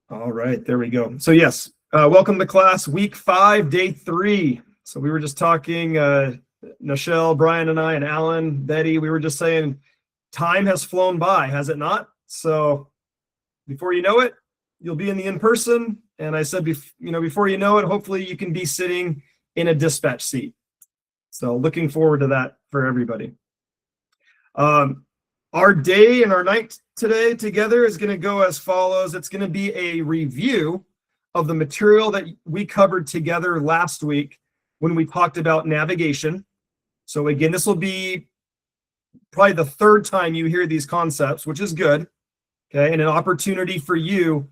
All right, there we go. So yes, welcome to class, week 5, day 3. So we were just talking, Nichelle, Brian and I, and Alan, Betty, we were just saying time has flown by, has it not? So before you know it, you'll be in the in-person. And I said, before you know it, hopefully you can be sitting in a dispatch seat. So looking forward to that for everybody. Our day and our night today together is going to go as follows. It's going to be a review of the material that we covered together last week when we talked about navigation. So again, this will be probably the third time you hear these concepts, which is good. Okay, and an opportunity for you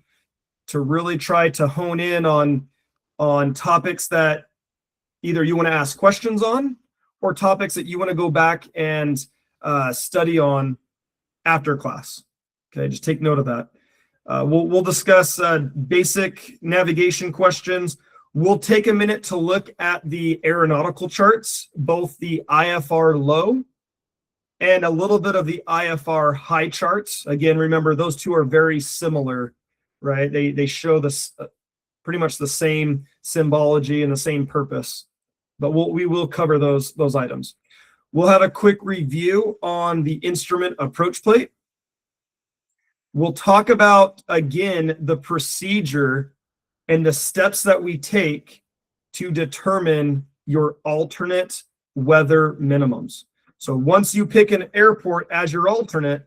to really try to hone in on topics that either you want to ask questions on or topics that you want to go back and study on after class. Okay, just take note of that. We'll discuss basic navigation questions. We'll take a minute to look at the aeronautical charts, both the IFR low and a little bit of the IFR high charts. Again, remember, those two are very similar, right? They show this pretty much the same symbology and the same purpose, but we will cover those items. We'll have a quick review on the instrument approach plate. We'll talk about, again, the procedure and the steps that we take to determine your alternate weather minimums. So once you pick an airport as your alternate,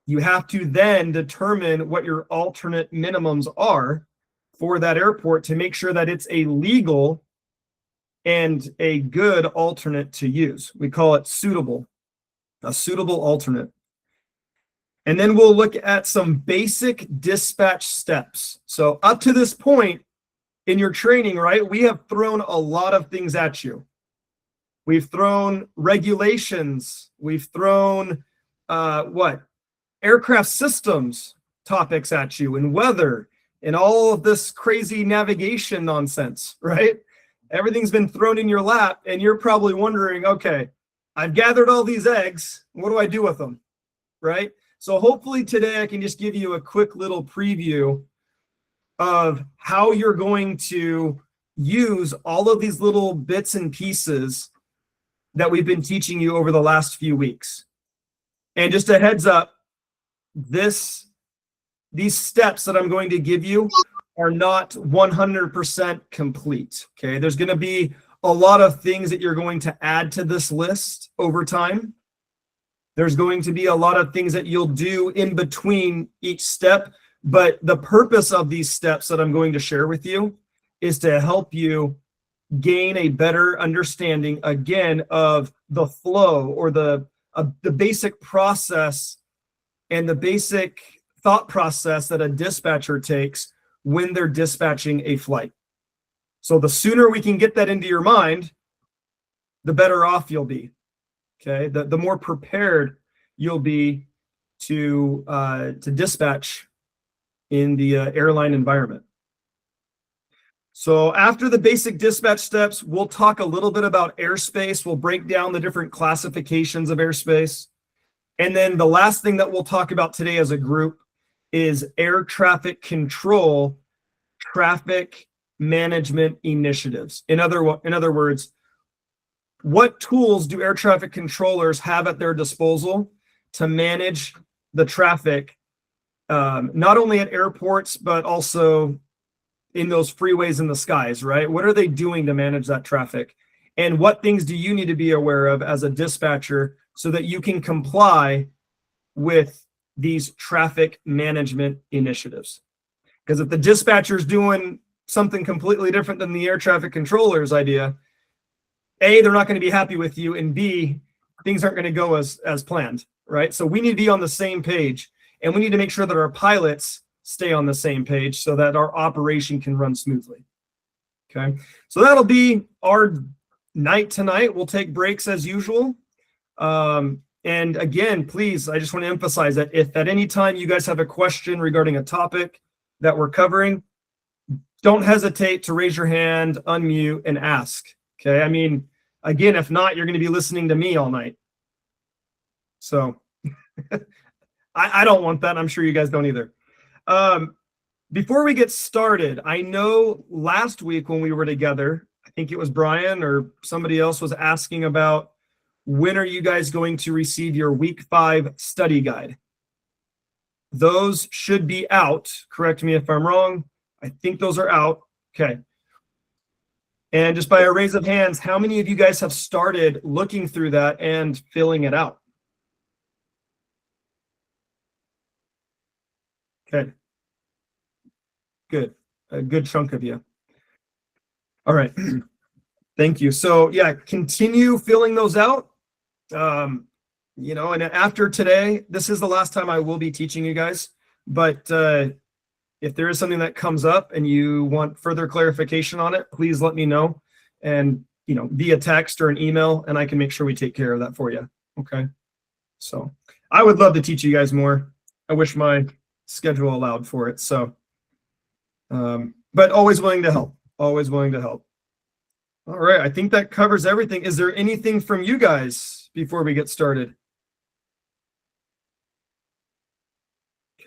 you have to then determine what your alternate minimums are for that airport to make sure that it's a legal and a good alternate to use. We call it suitable, a suitable alternate. And then we'll look at some basic dispatch steps. So up to this point in your training, right, we have thrown a lot of things at you. We've thrown regulations. We've thrown aircraft systems topics at you, and weather, and all of this crazy navigation nonsense, right? Everything's been thrown in your lap, and you're probably wondering, okay, I've gathered all these eggs. What do I do with them, right? So hopefully today I can just give you a quick little preview of how you're going to use all of these little bits and pieces that we've been teaching you over the last few weeks. And just a heads up, these steps that I'm going to give you are not 100% complete. Okay, there's going to be a lot of things that you're going to add to this list over time. There's going to be a lot of things that you'll do in between each step, but the purpose of these steps that I'm going to share with you is to help you gain a better understanding, again, of the flow or the basic process and the basic thought process that a dispatcher takes when they're dispatching a flight. So the sooner we can get that into your mind, the better off you'll be. Okay, the more prepared you'll be to dispatch in the airline environment. So after the basic dispatch steps, we'll talk a little bit about airspace. We'll break down the different classifications of airspace. And then the last thing that we'll talk about today as a group is air traffic control, traffic management initiatives. In other words, what tools do air traffic controllers have at their disposal to manage the traffic, not only at airports, but also in those freeways in the skies, right? What are they doing to manage that traffic? And what things do you need to be aware of as a dispatcher so that you can comply with these traffic management initiatives? Because if the dispatcher's doing something completely different than the air traffic controller's idea, A, they're not going to be happy with you, and B, things aren't going to go as planned, right? So we need to be on the same page, and we need to make sure that our pilots stay on the same page so that our operation can run smoothly. Okay, so that'll be our night tonight. We'll take breaks as usual. And again, please, I just want to emphasize that if at any time you guys have a question regarding a topic that we're covering, don't hesitate to raise your hand, unmute, and ask. Okay, I mean, again, if not, you're going to be listening to me all night. So I don't want that. I'm sure you guys don't either. before we get started, I know last week when we were together, I think it was Brian or somebody else was asking about when are you guys going to receive your week 5 study guide? Those should be out. Correct me if I'm wrong. I think those are out. Okay. And just by a raise of hands, how many of you guys have started looking through that and filling it out? Okay. Good. A good chunk of you. All right. Thank you. So yeah, continue filling those out. And after today, this is the last time I will be teaching you guys, but if there is something that comes up and you want further clarification on it, please let me know, and via text or an email, and I can make sure we take care of that for you. Okay. So I would love to teach you guys more. I wish my schedule allowed for it. So, but always willing to help, always willing to help. All right. I think that covers everything. Is there anything from you guys before we get started?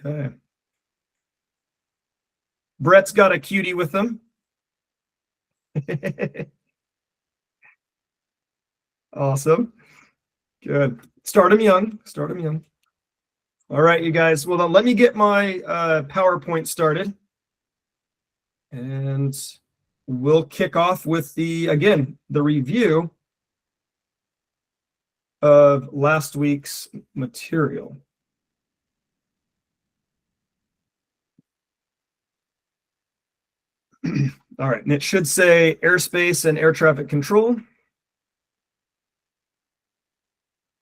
Okay. Brett's got a cutie with him. Awesome. Good. Start him young. Start him young. All right, you guys. Well, then let me get my PowerPoint started. And we'll kick off with the review of last week's material. All right, and it should say airspace and air traffic control.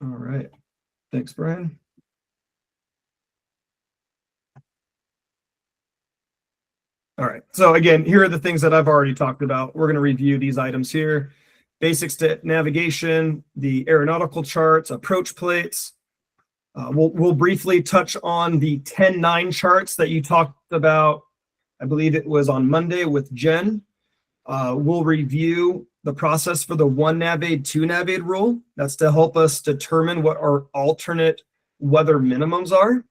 All right, thanks, Brian. All right, so again, here are the things that I've already talked about. We're going to review these items here. Basics to navigation, the aeronautical charts, approach plates. We'll briefly touch on the 10-9 charts that you talked about. I believe it was on Monday with Jen. We'll review the process for the 1 navade, 2 navade rule. That's to help us determine what our alternate weather minimums are.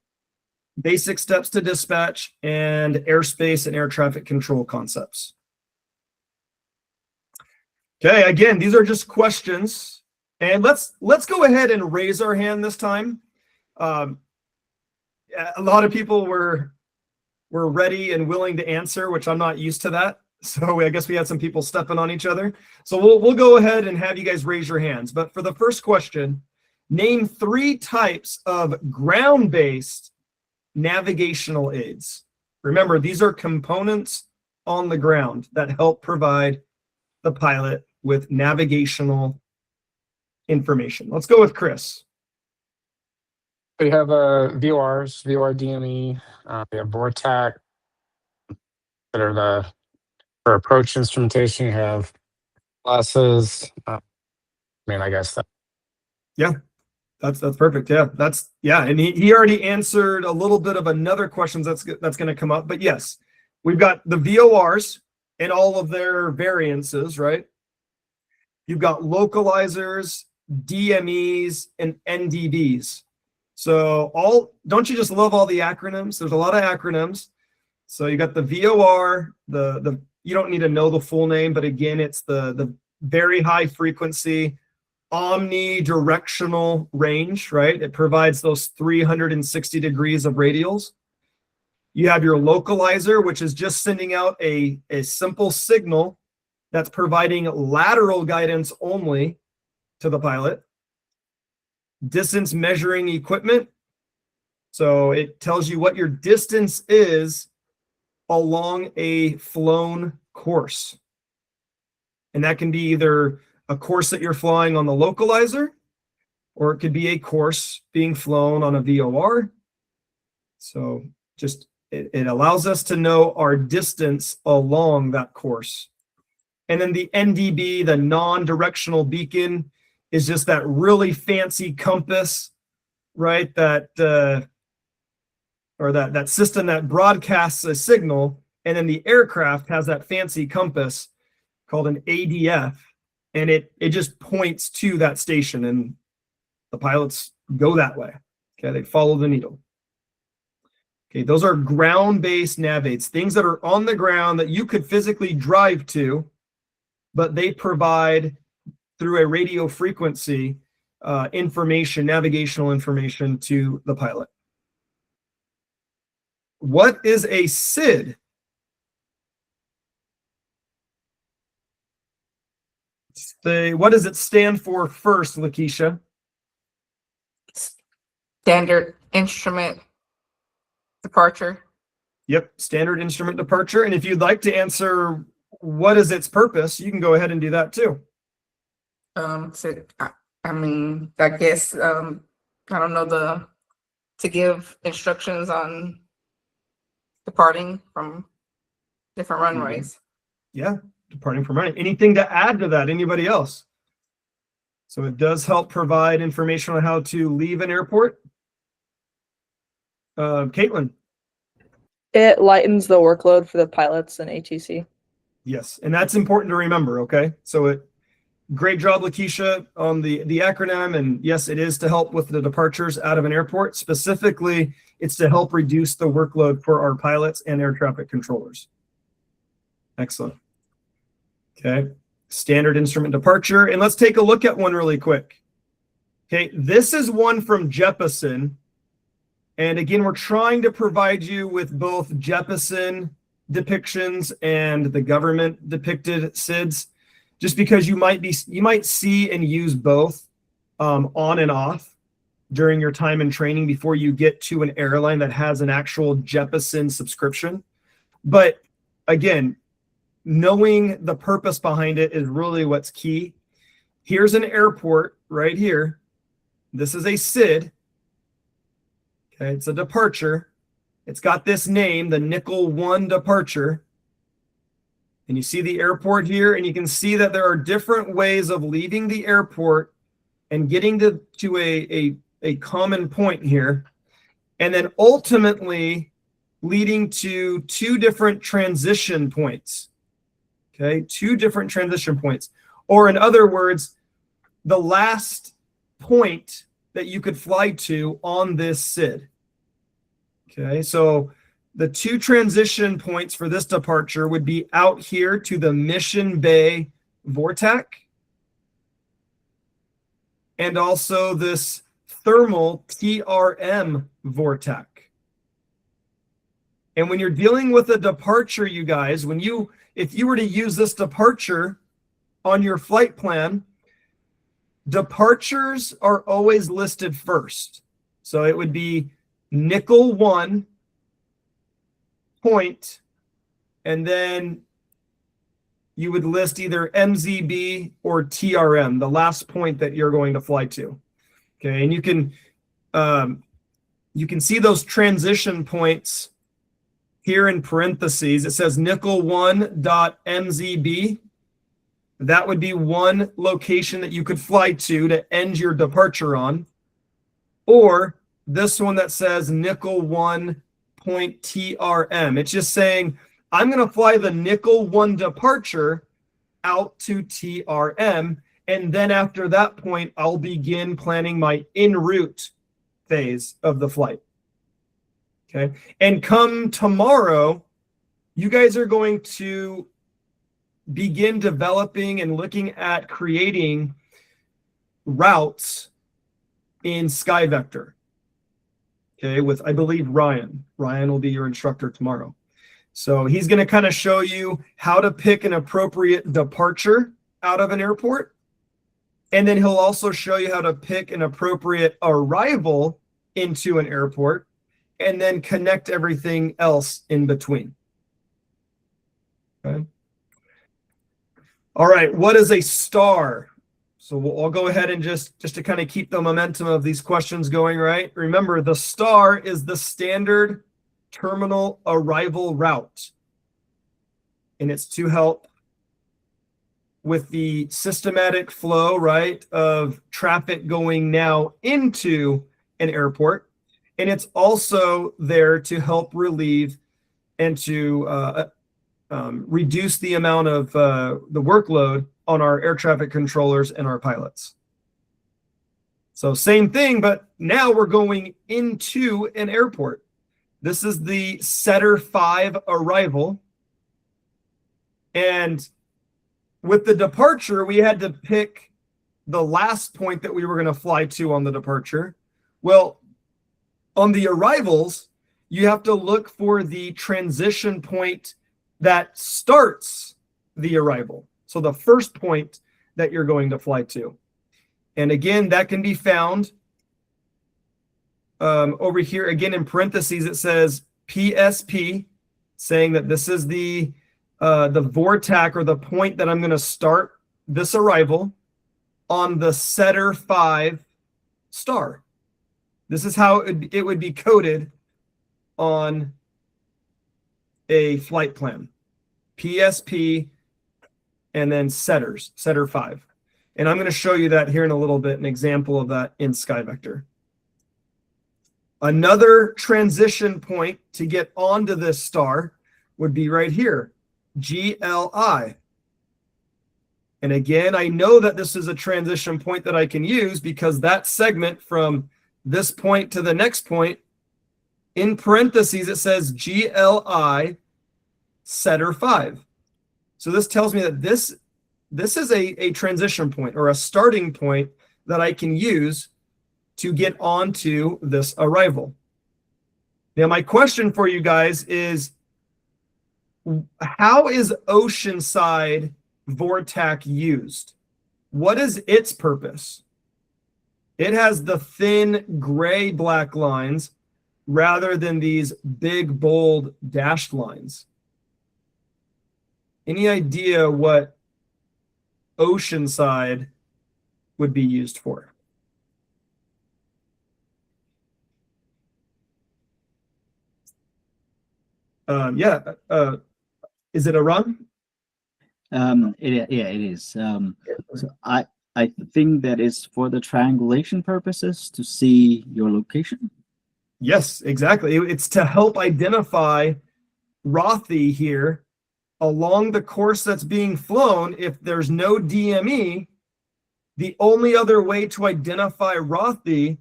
Basic steps to dispatch, and airspace and air traffic control concepts. Okay, again, these are just questions. And let's go ahead and raise our hand this time. A lot of people were ready and willing to answer, which I'm not used to that. So I guess we had some people stepping on each other. So we'll go ahead and have you guys raise your hands. But for the first question, name 3 types of ground-based navigational aids. Remember, these are components on the ground that help provide the pilot with navigational information. Let's go with Chris. We have VORs, VOR DME. We have VORTAC that are for approach instrumentation. You have glasses. I guess that. Yeah, that's perfect. Yeah, and he already answered a little bit of another question that's going to come up. But yes, we've got the VORs and all of their variances, right? You've got localizers, DMEs, and NDBs. So don't you just love all the acronyms? There's a lot of acronyms. So you got the VOR, you don't need to know the full name, but again, it's the very high frequency omnidirectional range, right? It provides those 360 degrees of radials. You have your localizer, which is just sending out a simple signal that's providing lateral guidance only to the pilot. Distance measuring equipment. So it tells you what your distance is along a flown course. And that can be either a course that you're flying on the localizer, or it could be a course being flown on a VOR. So just it allows us to know our distance along that course. And then the NDB, the non-directional beacon, is just that really fancy compass, right? That system that broadcasts a signal, and then the aircraft has that fancy compass called an ADF, and it just points to that station, and the pilots go that way. Okay, they follow the needle. Okay, those are ground-based nav aids, things that are on the ground that you could physically drive to, but they provide through a radio frequency information, navigational information to the pilot. What is a SID? What does it stand for first, Lakeisha? Standard instrument departure. Yep, standard instrument departure. And if you'd like to answer what is its purpose, you can go ahead and do that too. So, I mean, I guess, I don't know, to give instructions on departing from different runways. Yeah, departing from running. Anything to add to that? Anybody else? So it does help provide information on how to leave an airport. Caitlin. It lightens the workload for the pilots and ATC. Yes, and that's important to remember, okay? So great job, Lakeisha, on the acronym, and yes, it is to help with the departures out of an airport. Specifically, it's to help reduce the workload for our pilots and air traffic controllers. Excellent. Okay, standard instrument departure, and let's take a look at one really quick. Okay, this is one from Jeppesen, and again, we're trying to provide you with both Jeppesen depictions and the government depicted SIDS, just because you might see and use both on and off during your time in training before you get to an airline that has an actual Jeppesen subscription. But again, knowing the purpose behind it is really what's key. Here's an airport right here. This is a SID. Okay, it's a departure. It's got this name, the Nickel 1 departure. And you see the airport here, and you can see that there are different ways of leaving the airport and getting to a common point here. And then ultimately leading to two different transition points. Okay, two different transition points. Or in other words, the last point that you could fly to on this SID. Okay, so the two transition points for this departure would be out here to the Mission Bay VORTAC, and also this thermal TRM VORTAC. And when you're dealing with a departure, you guys, if you were to use this departure on your flight plan, departures are always listed first. So it would be Nickel 1 point, and then you would list either MZB or TRM, the last point that you're going to fly to. Okay, and you can see those transition points here in parentheses. It says Nickel 1.MZB. That would be one location that you could fly to end your departure on. Or this one that says Nickel 1.TRM. It's just saying, I'm going to fly the Nickel 1 departure out to TRM. And then after that point, I'll begin planning my en route phase of the flight. Okay. And come tomorrow, you guys are going to begin developing and looking at creating routes in SkyVector. Okay, with, I believe, Ryan. Ryan will be your instructor tomorrow. So he's going to kind of show you how to pick an appropriate departure out of an airport. And then he'll also show you how to pick an appropriate arrival into an airport, and then connect everything else in between. Okay. All right, what is a STAR? So I'll go ahead and just to kind of keep the momentum of these questions going, right? Remember, the STAR is the standard terminal arrival route. And it's to help with the systematic flow, right, of traffic going now into an airport. And it's also there to help relieve and to reduce the amount of the workload on our air traffic controllers and our pilots. So same thing, but now we're going into an airport. This is the Setter 5 arrival. And with the departure, we had to pick the last point that we were going to fly to on the departure. Well, on the arrivals, you have to look for the transition point that starts the arrival. So the first point that you're going to fly to. And again, that can be found over here. Again, in parentheses, it says PSP, saying that this is the VORTAC, or the point that I'm going to start this arrival on the Setter 5 star. This is how it would be coded on a flight plan. PSP and then Setter 5. And I'm going to show you that here in a little bit, an example of that in SkyVector. Another transition point to get onto this star would be right here, GLI. And again, I know that this is a transition point that I can use because that segment from this point to the next point, in parentheses, it says GLI Setter 5. So this tells me that this is a transition point, or a starting point, that I can use to get onto this arrival. Now, my question for you guys is, how is Oceanside VORTAC used? What is its purpose? It has the thin gray black lines rather than these big, bold dashed lines. Any idea what Oceanside would be used for? Is it a run? It is. So I think that is for the triangulation purposes, to see your location. Yes, exactly. It's to help identify Rothy here along the course that's being flown. If there's no DME, the only other way to identify Rothy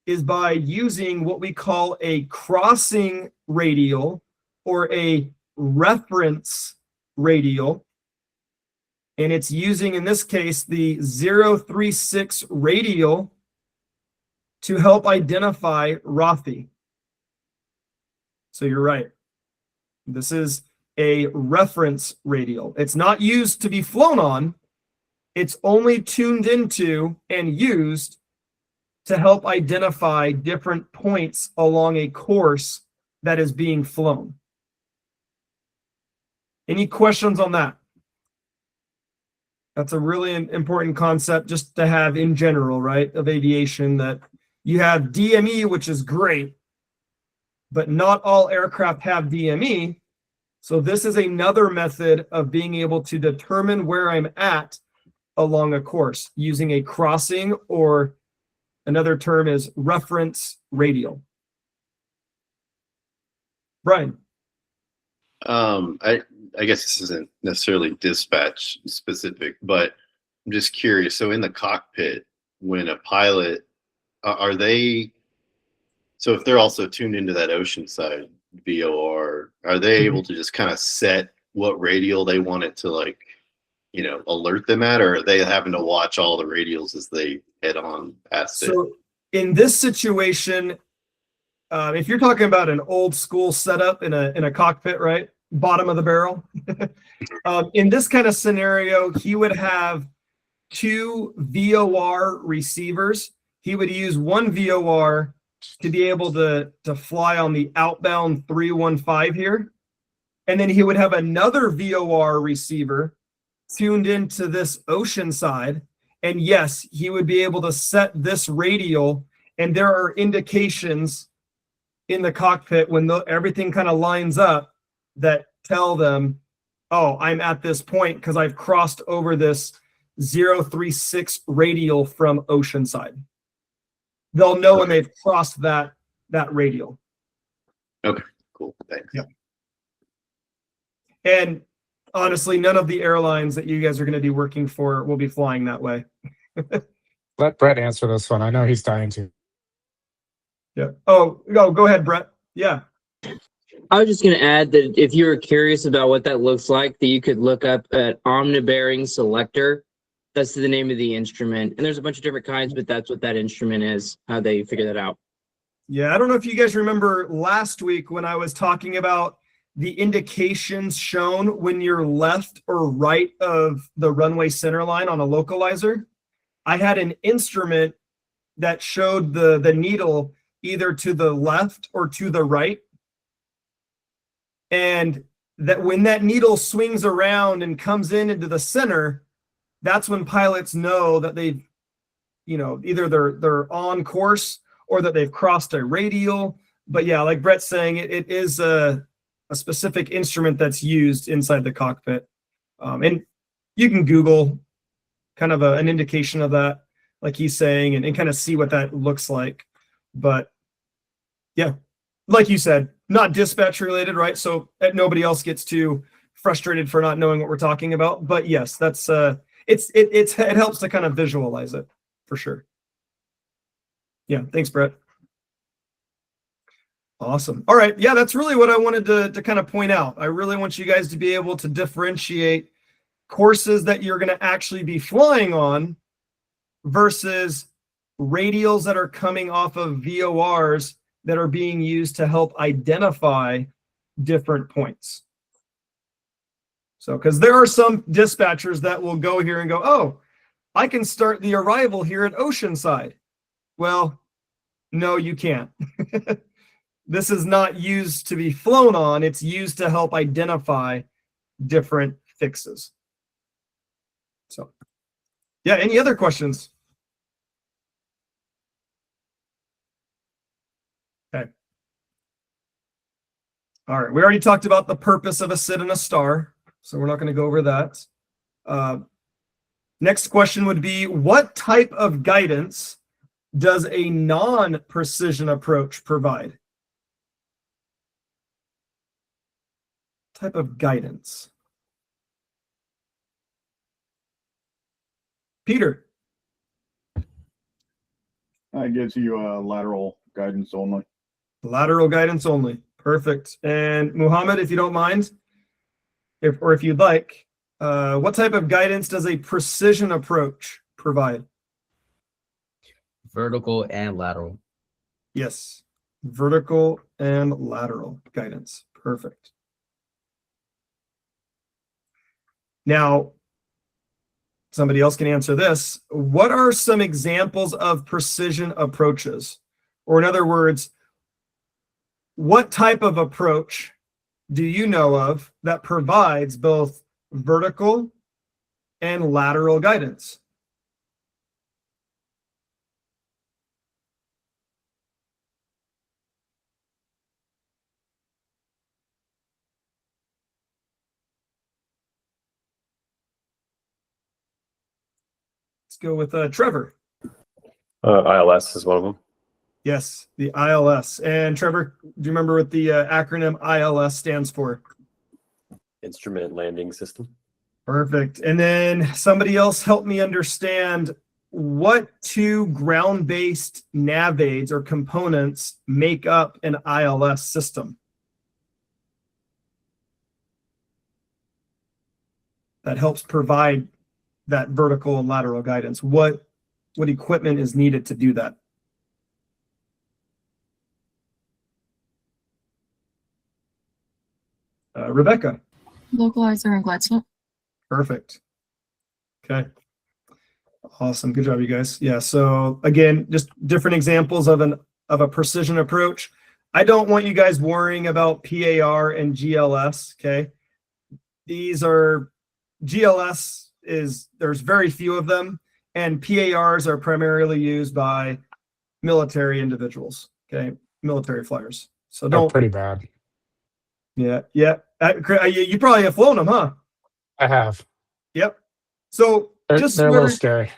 is by using what we call a crossing radial, or a reference radial. And it's using, in this case, the 036 radial to help identify Rothy. So you're right. This is a reference radial. It's not used to be flown on. It's only tuned into and used to help identify different points along a course that is being flown. Any questions on that? That's a really important concept just to have in general, right, of aviation, that you have DME, which is great, but not all aircraft have DME. So this is another method of being able to determine where I'm at along a course using a crossing, or another term is reference radial. Brian. I guess this isn't necessarily dispatch specific, but I'm just curious. So in the cockpit, when a pilot, are they, so if they're also tuned into that Oceanside VOR, are they able to just kind of set what radial they want it to, like, you know, alert them at, or are they having to watch all the radials as they head on past it? So in this situation, if you're talking about an old school setup in a cockpit, right? Bottom of the barrel. In this kind of scenario, he would have two VOR receivers. He would use one VOR to be able to fly on the outbound 315 here. And then he would have another VOR receiver tuned into this Oceanside. And yes, he would be able to set this radial. And there are indications in the cockpit when everything kind of lines up that tell them, oh, I'm at this point because I've crossed over this 036 radial from Oceanside. They'll know when they've crossed that radial. Okay, cool. Thanks. Yeah. And honestly, none of the airlines that you guys are going to be working for will be flying that way. Let Brett answer this one. I know he's dying to. Yeah. Oh, go ahead, Brett. Yeah. I was just going to add that if you were curious about what that looks like, that you could look up at Omnibearing Selector. That's the name of the instrument. And there's a bunch of different kinds, but that's what that instrument is, how they figure that out. Yeah, I don't know if you guys remember last week when I was talking about the indications shown when you're left or right of the runway center line on a localizer. I had an instrument that showed the needle either to the left or to the right. And that when that needle swings around and comes into the center, that's when pilots know that they've, either they're on course or that they've crossed a radial. But yeah, like Brett's saying, it is a specific instrument that's used inside the cockpit. And you can Google kind of an indication of that, like he's saying, and kind of see what that looks like. But yeah, like you said, not dispatch related, right? So nobody else gets too frustrated for not knowing what we're talking about. But yes, that's it helps to kind of visualize it for sure. Yeah, thanks, Brett. Awesome. All right. Yeah, that's really what I wanted to kind of point out. I really want you guys to be able to differentiate courses that you're going to actually be flying on versus radials that are coming off of VORs that are being used to help identify different points. So, because there are some dispatchers that will go here and go, oh, I can start the arrival here at Oceanside. Well, no, you can't. This is not used to be flown on. It's used to help identify different fixes. So, yeah, any other questions? Okay. All right, we already talked about the purpose of a SID and a star, so we're not going to go over that. Next question would be, what type of guidance does a non-precision approach provide? Type of guidance. Peter. That gives you lateral guidance only. Lateral guidance only. Perfect. And Muhammad, if you don't mind, if you'd like, what type of guidance does a precision approach provide? Vertical and lateral. Yes. Vertical and lateral guidance. Perfect. Now, somebody else can answer this. What are some examples of precision approaches? Or in other words, what type of approach do you know of that provides both vertical and lateral guidance? Let's go with Trevor. ILS is one of them. Yes, the ILS. And Trevor, do you remember what the acronym ILS stands for? Instrument Landing System. Perfect. And then somebody else help me understand what two ground-based nav aids or components make up an ILS system that helps provide that vertical and lateral guidance. What equipment is needed to do that? Rebecca. Localizer and glide slope. Perfect. Okay. Awesome. Good job, you guys. Yeah. So again, just different examples of a precision approach. I don't want you guys worrying about PAR and GLS. Okay. These are GLS there's very few of them, and PARs are primarily used by military individuals. Okay. Military flyers. So They're don't. pretty bad. Yeah. Yeah. You probably have flown them, huh? I have. Yep. So They're just a little scary.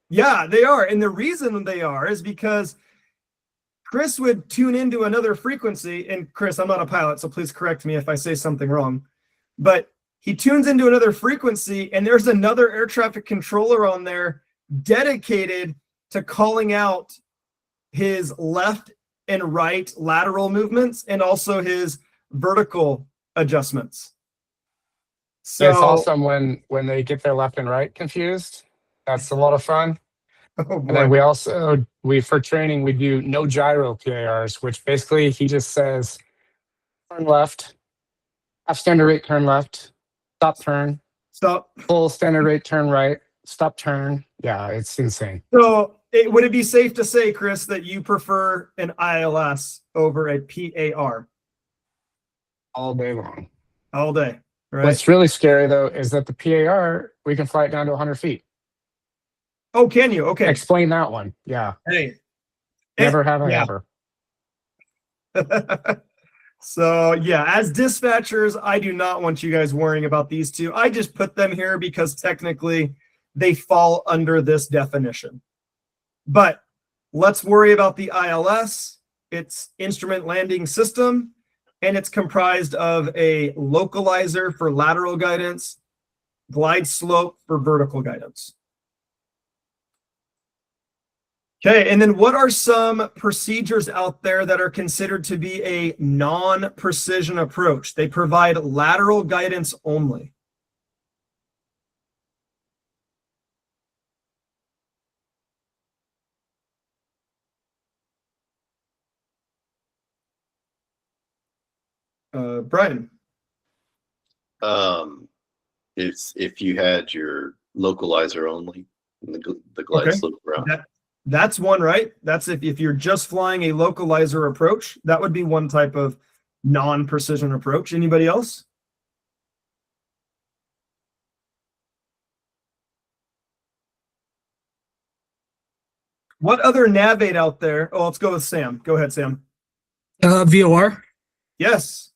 Yeah, they are. And the reason they are is because Chris would tune into another frequency. And Chris, I'm not a pilot, so please correct me if I say something wrong. But he tunes into another frequency, and there's another air traffic controller on there dedicated to calling out his left and right lateral movements and also his vertical adjustments. So it's So, awesome when they get their left and right confused. That's a lot of fun. oh And then boy. we also for training we do no gyro PARs, which basically he just says turn left, half standard rate turn left, stop turn, Stop. full standard rate turn right, stop turn. Yeah, it's insane. So would it be safe to say, Chris, that you prefer an ILS over a PAR All day long. all day, right? What's really scary though is that the PAR we can fly it down to 100 feet. Oh, can you? Okay. Explain that one. Yeah, Hey. never have I Yeah. ever. So yeah, as dispatchers, I do not want you guys worrying about these two. I just put them here because technically they fall under this definition. But let's worry about the ILS. It's instrument landing system, and it's comprised of a localizer for lateral guidance, glide slope for vertical guidance. Okay, and then what are some procedures out there that are considered to be a non-precision approach? They provide lateral guidance only. Brian. It's if you had your localizer only, and the glide Okay. slope route. That's one, right? That's if you're just flying a localizer approach, that would be one type of non-precision approach. Anybody else? What other navate out there? Oh, let's go with Sam. Go ahead, Sam. VOR. Yes.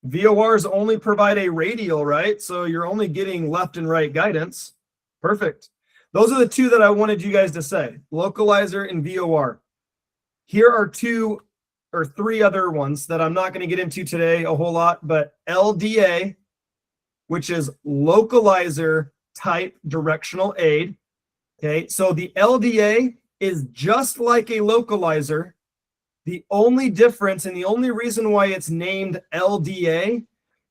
VORs only provide a radial, right? So you're only getting left and right guidance. Perfect. Those are the two that I wanted you guys to say, localizer and VOR. Here are two or three other ones that I'm not going to get into today a whole lot, but LDA, which is localizer type directional aid. Okay, so the LDA is just like a localizer. The only difference and the only reason why it's named LDA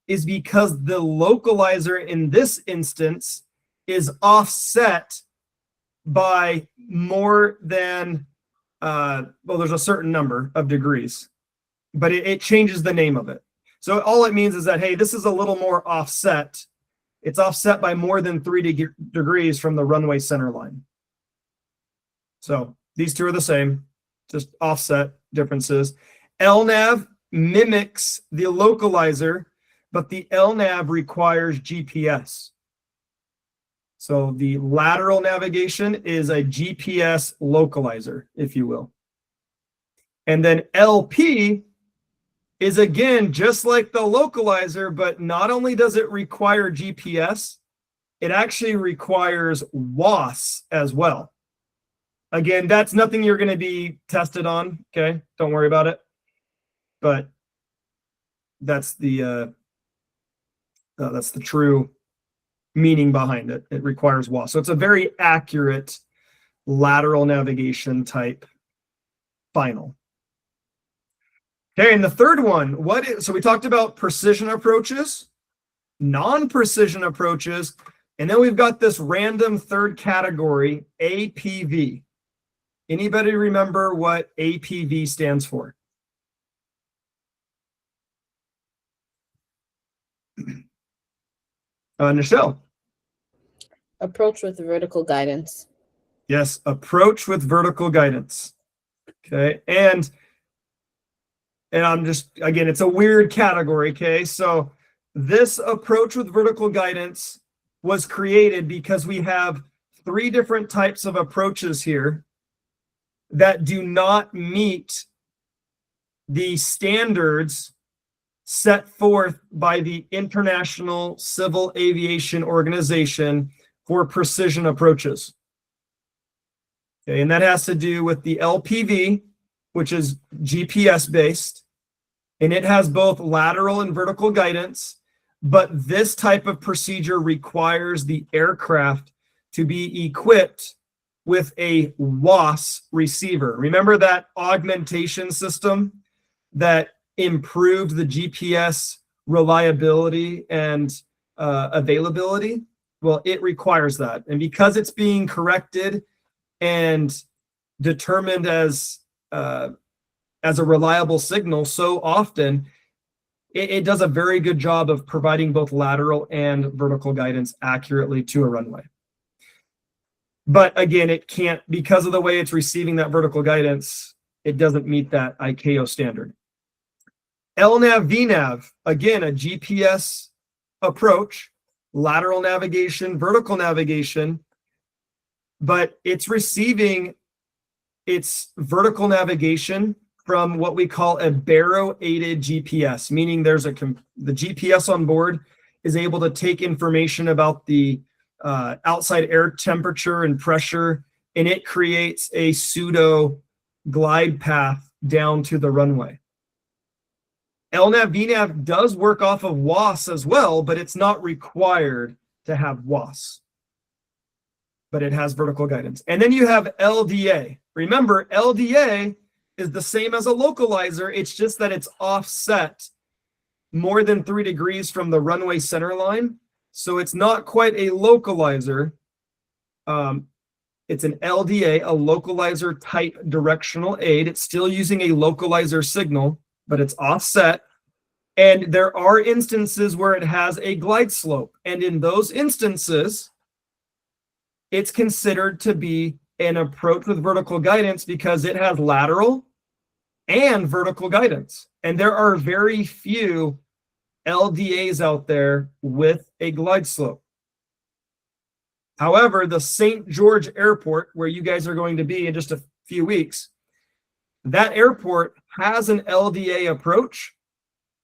is because the localizer in this instance is offset by more than, well, there's a certain number of degrees, but it changes the name of it. So all it means is that, hey, this is a little more offset. It's offset by more than 3 degrees from the runway center line. So these two are the same, just offset differences. LNAV mimics the localizer, but the LNAV requires GPS. So the lateral navigation is a GPS localizer, if you will. And then LP is again just like the localizer, but not only does it require GPS, it actually requires WAAS as well. Again, that's nothing you're going to be tested on, okay? Don't worry about it. But that's the true meaning behind it. It requires WAAS. So it's a very accurate lateral navigation type final. Okay, and the third one, so we talked about precision approaches, non-precision approaches, and then we've got this random third category, APV. Anybody remember what APV stands for? Nichelle. Approach with vertical guidance. Yes, approach with vertical guidance. Okay, and I'm just, again, it's a weird category, okay? So this approach with vertical guidance was created because we have 3 different types of approaches here that do not meet the standards set forth by the International Civil Aviation Organization for precision approaches. Okay, and that has to do with the LPV, which is GPS based, and it has both lateral and vertical guidance, but this type of procedure requires the aircraft to be equipped with a WAAS receiver. Remember that augmentation system that improved the GPS reliability and availability? Well, it requires that. And because it's being corrected and determined as a reliable signal so often, it does a very good job of providing both lateral and vertical guidance accurately to a runway. But again, it can't, because of the way it's receiving that vertical guidance, it doesn't meet that ICAO standard. LNAV, VNAV, again, a GPS approach, lateral navigation, vertical navigation, but it's receiving its vertical navigation from what we call a baro-aided GPS, meaning there's the GPS on board is able to take information about the outside air temperature and pressure, and it creates a pseudo glide path down to the runway. LNAV, VNAV does work off of WAAS as well, but it's not required to have WAAS. But it has vertical guidance. And then you have LDA. Remember, LDA is the same as a localizer. It's just that it's offset more than 3 degrees from the runway center line. So it's not quite a localizer. It's an LDA, a localizer type directional aid. It's still using a localizer signal, but it's offset. And there are instances where it has a glide slope. And in those instances, it's considered to be an approach with vertical guidance because it has lateral and vertical guidance. And there are very few LDAs out there with a glide slope. However, the St. George Airport, where you guys are going to be in just a few weeks, that airport has an LDA approach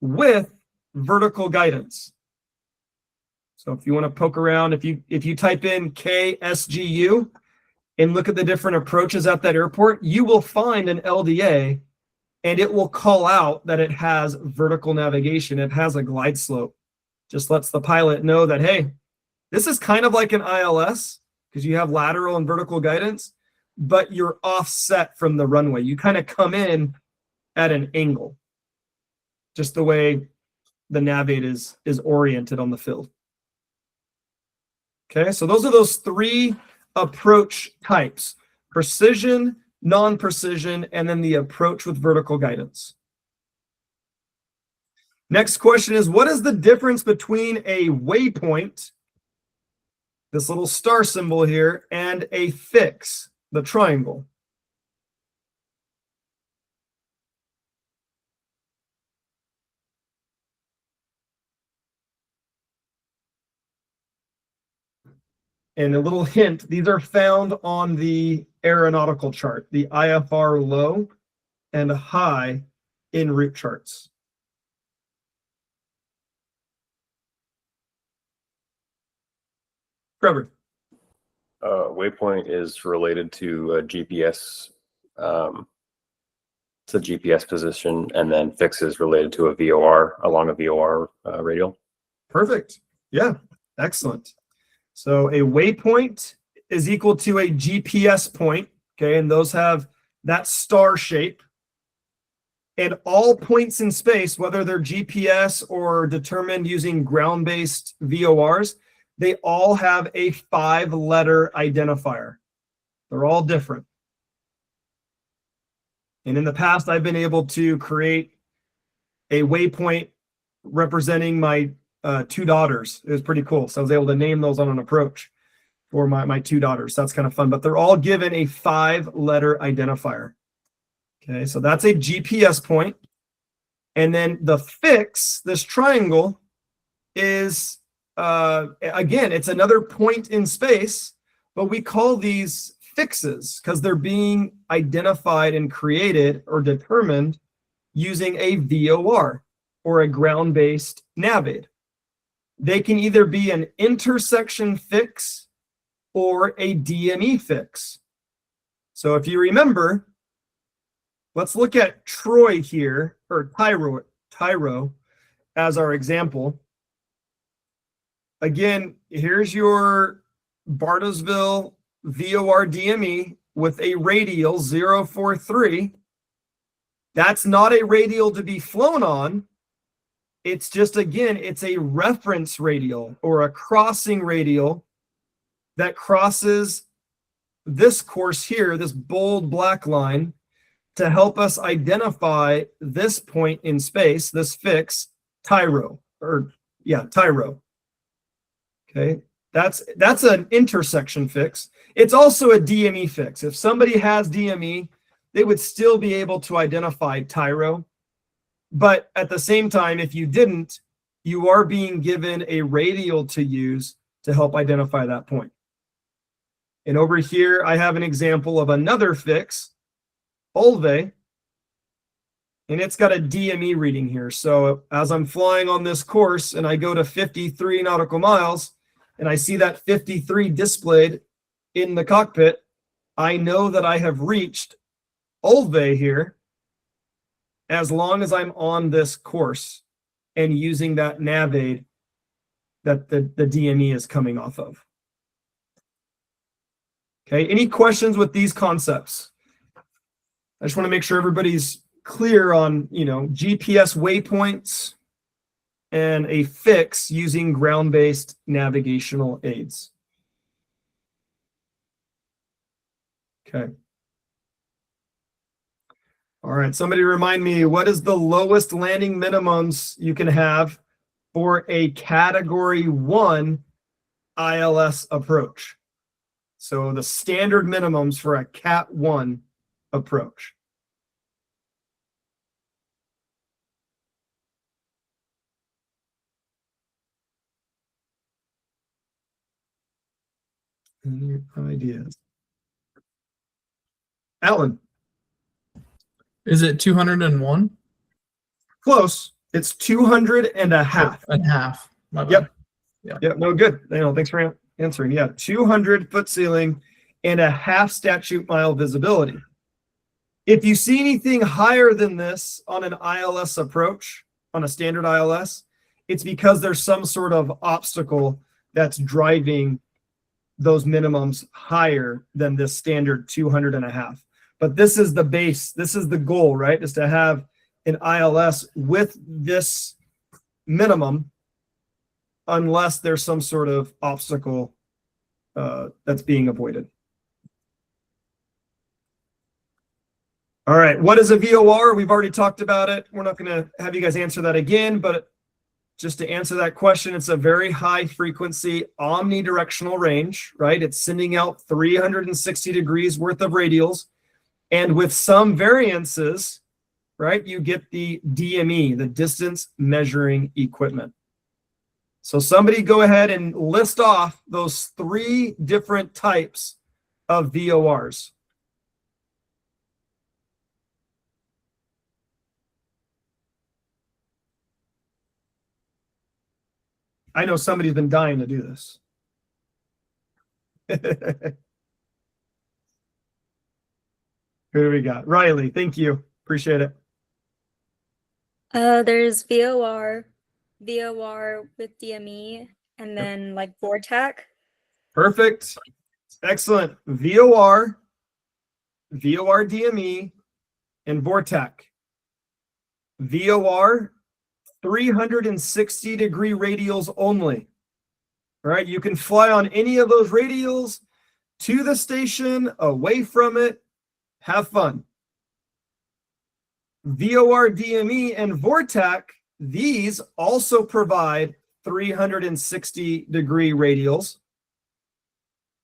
with vertical guidance. So if you want to poke around, if you type in KSGU and look at the different approaches at that airport, you will find an LDA, and it will call out that it has vertical navigation. It has a glide slope. Just lets the pilot know that, hey, this is kind of like an ILS because you have lateral and vertical guidance, but you're offset from the runway. You kind of come in at an angle, just the way the Navate is oriented on the field. Okay, so those are those 3 approach types: precision, non-precision, and then the approach with vertical guidance. Next question is, what is the difference between a waypoint, this little star symbol here, and a fix, the triangle? And a little hint, these are found on the aeronautical chart, the IFR low and high en route charts. Trevor. Waypoint is related to a GPS. It's a GPS position, and then fix is related to a VOR, along a VOR radial. Perfect. Yeah, excellent. So a waypoint is equal to a GPS point, okay, and those have that star shape. And all points in space, whether they're GPS or determined using ground-based VORs, they all have a 5-letter identifier. They're all different. And in the past, I've been able to create a waypoint representing my 2 daughters. It was pretty cool. So I was able to name those on an approach for my 2 daughters. That's kind of fun, but they're all given a 5-letter identifier. Okay, so that's a GPS point. And then the fix, this triangle, is, again, it's another point in space, but we call these fixes because they're being identified and created or determined using a VOR or a ground-based navaid. They can either be an intersection fix or a DME fix. So if you remember, let's look at Troy here, or Tyro as our example. Again, here's your Bartlesville VOR DME with a radial 043. That's not a radial to be flown on. It's just, again, it's a reference radial or a crossing radial that crosses this course here, this bold black line, to help us identify this point in space, this fix, Tyro, Tyro. Okay, that's an intersection fix. It's also a DME fix. If somebody has DME, they would still be able to identify Tyro. But at the same time, if you didn't, you are being given a radial to use to help identify that point. And over here, I have an example of another fix, Olve, and it's got a DME reading here. So as I'm flying on this course and I go to 53 nautical miles and I see that 53 displayed in the cockpit, I know that I have reached Olve here as long as I'm on this course and using that nav aid that the DME is coming off of. Okay, any questions with these concepts? I just want to make sure everybody's clear on, GPS waypoints and a fix using ground-based navigational aids. Okay. All right, somebody remind me, what is the lowest landing minimums you can have for a Category 1 ILS approach? So the standard minimums for a Cat 1 approach. Any ideas? Alan. Is it 201? Close. It's 200 and a half. And half. My bad. Yep. Yeah. Yep. No, good. Thanks for answering. Yeah. 200 foot ceiling and a half statute mile visibility. If you see anything higher than this on an ILS approach, on a standard ILS, it's because there's some sort of obstacle that's driving those minimums higher than this standard 200 and a half. But this is the base. This is the goal, right? Is to have an ILS with this minimum, unless there's some sort of obstacle that's being avoided. All right, what is a VOR? We've already talked about it. We're not going to have you guys answer that again, but just to answer that question, it's a very high frequency omnidirectional range, right? It's sending out 360 degrees worth of radials. And with some variances, right, you get the DME, the distance measuring equipment. So somebody go ahead and list off those 3 different types of VORs. I know somebody's been dying to do this. Who do we got? Riley, thank you. Appreciate it. There's VOR, VOR with DME, and then like VORTAC. Perfect. Excellent. VOR, VOR DME, and VORTAC. VOR, 360 degree radials only. All right, you can fly on any of those radials to the station, away from it, have fun. VOR DME and VORTAC, these also provide 360 degree radials,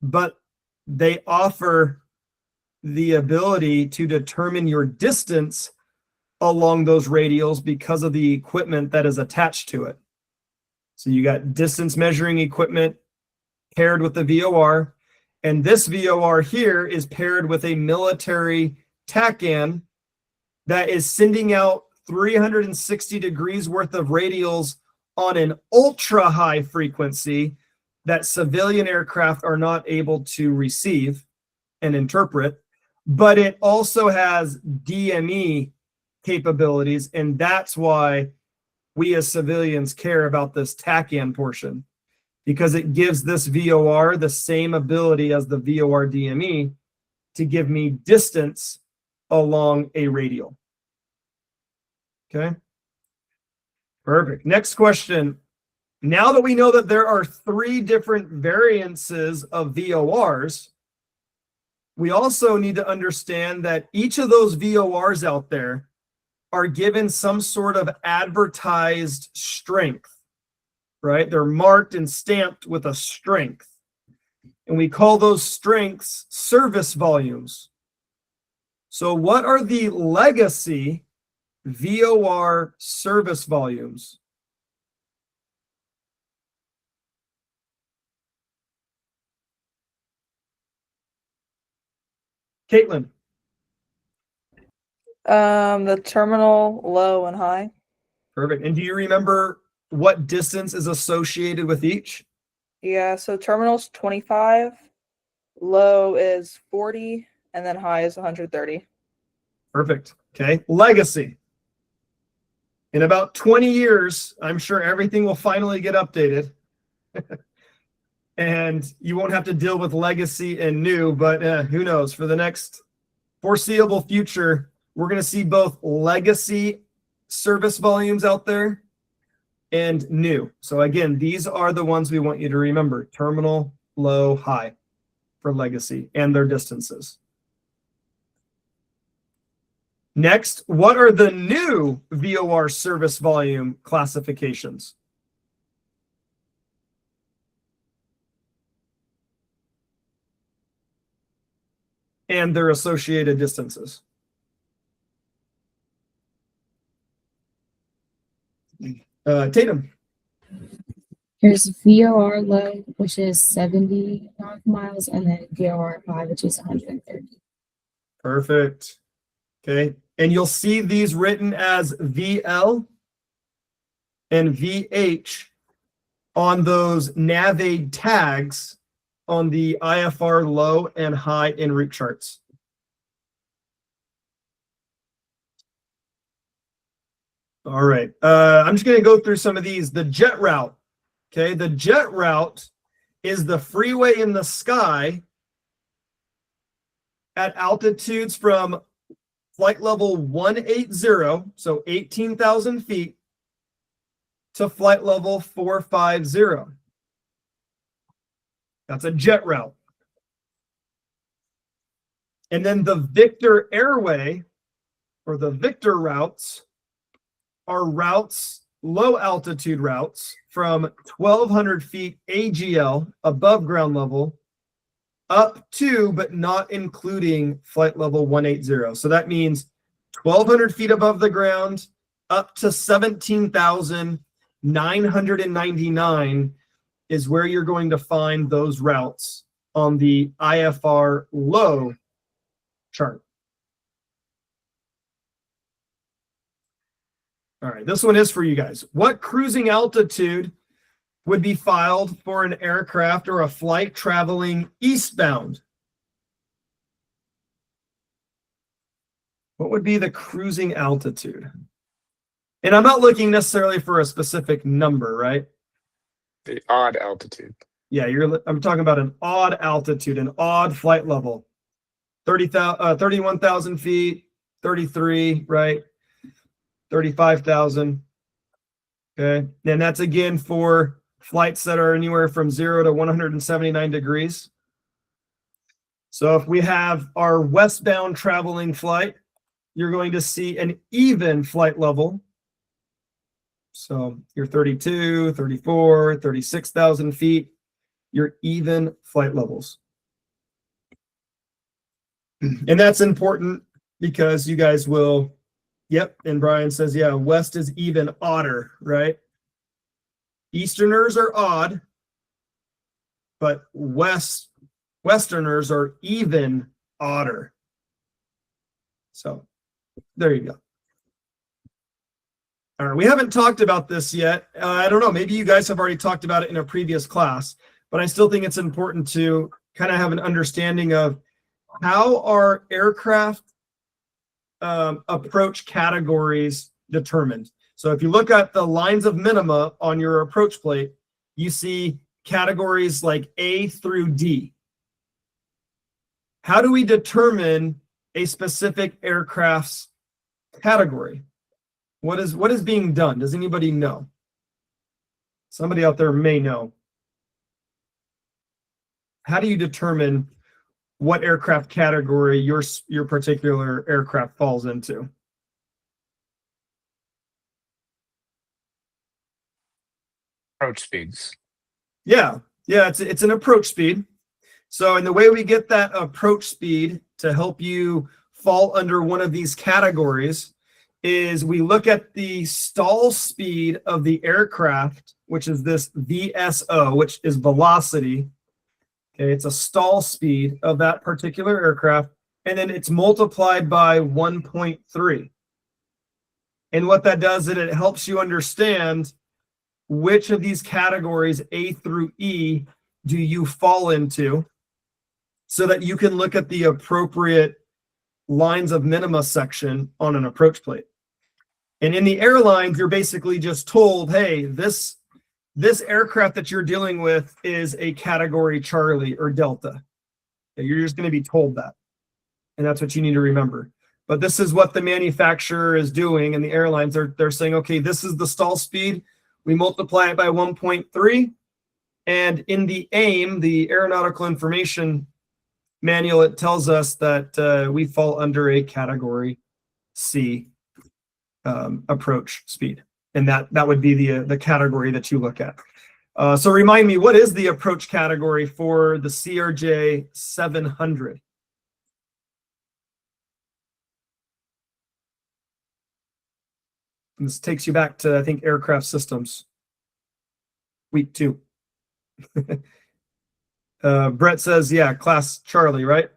but they offer the ability to determine your distance along those radials because of the equipment that is attached to it. So you got distance measuring equipment paired with the VOR, and this VOR here is paired with a military TACAN that is sending out 360 degrees worth of radials on an ultra high frequency that civilian aircraft are not able to receive and interpret, but it also has DME capabilities, and that's why we as civilians care about this TACAN portion, because it gives this VOR the same ability as the VOR DME to give me distance along a radial. Okay. Perfect. Next question. Now that we know that there are 3 different variances of VORs, we also need to understand that each of those VORs out there are given some sort of advertised strength, right? They're marked and stamped with a strength. And we call those strengths service volumes. So what are the legacy VOR service volumes? Caitlin, The terminal, low, and high. perfect. And do you remember what distance is associated with each? Yeah, so terminal's 25, low is 40, and then high is 130. Perfect. Okay. Legacy. In about 20 years, I'm sure everything will finally get updated. And you won't have to deal with legacy and new, but who knows? For the next foreseeable future, we're going to see both legacy service volumes out there and new. So again, these are the ones we want you to remember: terminal, low, high for legacy and their distances. Next, what are the new VOR service volume classifications? And their associated distances. Tatum. Here's VOR low, which is 70 nautical miles, and then VOR high, which is 130. Perfect. Okay. And you'll see these written as VL and VH on those NavAid tags on the IFR low and high en route charts. All right. I'm just going to go through some of these. The jet route. Okay. The jet route is the freeway in the sky at altitudes from flight level 180, so 18,000 feet, to flight level 450. That's a jet route. And then the Victor Airway, or the Victor routes, are routes, low altitude routes from 1,200 feet AGL, above ground level, up to, but not including, flight level 180. So that means 1,200 feet above the ground, up to 17,999 is where you're going to find those routes on the IFR low chart. All right, this one is for you guys. What cruising altitude would be filed for an aircraft or a flight traveling eastbound? What would be the cruising altitude? And I'm not looking necessarily for a specific number, right? The odd altitude. Yeah, I'm talking about an odd altitude, an odd flight level. 31,000 feet, 33, right? 35,000. Okay. And that's again for flights that are anywhere from 0 to 179 degrees. So if we have our westbound traveling flight, you're going to see an even flight level. So you're 32, 34, 36,000 feet, your even flight levels. And that's important because you guys will, yep, and Brian says, yeah, west is even odder, right? Easterners are odd, but Westerners are even odder. So there you go. All right, we haven't talked about this yet. I don't know, maybe you guys have already talked about it in a previous class, but I still think it's important to kind of have an understanding of how are aircraft approach categories determined. So if you look at the lines of minima on your approach plate, you see categories like A through D. How do we determine a specific aircraft's category? What is being done? Does anybody know? Somebody out there may know. How do you determine what aircraft category your particular aircraft falls into? Approach speeds. Yeah, it's an approach speed. So, and the way we get that approach speed to help you fall under one of these categories is we look at the stall speed of the aircraft, which is this VSO, which is velocity. Okay, it's a stall speed of that particular aircraft, and then it's multiplied by 1.3. And what that does is it helps you understand which of these categories, A through E, do you fall into, so that you can look at the appropriate lines of minima section on an approach plate. And in the airlines, you're basically just told, hey, this aircraft that you're dealing with is a category Charlie or Delta. You're just going to be told that. And that's what you need to remember. But this is what the manufacturer is doing, and the airlines they're saying, okay, this is the stall speed. We multiply it by 1.3. And in the AIM, the Aeronautical Information Manual, it tells us that we fall under a category C approach speed. And that would be the category that you look at. So remind me, what is the approach category for the CRJ 700? And this takes you back to, I think, Aircraft Systems, week 2. Brett says, yeah, class Charlie, right?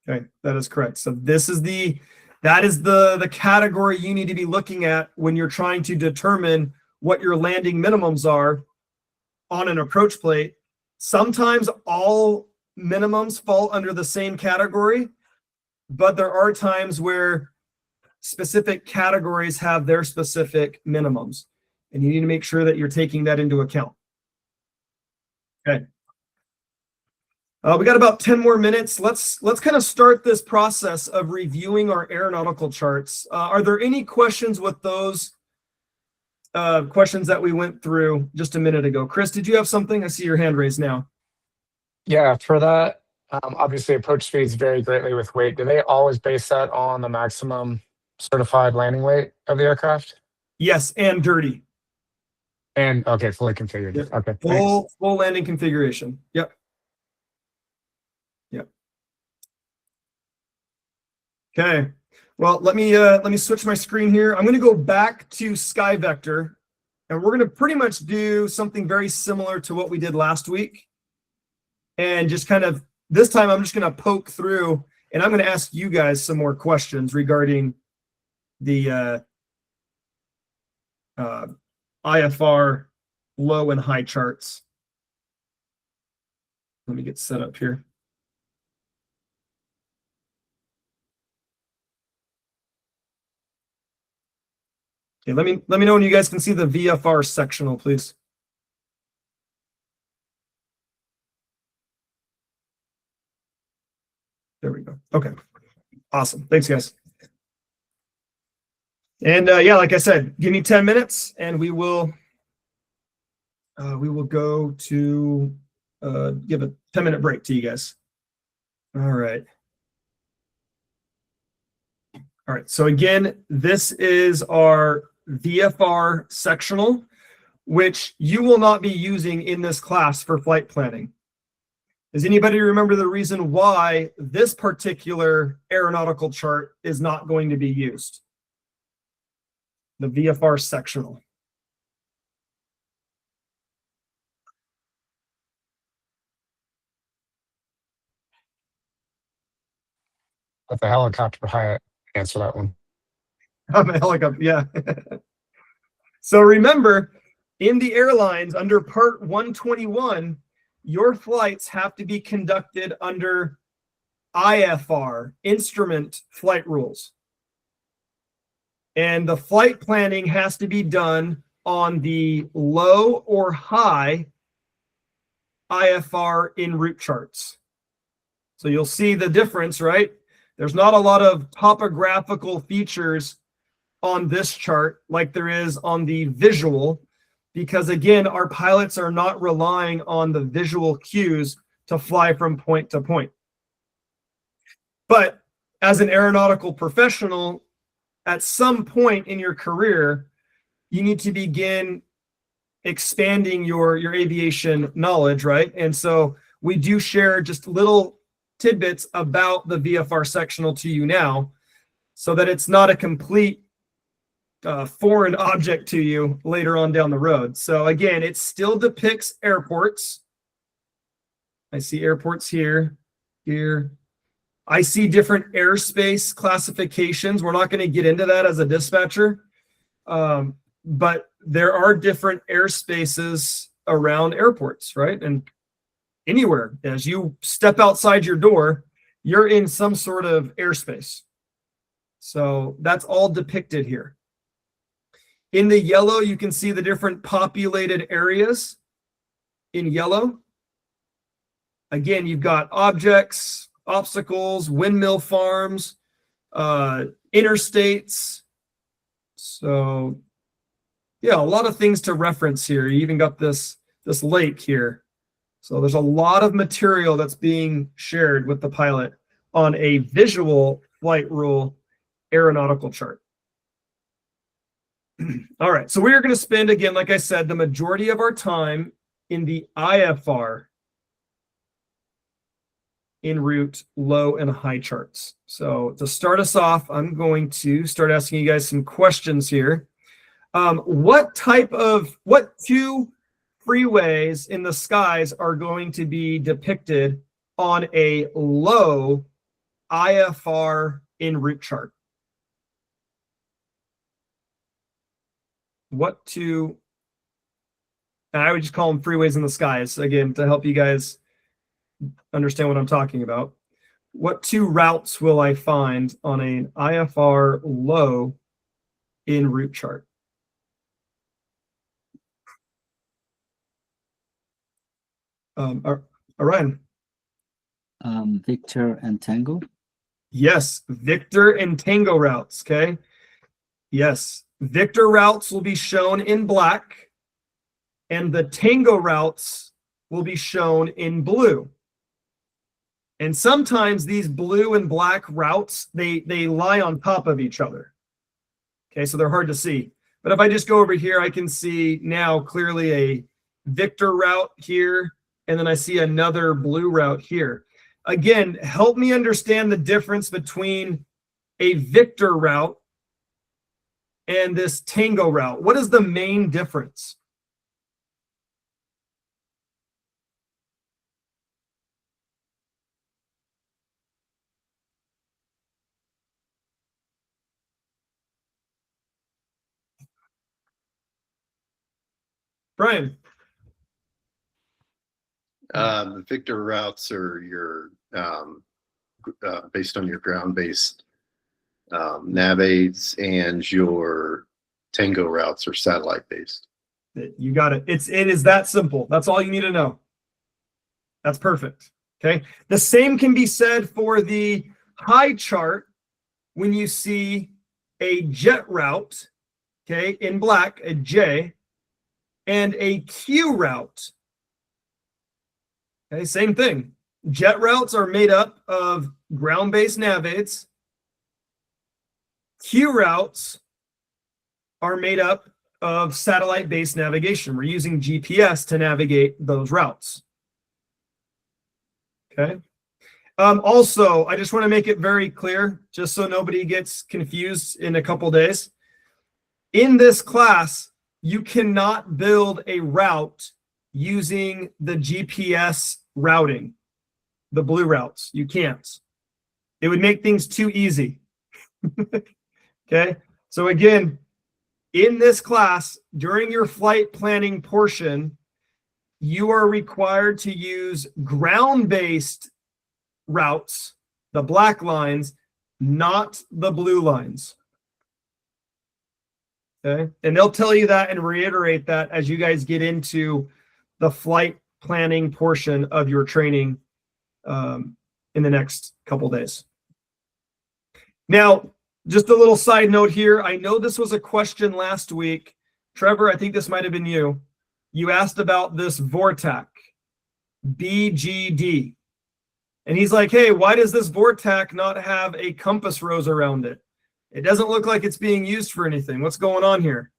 Okay, that is correct. So that is the category you need to be looking at when you're trying to determine what your landing minimums are on an approach plate. Sometimes all minimums fall under the same category, but there are times where specific categories have their specific minimums, and you need to make sure that you're taking that into account. Okay. We got about 10 more minutes. Let's kind of start this process of reviewing our aeronautical charts. Are there any questions with those questions that we went through just a minute ago? Chris, did you have something? I see your hand raised now. Yeah, for that, obviously approach speeds vary greatly with weight. Do they always base that on the maximum certified landing weight of the aircraft? Yes, and dirty. And okay, fully configured. Yep. Okay, Full landing configuration. Yep. Okay. Well, let me switch my screen here. I'm going to go back to SkyVector, and we're going to pretty much do something very similar to what we did last week. And just kind of this time, I'm just going to poke through, and I'm going to ask you guys some more questions regarding the IFR low and high charts. Let me get set up here. Okay, let me know when you guys can see the VFR sectional, please. There we go. Okay, awesome. Thanks, guys. And yeah, like I said, give me 10 minutes, and we will go to give a 10-minute break to you guys. All right. All right. So again, this is our VFR sectional, which you will not be using in this class for flight planning. Does anybody remember the reason why this particular aeronautical chart is not going to be used? The VFR sectional. Let the helicopter pilot answer that one. I'm a helicopter, yeah. So remember, in the airlines under Part 121, your flights have to be conducted under IFR, Instrument Flight Rules. And the flight planning has to be done on the low or high IFR en route charts. So you'll see the difference, right? There's not a lot of topographical features on this chart like there is on the visual, because again, our pilots are not relying on the visual cues to fly from point to point. But as an aeronautical professional, at some point in your career, you need to begin expanding your aviation knowledge, right? And so we do share just little tidbits about the VFR sectional to you now, so that it's not a complete foreign object to you later on down the road. So again, it still depicts airports. I see airports here. I see different airspace classifications. We're not going to get into that as a dispatcher, but there are different airspaces around airports, right? And anywhere, as you step outside your door, you're in some sort of airspace. So that's all depicted here. In the yellow, you can see the different populated areas in yellow. Again, you've got objects, obstacles, windmill farms, interstates. So yeah, a lot of things to reference here. You even got this lake here. So there's a lot of material that's being shared with the pilot on a visual flight rule aeronautical chart. All right, so we're going to spend, again, like I said, the majority of our time in the IFR en route low and high charts. So to start us off, I'm going to start asking you guys some questions here. What two freeways in the skies are going to be depicted on a low IFR en route chart? What two? I would just call them freeways in the skies, again, to help you guys understand what I'm talking about. What two routes will I find on an IFR low en route chart? Orion. Victor and Tango. Yes, Victor and Tango routes, okay? Yes, Victor routes will be shown in black, and the Tango routes will be shown in blue. And sometimes these blue and black routes, they lie on top of each other. Okay, so they're hard to see. But if I just go over here, I can see now clearly a Victor route here, and then I see another blue route here. Again, help me understand the difference between a Victor route and this Tango route. What is the main difference? Brian. The Victor routes are your based on your ground-based nav aids, and your Tango routes are satellite-based. You got it. It is that simple. That's all you need to know. That's perfect. Okay. The same can be said for the high chart when you see a jet route, okay, in black, a J, and a Q route. Okay, same thing. Jet routes are made up of ground-based nav aids. Q routes are made up of satellite-based navigation. We're using GPS to navigate those routes. Okay. Also, I just want to make it very clear, just so nobody gets confused in a couple days. In this class, you cannot build a route using the GPS routing, the blue routes. You can't. It would make things too easy. Okay. So again, in this class, during your flight planning portion, you are required to use ground-based routes, the black lines, not the blue lines. Okay. And they'll tell you that and reiterate that as you guys get into the flight planning portion of your training in the next couple days. Now, just a little side note here. I know this was a question last week. Trevor, I think this might have been you. You asked about this Vortec, BGD. And he's like, hey, why does this Vortec not have a compass rose around it? It doesn't look like it's being used for anything. What's going on here?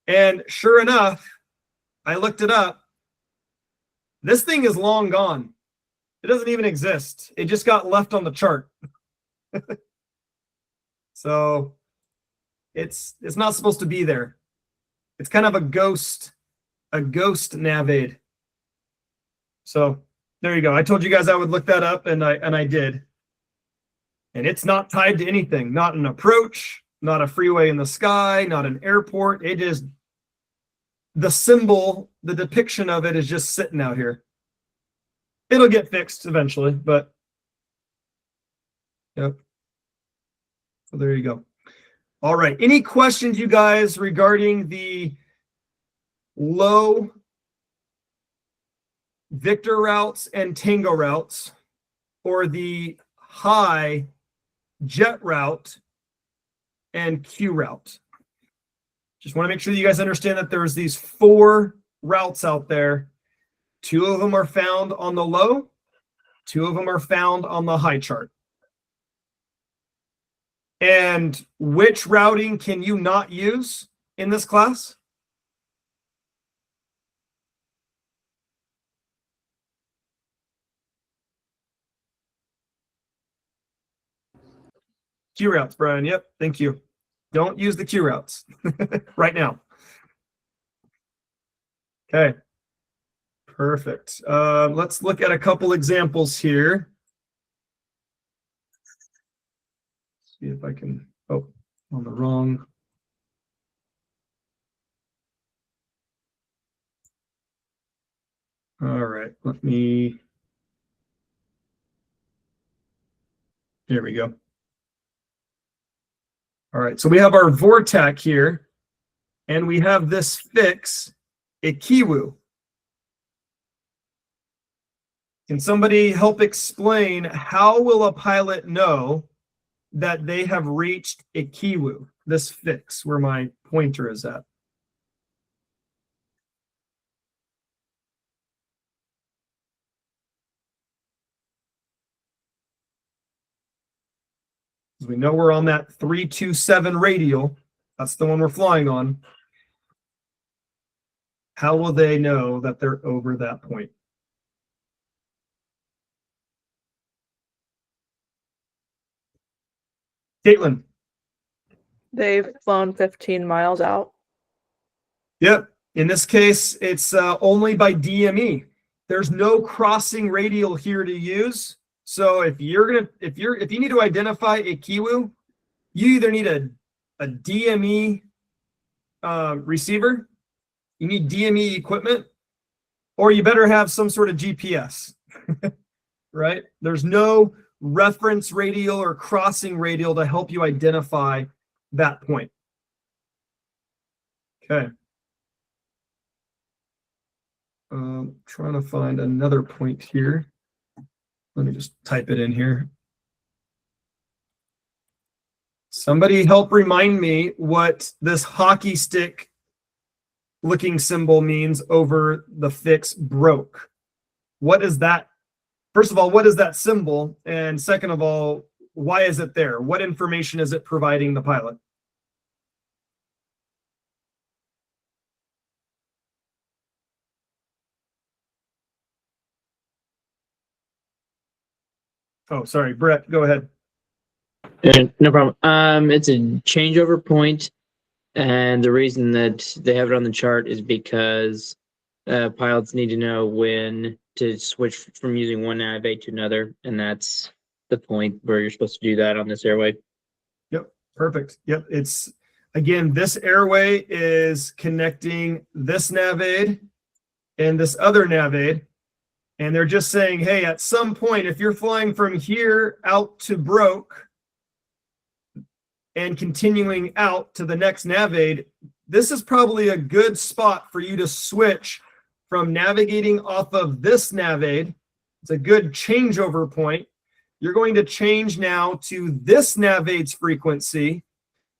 And sure enough, I looked it up. This thing is long gone. It doesn't even exist. It just got left on the chart. So it's not supposed to be there. It's kind of a ghost nav aid. So there you go. I told you guys I would look that up, and I did. And it's not tied to anything. Not an approach, not a freeway in the sky, not an airport. It is the symbol, the depiction of it is just sitting out here. It'll get fixed eventually, but yep. So there you go. All right. Any questions, you guys, regarding the low Victor routes and Tango routes, or the high Jet route and Q route? Just want to make sure that you guys understand that there's these 4 routes out there. 2 of them are found on the low, 2 of them are found on the high chart. And which routing can you not use in this class? Q routes, Brian. Yep, thank you. Don't use the Q routes right now. Okay, perfect. Let's look at a couple examples here. See if I can, oh, on the wrong. All right, let me, here we go. All right, so we have our Vortec here, and we have this fix, Ikiwu. Can somebody help explain how will a pilot know that they have reached Ikiwu, this fix where my pointer is at? We know we're on that 327 radial. That's the one we're flying on. How will they know that they're over that point? Caitlin. They've flown 15 miles out. Yep. In this case, it's only by DME. There's no crossing radial here to use. So if you need to identify Ikiwu, you either need a DME receiver, you need DME equipment, or you better have some sort of GPS, right? There's no reference radial or crossing radial to help you identify that point. Okay. Trying to find another point here. Let me just type it in here. Somebody help remind me what this hockey stick looking symbol means over the fix broke. What is that? First of all, what is that symbol? And second of all, why is it there? What information is it providing the pilot? Oh, sorry, Brett, go ahead. No problem. It's a changeover point, and the reason that they have it on the chart is because pilots need to know when to switch from using one nav aid to another, and that's the point where you're supposed to do that on this airway. Yep, perfect. Yep, it's, again, this airway is connecting this nav aid and this other nav aid. And they're just saying, hey, at some point, if you're flying from here out to Broke and continuing out to the next nav aid, this is probably a good spot for you to switch from navigating off of this nav aid. It's a good changeover point you're going to change now to this NavAid's frequency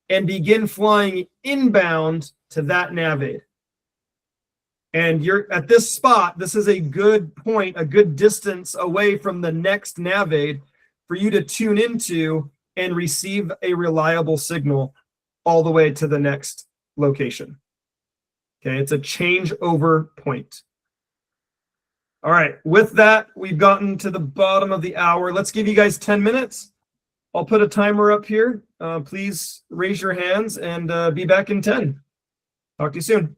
and begin flying inbound to that NavAid. And you're at this spot, this is a good point, a good distance away from the next NavAid for you to tune into and receive a reliable signal all the way to the next location. Okay, it's a changeover point. All right, with that, we've gotten to the bottom of the hour. Let's give you guys 10 minutes. I'll put a timer up here. Please raise your hands and be back in 10. Talk to you soon.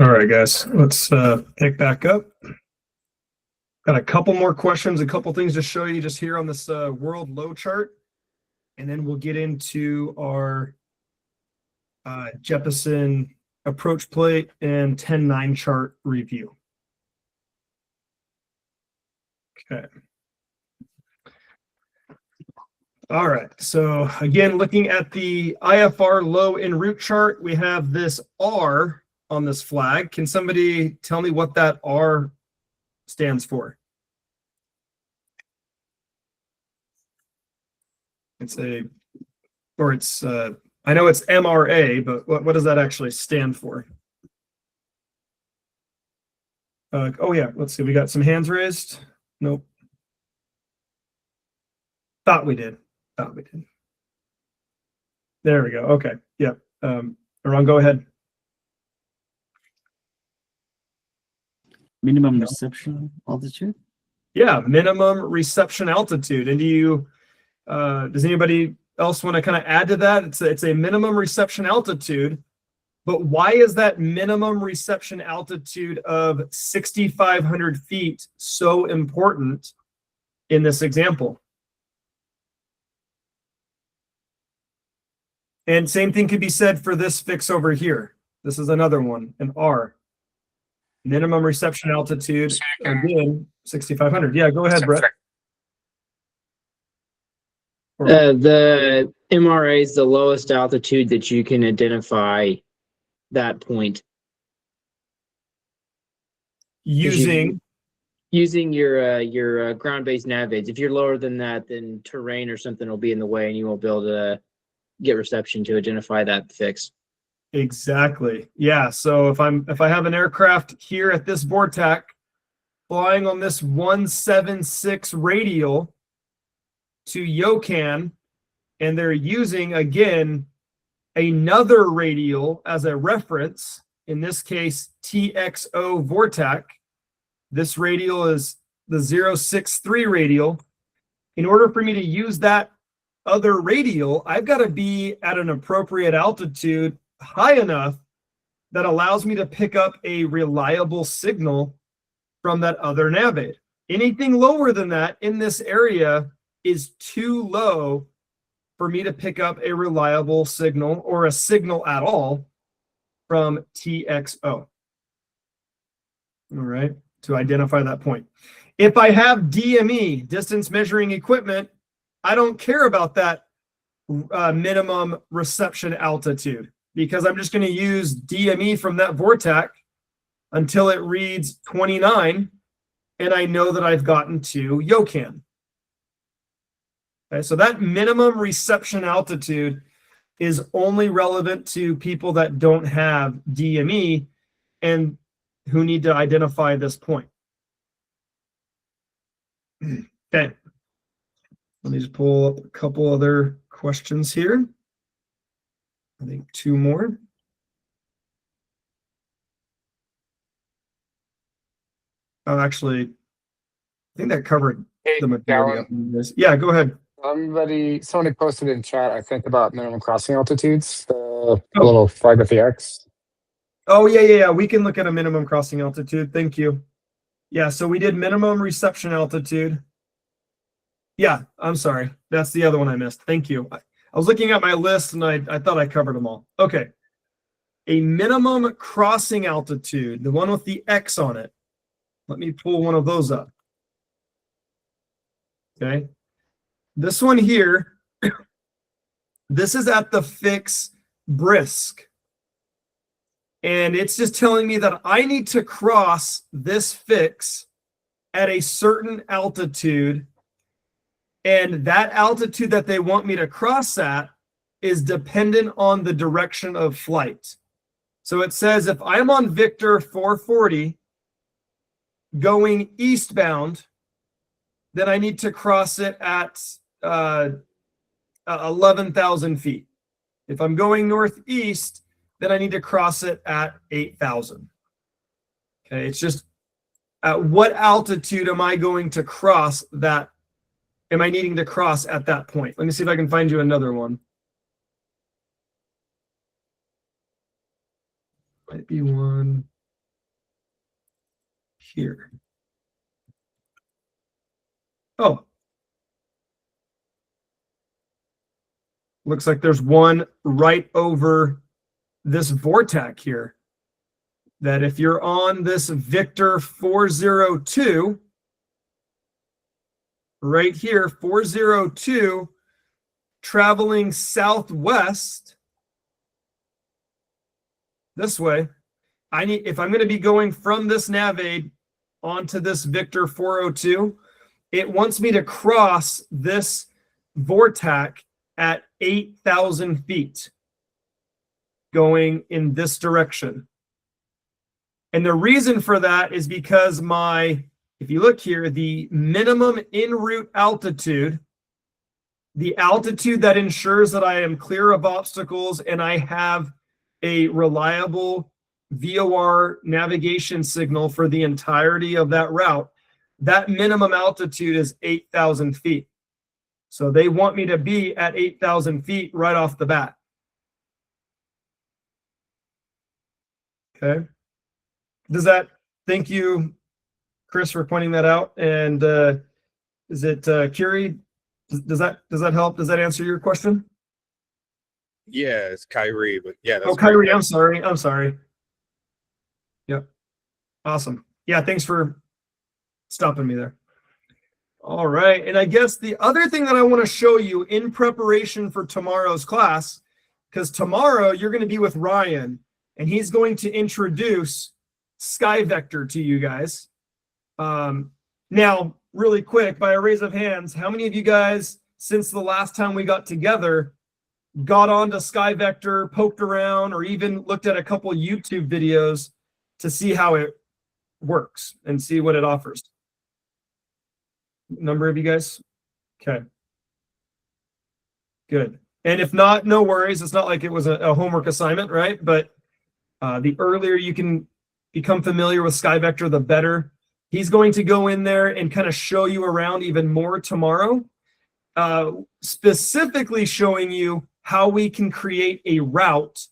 All right, guys, let's pick back up. Got a couple more questions, a couple things to show you just here on this world low chart. And then we'll get into our Jeppesen approach plate and 10-9 chart review. Okay. All right, so again, looking at the IFR low en route chart, we have this R on this flag. Can somebody tell me what that R stands for? It's I know it's MRA, but what does that actually stand for? Oh yeah, let's see, we got some hands raised. Nope. Thought we did. There we go. Okay. Yep. Aaron, go ahead. Minimum reception altitude? Yeah, minimum reception altitude. And does anybody else want to kind of add to that? It's a minimum reception altitude, but why is that minimum reception altitude of 6,500 feet so important in this example? And same thing could be said for this fix over here. This is another one, an R. Minimum reception altitude, again, 6,500. Yeah, go ahead, Brett. The MRA is the lowest altitude that you can identify that point. Using your ground-based nav aids. If you're lower than that, then terrain or something will be in the way, and you won't be able to get reception to identify that fix. Exactly. Yeah. So if I have an aircraft here at this VORTAC flying on this 176 radial to Yokan, and they're using again another radial as a reference, in this case TXO VORTAC. This radial is the 063 radial. In order for me to use that other radial, I've got to be at an appropriate altitude high enough that allows me to pick up a reliable signal from that other nav aid. Anything lower than that in this area is too low for me to pick up a reliable signal or a signal at all from TXO. All right, to identify that point. If I have DME, distance measuring equipment, I don't care about that minimum reception altitude, because I'm just going to use DME from that VORTAC until it reads 29, and I know that I've gotten to Yokan. Okay, so that minimum reception altitude is only relevant to people that don't have DME and who need to identify this point. Okay. Let me just pull up a couple other questions here. I think two more. Oh, actually, I think that covered the majority of this. Yeah, go ahead. Somebody posted in chat, I think, about minimum crossing altitudes, the little flag with the X. Oh, yeah. We can look at a minimum crossing altitude. Thank you. Yeah, so we did minimum reception altitude. Yeah, I'm sorry. That's the other one I missed. Thank you. I was looking at my list and I thought I covered them all. Okay. A minimum crossing altitude, the one with the X on it. Let me pull one of those up. Okay. This one here, this is at the fix Brisk. And it's just telling me that I need to cross this fix at a certain altitude. And that altitude that they want me to cross at is dependent on the direction of flight. So it says if I'm on Victor 440 going eastbound, then I need to cross it at 11,000 feet. If I'm going northeast, then I need to cross it at 8,000. Okay, it's just at what altitude am I going to cross that? Am I needing to cross at that point? Let me see if I can find you another one. Might be one. here. Oh. Looks like there's one right over this Vortac here. That if you're on this Victor 402, right here, 402, traveling southwest this way, if I'm going to be going from this Navaid onto this Victor 402, it wants me to cross this Vortac at 8,000 feet going in this direction. And the reason for that is because if you look here, the minimum en route altitude, the altitude that ensures that I am clear of obstacles and I have a reliable VOR navigation signal for the entirety of that route, that minimum altitude is 8,000 feet. So they want me to be at 8,000 feet right off the bat. Okay. Thank you, Chris, for pointing that out. And is it Curie? Does that help? Does that answer your question? Yeah, it's Kyrie, but yeah. That's Kyrie, great. I'm sorry. Yep. Awesome. Yeah, thanks for stopping me there. All right. And I guess the other thing that I want to show you in preparation for tomorrow's class, because tomorrow you're going to be with Ryan, and he's going to introduce SkyVector to you guys. Now, really quick, by a raise of hands, how many of you guys, since the last time we got together, got onto SkyVector, poked around, or even looked at a couple YouTube videos to see how it works and see what it offers? Number of you guys? Okay. Good. And if not, no worries. It's not like it was a homework assignment, right? But the earlier you can become familiar with SkyVector, the better. He's going to go in there and kind of show you around even more tomorrow, specifically showing you how we can create a route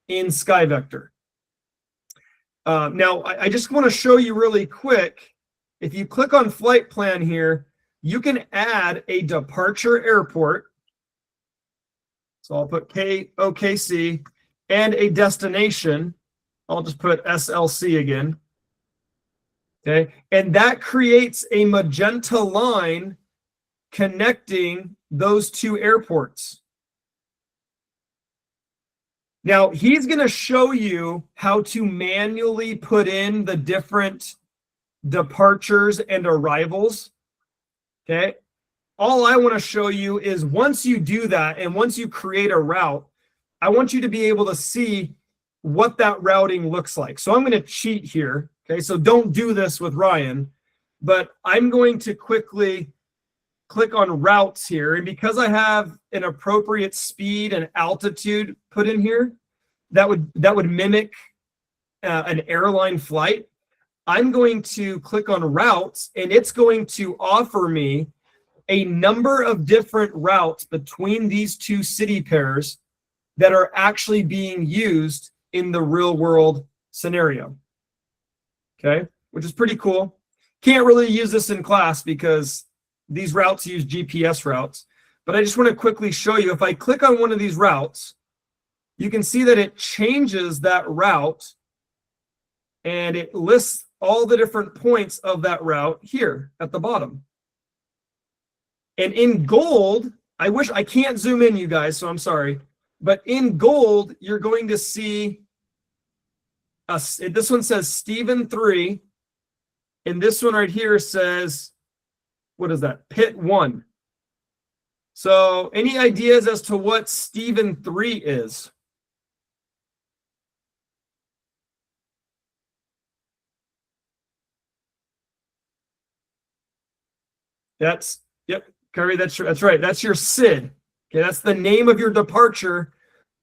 in SkyVector. Now, I just want to show you really quick. If you click on flight plan here, you can add a departure airport. So I'll put KOKC and a destination. I'll just put SLC again. Okay. And that creates a magenta line connecting those two airports. Now, he's going to show you how to manually put in the different departures and arrivals. Okay. All I want to show you is once you do that and once you create a route, I want you to be able to see what that routing looks like. So I'm going to cheat here. Okay. So don't do this with Ryan, but I'm going to quickly click on routes here. And because I have an appropriate speed and altitude put in here, that would mimic an airline flight. I'm going to click on routes, and it's going to offer me a number of different routes between these two city pairs that are actually being used in the real world scenario. Okay, which is pretty cool. Can't really use this in class because these routes use GPS routes, but I just want to quickly show you. If I click on one of these routes, you can see that it changes that route and it lists all the different points of that route here at the bottom. And in gold, I can't zoom in, you guys, so I'm sorry. But in gold, you're going to see, this one says Stephen 3, and this one right here says, what is that? Pit 1. So any ideas as to what Stephen 3 is? Yep, Curry, that's right. That's your SID. Okay, that's the name of your departure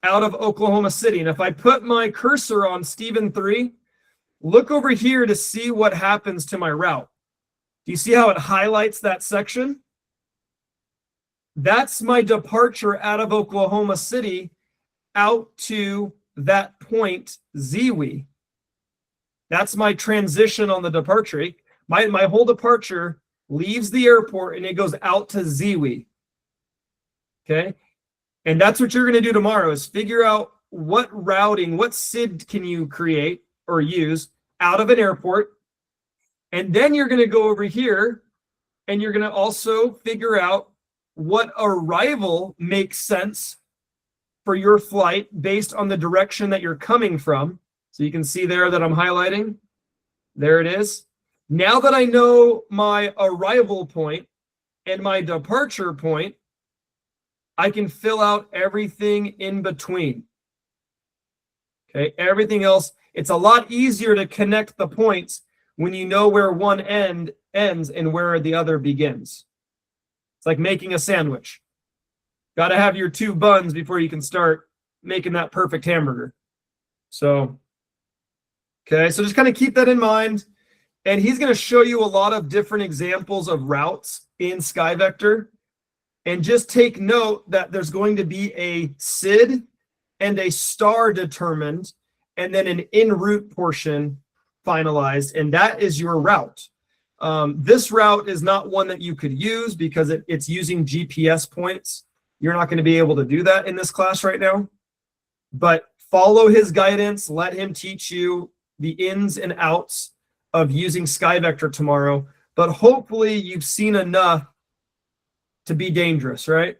out of Oklahoma City. And if I put my cursor on Stephen 3, look over here to see what happens to my route. Do you see how it highlights that section? That's my departure out of Oklahoma City out to that point, Ziwi. That's my transition on the departure. My whole departure leaves the airport and it goes out to Ziwi. Okay. And that's what you're going to do tomorrow is figure out what routing, what SID can you create or use out of an airport. And then you're going to go over here and you're going to also figure out what arrival makes sense for your flight based on the direction that you're coming from. So you can see there that I'm highlighting. There it is. Now that I know my arrival point and my departure point, I can fill out everything in between. Okay, everything else, it's a lot easier to connect the points when you know where one end ends and where the other begins. It's like making a sandwich. Got to have your two buns before you can start making that perfect hamburger. So, okay, so just kind of keep that in mind. And he's going to show you a lot of different examples of routes in SkyVector. And just take note that there's going to be a SID and a star determined, and then an en route portion finalized, and that is your route. This route is not one that you could use because it's using GPS points. You're not going to be able to do that in this class right now. But follow his guidance. Let him teach you the ins and outs of using SkyVector tomorrow. But hopefully you've seen enough to be dangerous, right?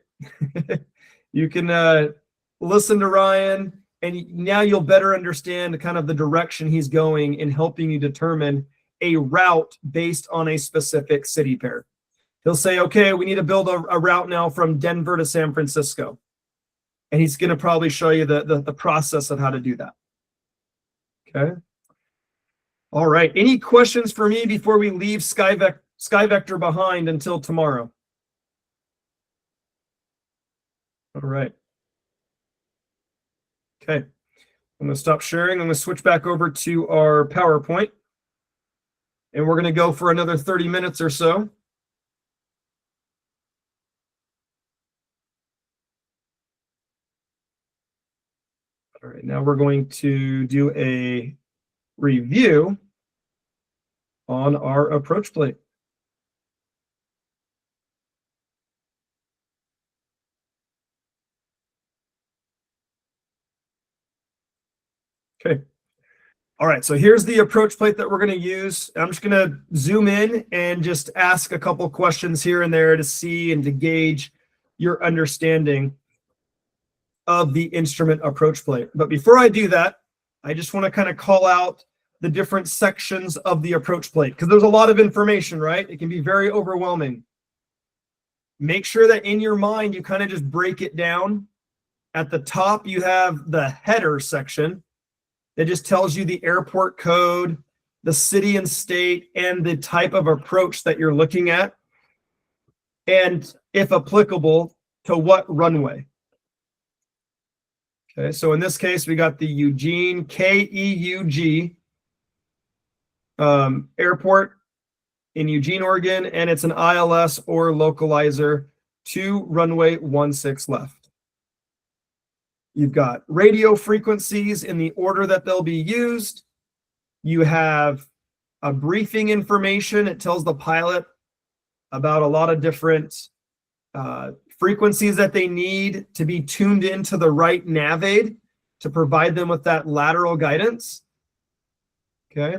You can listen to Ryan, and now you'll better understand kind of the direction he's going in helping you determine a route based on a specific city pair. He'll say, okay, we need to build a route now from Denver to San Francisco. And he's going to probably show you the process of how to do that. Okay. All right. Any questions for me before we leave SkyVector behind until tomorrow? All right. Okay. I'm going to stop sharing. I'm going to switch back over to our PowerPoint. And we're going to go for another 30 minutes or so. All right. Now we're going to do a review on our approach plate. Okay. All right, so here's the approach plate that we're going to use. I'm just going to zoom in and just ask a couple questions here and there to see and to gauge your understanding of the instrument approach plate. But before I do that, I just want to kind of call out the different sections of the approach plate because there's a lot of information, right? It can be very overwhelming. Make sure that in your mind, you kind of just break it down. At the top, you have the header section. It just tells you the airport code, the city and state, and the type of approach that you're looking at. And if applicable, to what runway. Okay, so in this case, we got the Eugene, K-E-U-G, airport in Eugene, Oregon, and it's an ILS or localizer to runway 16 left. You've got radio frequencies in the order that they'll be used. You have a briefing information. It tells the pilot about a lot of different frequencies that they need to be tuned into the right nav aid to provide them with that lateral guidance. Okay.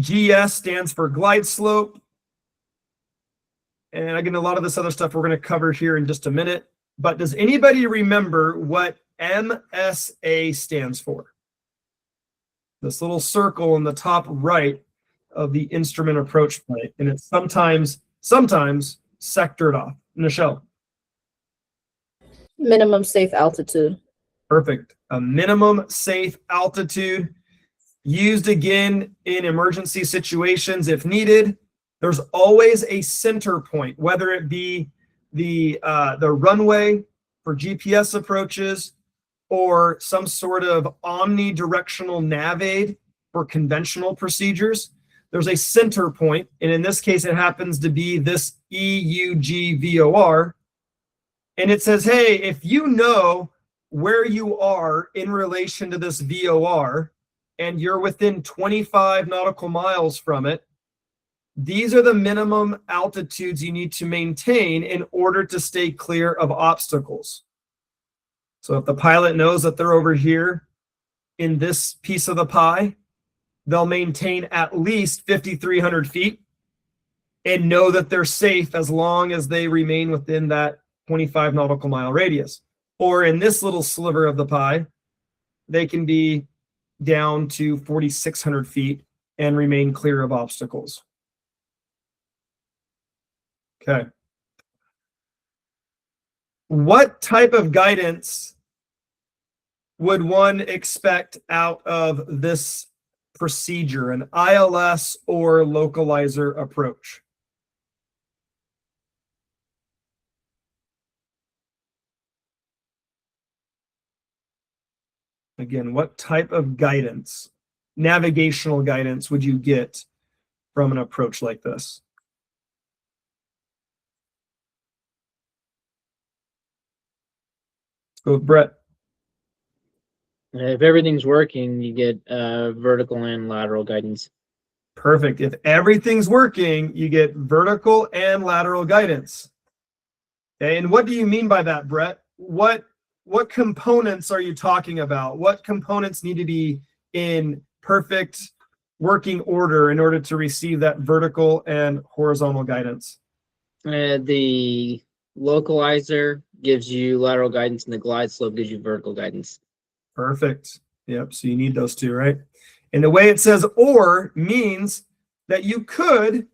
GS stands for glide slope. And again, a lot of this other stuff we're going to cover here in just a minute. But does anybody remember what MSA stands for? This little circle in the top right of the instrument approach plate. And it's sometimes sectored off. Michelle. Minimum safe altitude. Perfect. A minimum safe altitude used again in emergency situations if needed. There's always a center point, whether it be the runway for GPS approaches or some sort of omnidirectional nav aid for conventional procedures. There's a center point, and in this case, it happens to be this EUG VOR. And it says, hey, if you know where you are in relation to this VOR, and you're within 25 nautical miles from it, these are the minimum altitudes you need to maintain in order to stay clear of obstacles. So if the pilot knows that they're over here in this piece of the pie, they'll maintain at least 5,300 feet and know that they're safe as long as they remain within that 25 nautical mile radius. Or in this little sliver of the pie, they can be down to 4,600 feet and remain clear of obstacles. Okay. What type of guidance would one expect out of this procedure, an ILS or localizer approach? Again, what type of guidance, navigational guidance, would you get from an approach like this? Let's go with Brett. If everything's working, you get vertical and lateral guidance. Perfect. If everything's working, you get vertical and lateral guidance. Okay, and what do you mean by that, Brett? What components are you talking about? What components need to be in perfect working order in order to receive that vertical and horizontal guidance? The localizer gives you lateral guidance, and the glide slope gives you vertical guidance. Perfect. Yep. So you need those two, right? And the way it says or means that you could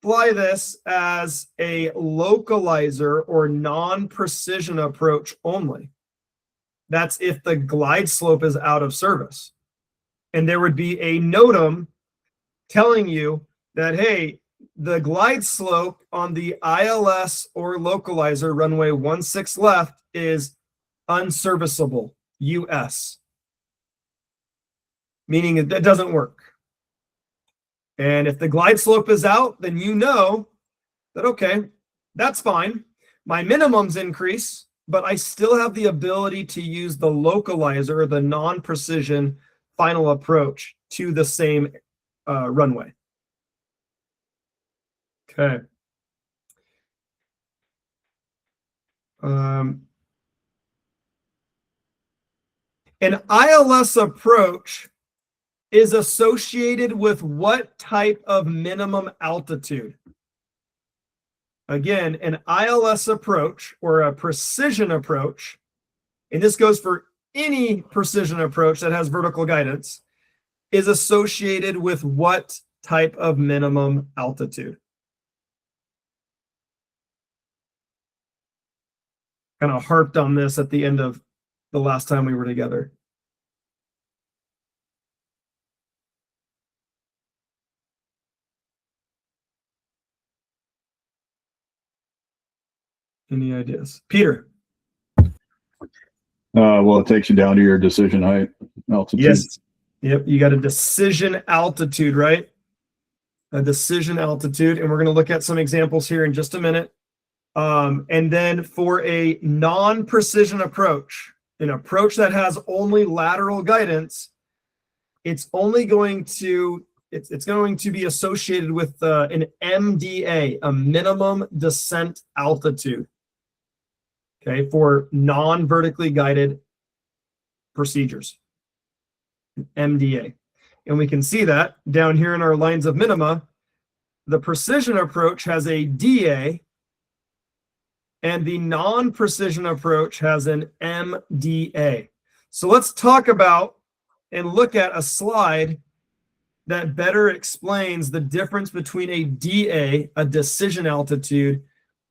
fly this as a localizer or non-precision approach only. That's if the glide slope is out of service. And there would be a NOTAM telling you that, hey, the glide slope on the ILS or localizer runway 16 left is unserviceable, US. Meaning it doesn't work. And if the glide slope is out, then you know that, okay, that's fine. My minimums increase, but I still have the ability to use the localizer or the non-precision final approach to the same runway. Okay. An ILS approach is associated with what type of minimum altitude? Again, an ILS approach or a precision approach, and this goes for any precision approach that has vertical guidance, is associated with what type of minimum altitude? Kind of harped on this at the end of the last time we were together. Any ideas? Peter? Well, it takes you down to your decision height, altitude. Yes. Yep. You got a decision altitude, right? A decision altitude. And we're going to look at some examples here in just a minute. And then for a non-precision approach, an approach that has only lateral guidance, it's only going to it's going to be associated with an MDA, a minimum descent altitude. Okay, for non-vertically guided procedures, MDA. And we can see that down here in our lines of minima. The precision approach has a DA, and the non-precision approach has an MDA. So let's talk about and look at a slide that better explains the difference between a DA, a decision altitude,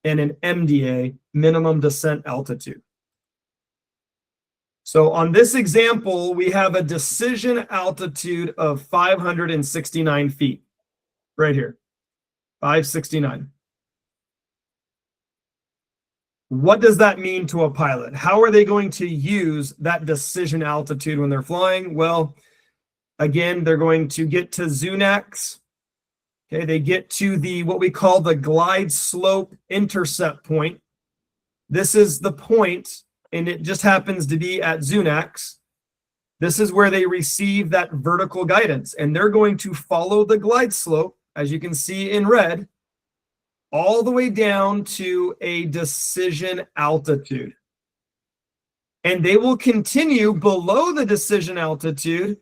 and an MDA, minimum descent altitude. So on this example, we have a decision altitude of 569 feet, right here, 569. What does that mean to a pilot? How are they going to use that decision altitude when they're flying? Well, again, they're going to get to Zunax. Okay, they get to the what we call the glide slope intercept point. This is the point and it just happens to be at Zunax, this is where they receive that vertical guidance, and they're going to follow the glide slope, as you can see in red, all the way down to a decision altitude. And they will continue below the decision altitude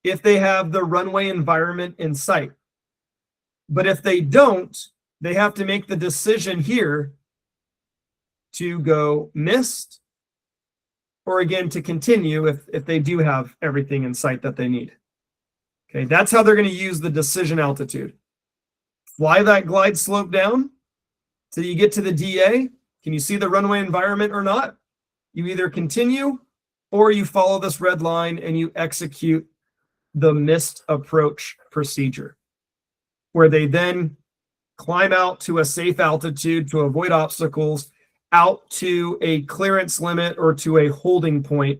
if they have the runway environment in sight. But if they don't, they have to make the decision here to go missed, or again to continue if they do have everything in sight that they need. Okay, that's how they're going to use the decision altitude. Fly that glide slope down till you get to the DA. Can you see the runway environment or not? You either continue or you follow this red line and you execute the missed approach procedure, where they then climb out to a safe altitude to avoid obstacles, out to a clearance limit or to a holding point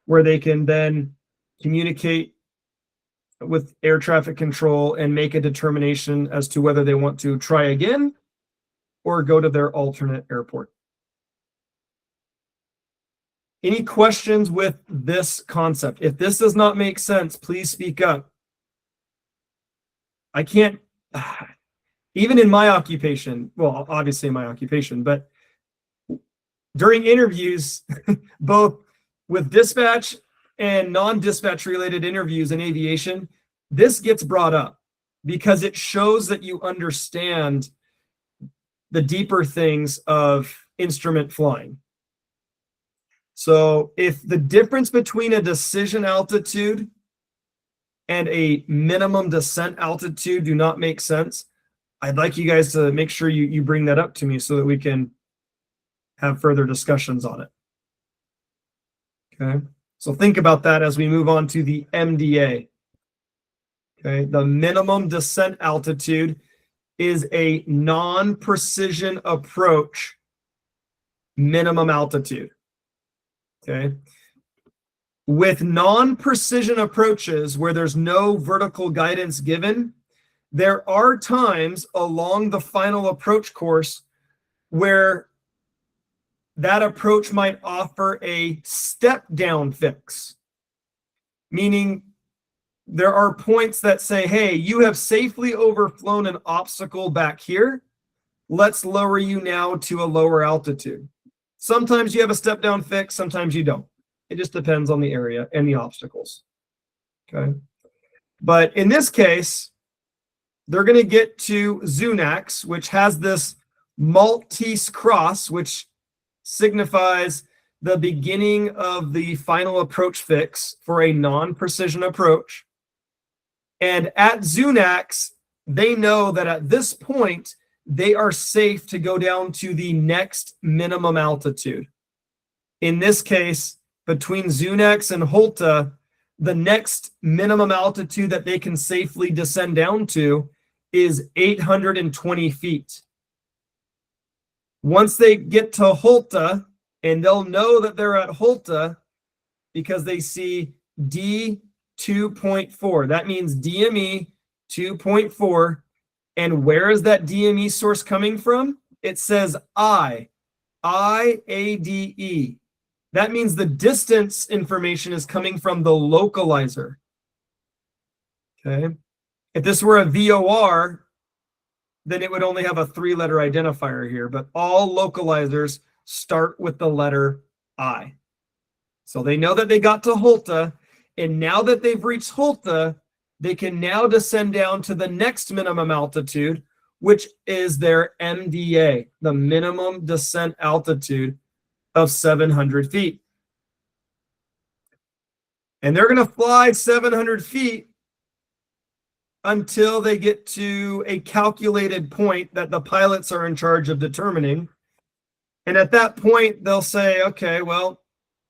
where they can then communicate with air traffic control and make a determination as to whether they want to try again or go to their alternate airport. Any questions with this concept? If this does not make sense, please speak up. I can't, even in my occupation, well, obviously in my occupation, but during interviews, both with dispatch and non-dispatch related interviews in aviation, this gets brought up because it shows that you understand the deeper things of instrument flying. So if the difference between a decision altitude and a minimum descent altitude do not make sense, I'd like you guys to make sure you bring that up to me so that we can have further discussions on it. Okay, so think about that as we move on to the MDA. Okay, the minimum descent altitude is a non-precision approach minimum altitude. Okay, with non-precision approaches where there's no vertical guidance given, there are times along the final approach course where that approach might offer a step down fix, meaning there are points that say, hey, you have safely overflown an obstacle back here. Let's lower you now to a lower altitude. Sometimes you have a step down fix, sometimes you don't. It just depends on the area and the obstacles. Okay. But in this case, they're going to get to Zunax, which has this Maltese cross, which signifies the beginning of the final approach fix for a non-precision approach. And at Zunax, they know that at this point, they are safe to go down to the next minimum altitude. In this case, between Zunax and Holta, the next minimum altitude that they can safely descend down to is 820 feet. Once they get to Holta, and they'll know that they're at Holta because they see D 2.4. That means DME 2.4. And where is that DME source coming from? It says IADE. That means the distance information is coming from the localizer. Okay. If this were a VOR, then it would only have a 3-letter identifier here, but all localizers start with the letter I. So they know that they got to Holta, and now that they've reached Holta, they can now descend down to the next minimum altitude, which is their MDA, the minimum descent altitude of 700 feet. And they're going to fly 700 feet until they get to a calculated point that the pilots are in charge of determining. And at that point, they'll say, okay, well,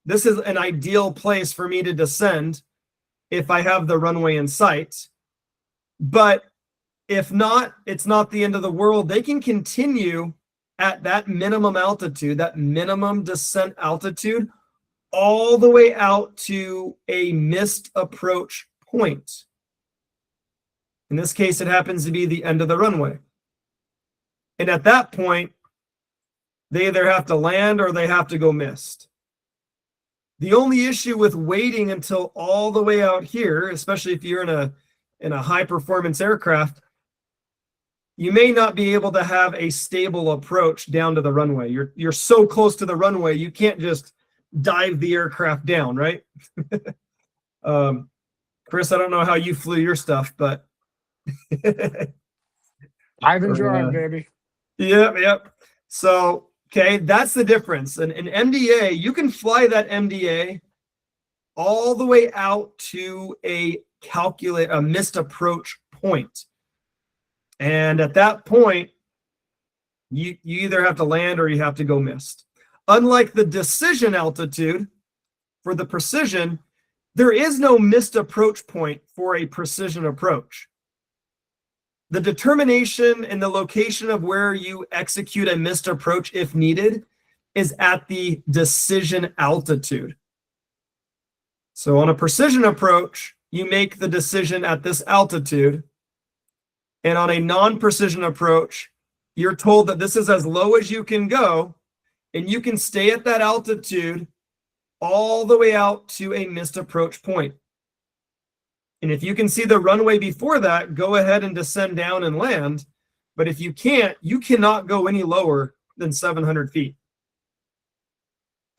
this is an ideal place for me to descend if I have the runway in sight. But if not, it's not the end of the world. They can continue at that minimum altitude, that minimum descent altitude, all the way out to a missed approach point. In this case, it happens to be the end of the runway. And at that point, they either have to land or they have to go missed. The only issue with waiting until all the way out here, especially if you're in a high performance aircraft, you may not be able to have a stable approach down to the runway. You're so close to the runway, you can't just dive the aircraft down, right? Chris, I don't know how you flew your stuff, but I've enjoyed, baby. Yep. So, okay, that's the difference. An MDA, you can fly that MDA all the way out to a missed approach point. And at that point, you either have to land or you have to go missed. Unlike the decision altitude, for the precision, there is no missed approach point for a precision approach. The determination and the location of where you execute a missed approach, if needed, is at the decision altitude. So on a precision approach, you make the decision at this altitude. And on a non-precision approach, you're told that this is as low as you can go, and you can stay at that altitude all the way out to a missed approach point. And if you can see the runway before that, go ahead and descend down and land. But if you can't, you cannot go any lower than 700 feet.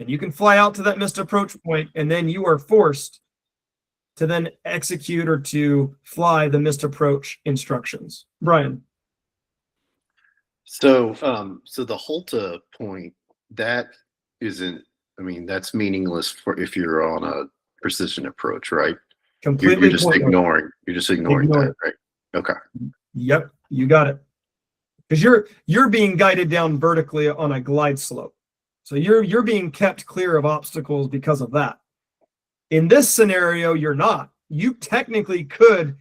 And you can fly out to that missed approach point, and then you are forced to then execute or to fly the missed approach instructions. Brian. So, so the Holta point, that isn't, I mean, that's meaningless for if you're on a precision approach, right? Completely You're just pointless. ignoring that, right? Okay. Yep, you got it. Because you're being guided down vertically on a glide slope. So you're being kept clear of obstacles because of that. In this scenario, you're not. You technically could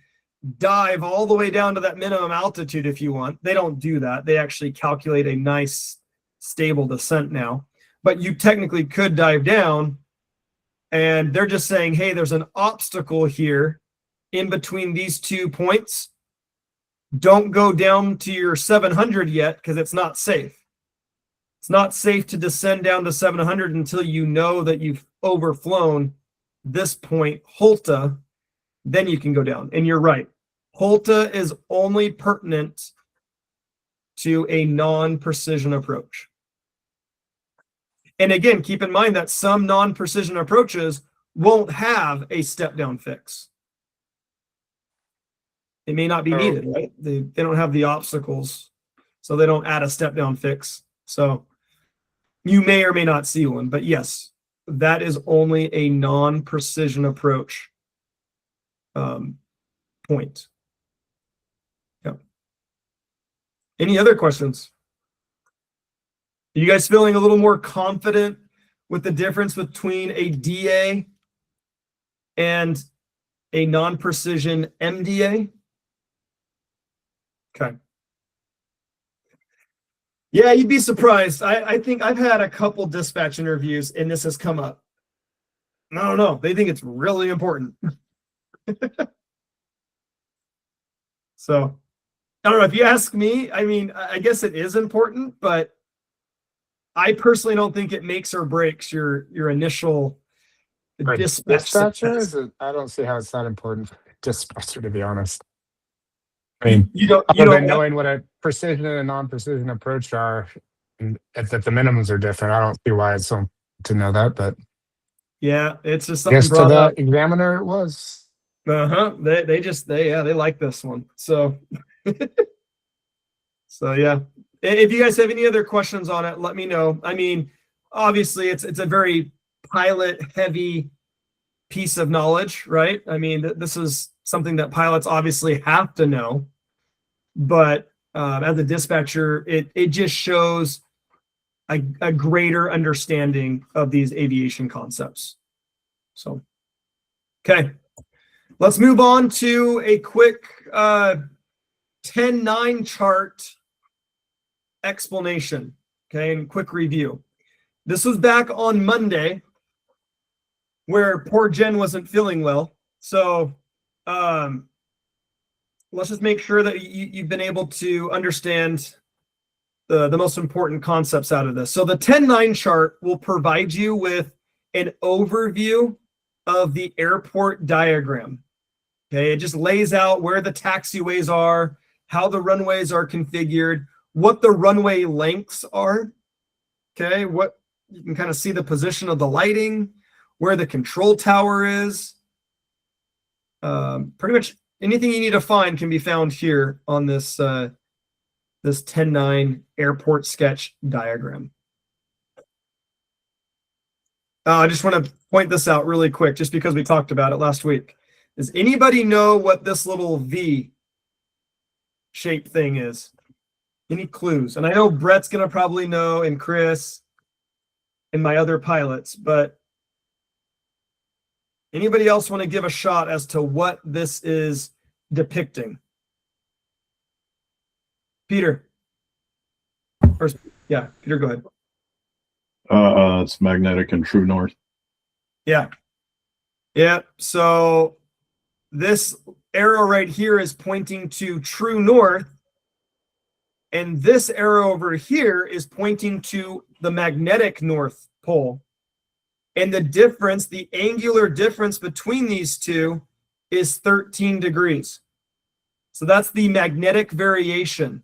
dive all the way down to that minimum altitude if you want. They don't do that. They actually calculate a nice stable descent now. But you technically could dive down, and they're just saying, hey, there's an obstacle here in between these 2 points. Don't go down to your 700 yet because it's not safe. It's not safe to descend down to 700 until you know that you've overflown this point, Holta, then you can go down. And you're right. Holta is only pertinent to a non-precision approach. And again, keep in mind that some non-precision approaches won't have a step-down fix. It may not be needed, right? They don't have the obstacles, so they don't add a step-down fix. So you may or may not see one, but yes, that is only a non-precision approach point. Yep. Any other questions? Are you guys feeling a little more confident with the difference between a DA and a non-precision MDA? Okay. Yeah, you'd be surprised. I think I've had a couple dispatch interviews and this has come up. I don't know. They think it's really important. So, I don't know. If you ask me, I mean, I guess it is important, but I personally don't think it makes or breaks your initial dispatch Dispatcher success. I don't see how it's that important for a dispatcher, to be honest. I mean, You don't knowing what a precision and a non-precision approach are, and that the minimums are different. I don't see why it's so important to know that, but yeah, it's just I something guess to brought the up. examiner it was. They like this one. So so yeah. If you guys have any other questions on it, let me know. I mean, obviously it's a very pilot heavy piece of knowledge, right? I mean, this is something that pilots obviously have to know, but as a dispatcher, it just shows a greater understanding of these aviation concepts. So, okay. Let's move on to a quick 10-9 chart explanation, okay, and quick review. This was back on Monday where poor Jen wasn't feeling well. So let's just make sure that you've been able to understand the most important concepts out of this. So the 10-9 chart will provide you with an overview of the airport diagram. Okay, it just lays out where the taxiways are, how the runways are configured, what the runway lengths are. Okay, what you can kind of see the position of the lighting, where the control tower is. Pretty much anything you need to find can be found here on this this 10.9 airport sketch diagram. I just want to point this out really quick, just because we talked about it last week. Does anybody know what this little V shape thing is? Any clues? And I know Brett's going to probably know, and Chris, and my other pilots, but anybody else want to give a shot as to what this is depicting? Peter. Or, yeah, Peter, go ahead. It's magnetic and true north. Yeah. Yeah. So this arrow right here is pointing to true north. And this arrow over here is pointing to the magnetic north pole. And the difference, the angular difference between these two is 13 degrees. So that's the magnetic variation.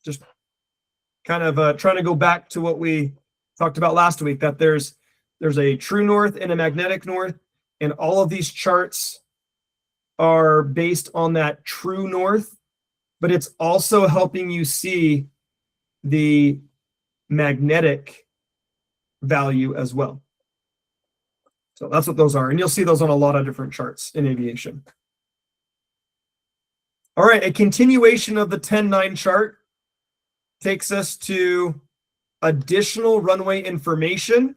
Just kind of trying to go back to what we talked about last week, that there's a true north and a magnetic north, and all of these charts are based on that true north, but it's also helping you see the magnetic value as well. So that's what those are, and you'll see those on a lot of different charts in aviation. All right, a continuation of the 10.9 chart takes us to additional runway information,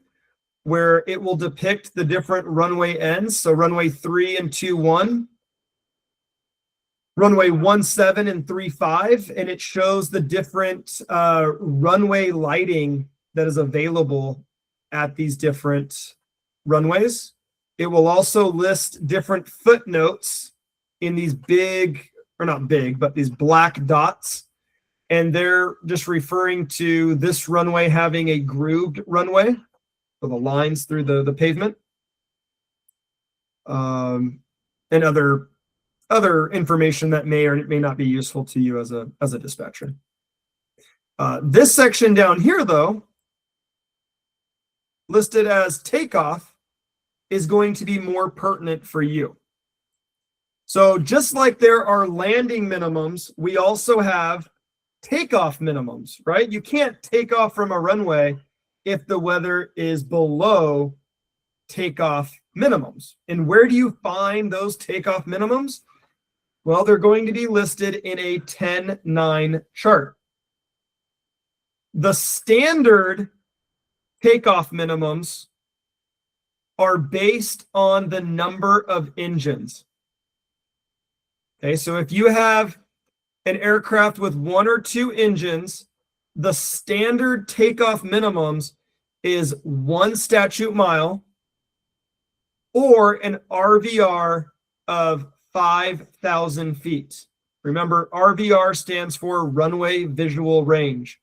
where it will depict the different runway ends. So runway 3 and 2.1, runway 1.7 and 3.5, and it shows the different runway lighting that is available at these different runways. It will also list different footnotes in these big, or not big, but these black dots. And they're just referring to this runway having a grooved runway, so the lines through the pavement, and other information that may or may not be useful to you as a dispatcher. This section down here, though, listed as takeoff, is going to be more pertinent for you. So just like there are landing minimums, we also have takeoff minimums, right? You can't take off from a runway if the weather is below takeoff minimums. And where do you find those takeoff minimums? Well, they're going to be listed in a 10.9 chart. The standard takeoff minimums are based on the number of engines. Okay, so if you have an aircraft with 1 or 2 engines, the standard takeoff minimums is 1 statute mile or an RVR of 5,000 feet. Remember, RVR stands for runway visual range.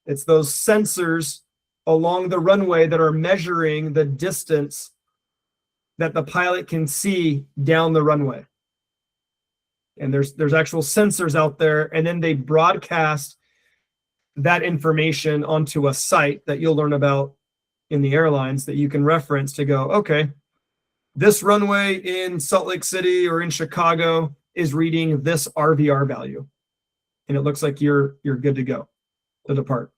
It's those sensors along the runway that are measuring the distance that the pilot can see down the runway. And there's actual sensors out there, and then they broadcast that information onto a site that you'll learn about in the airlines that you can reference to go, okay, this runway in Salt Lake City or in Chicago is reading this RVR value. And it looks like you're good to go to depart.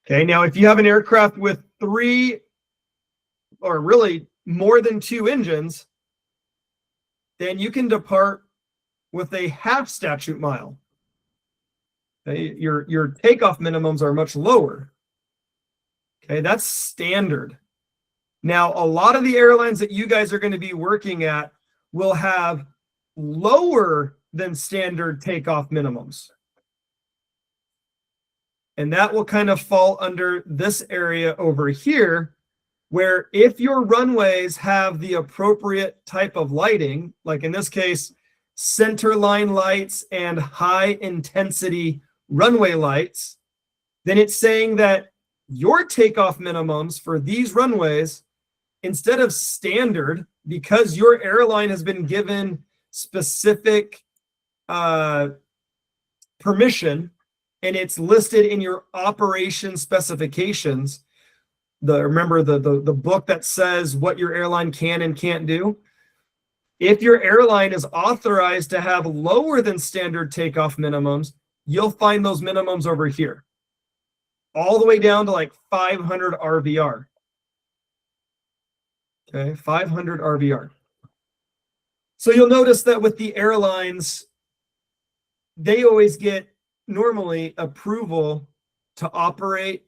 Okay, now if you have an aircraft with 3 or really more than 2 engines, then you can depart with a half statute mile. Okay, your takeoff minimums are much lower. Okay, that's standard. Now, a lot of the airlines that you guys are going to be working at will have lower than standard takeoff minimums. And that will kind of fall under this area over here, where if your runways have the appropriate type of lighting, like in this case, center line lights and high intensity runway lights, then it's saying that your takeoff minimums for these runways, instead of standard, because your airline has been given specific permission and it's listed in your operation specifications, remember the book that says what your airline can and can't do. If your airline is authorized to have lower than standard takeoff minimums, you'll find those minimums over here, all the way down to like 500 RVR. Okay, 500 RVR. So you'll notice that with the airlines, they always get normally approval to operate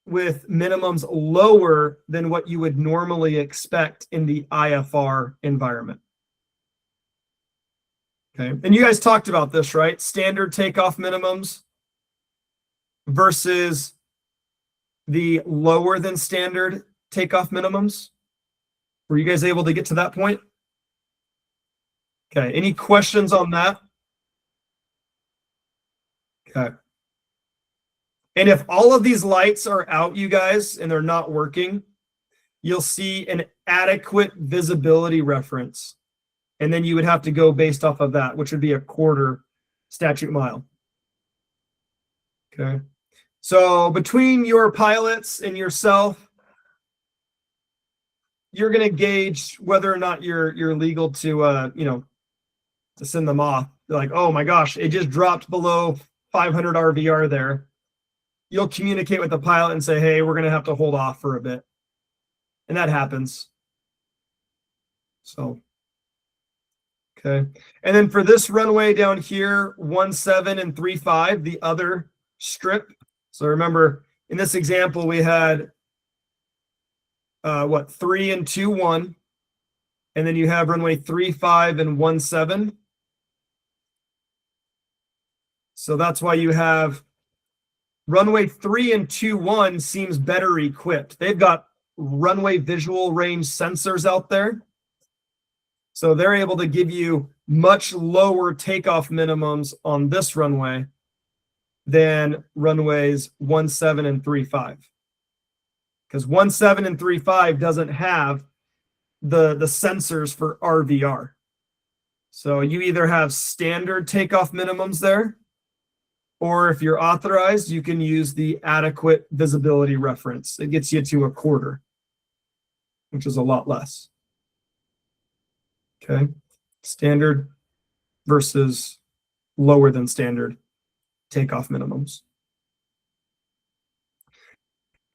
with minimums lower than what you would normally expect in the IFR environment. Okay, and you guys talked about this, right? Standard takeoff minimums versus the lower than standard takeoff minimums. Were you guys able to get to that point? Okay, any questions on that? Okay. And if all of these lights are out, you guys, and they're not working, you'll see an adequate visibility reference. And then you would have to go based off of that, which would be a quarter statute mile. Okay. So between your pilots and yourself, you're going to gauge whether or not you're legal to, to send them off. They're like, oh my gosh, it just dropped below 500 RVR there. You'll communicate with the pilot and say, hey, we're going to have to hold off for a bit. And that happens. So, okay. And then for this runway down here, 17 and 35, the other strip. So remember, in this example, we had 3 and 2-1. And then you have runway 35 and 17. So that's why you have runway 3 and 2-1 seems better equipped. They've got runway visual range sensors out there. So they're able to give you much lower takeoff minimums on this runway than runways 17 and 35. Because 17 and 35 doesn't have the sensors for RVR. So you either have standard takeoff minimums there, or if you're authorized, you can use the adequate visibility reference. It gets you to a quarter, which is a lot less. Okay, standard versus lower than standard takeoff minimums.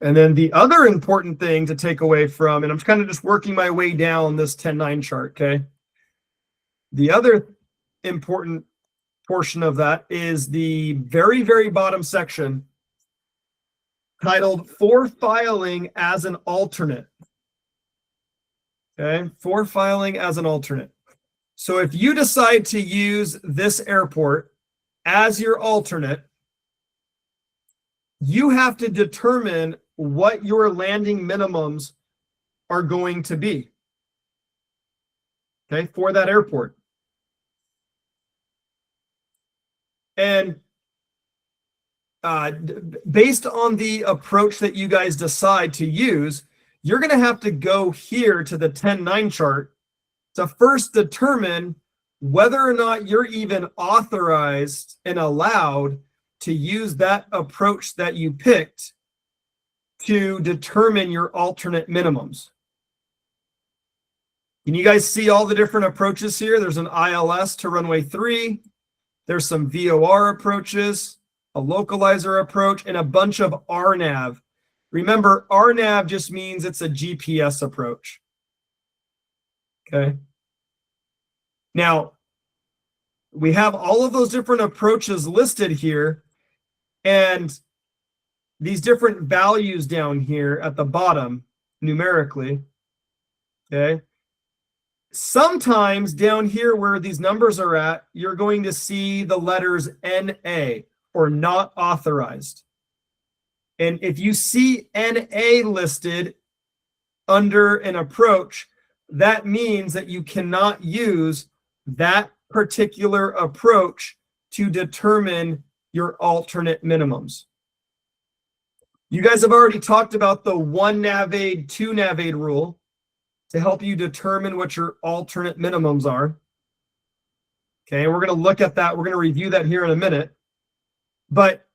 And then the other important thing to take away from, and I'm kind of just working my way down this 10-9 chart, okay? The other important portion of that is the very, very bottom section titled For Filing as an Alternate. Okay, for filing as an alternate. So if you decide to use this airport as your alternate, you have to determine what your landing minimums are going to be. Okay, for that airport. And based on the approach that you guys decide to use, you're going to have to go here to the 10-9 chart to first determine whether or not you're even authorized and allowed to use that approach that you picked to determine your alternate minimums. Can you guys see all the different approaches here? There's an ILS to runway 3. There's some VOR approaches, a localizer approach, and a bunch of RNAV. Remember, RNAV just means it's a GPS approach. Okay. Now, we have all of those different approaches listed here, and these different values down here at the bottom, numerically. Okay. Sometimes down here where these numbers are at, you're going to see the letters NA, or not authorized. And if you see NA listed under an approach, that means that you cannot use that particular approach to determine your alternate minimums. You guys have already talked about the 1 nav aid, 2 nav aid rule to help you determine what your alternate minimums are. Okay, we're going to look at that. We're going to review that here in a minute. But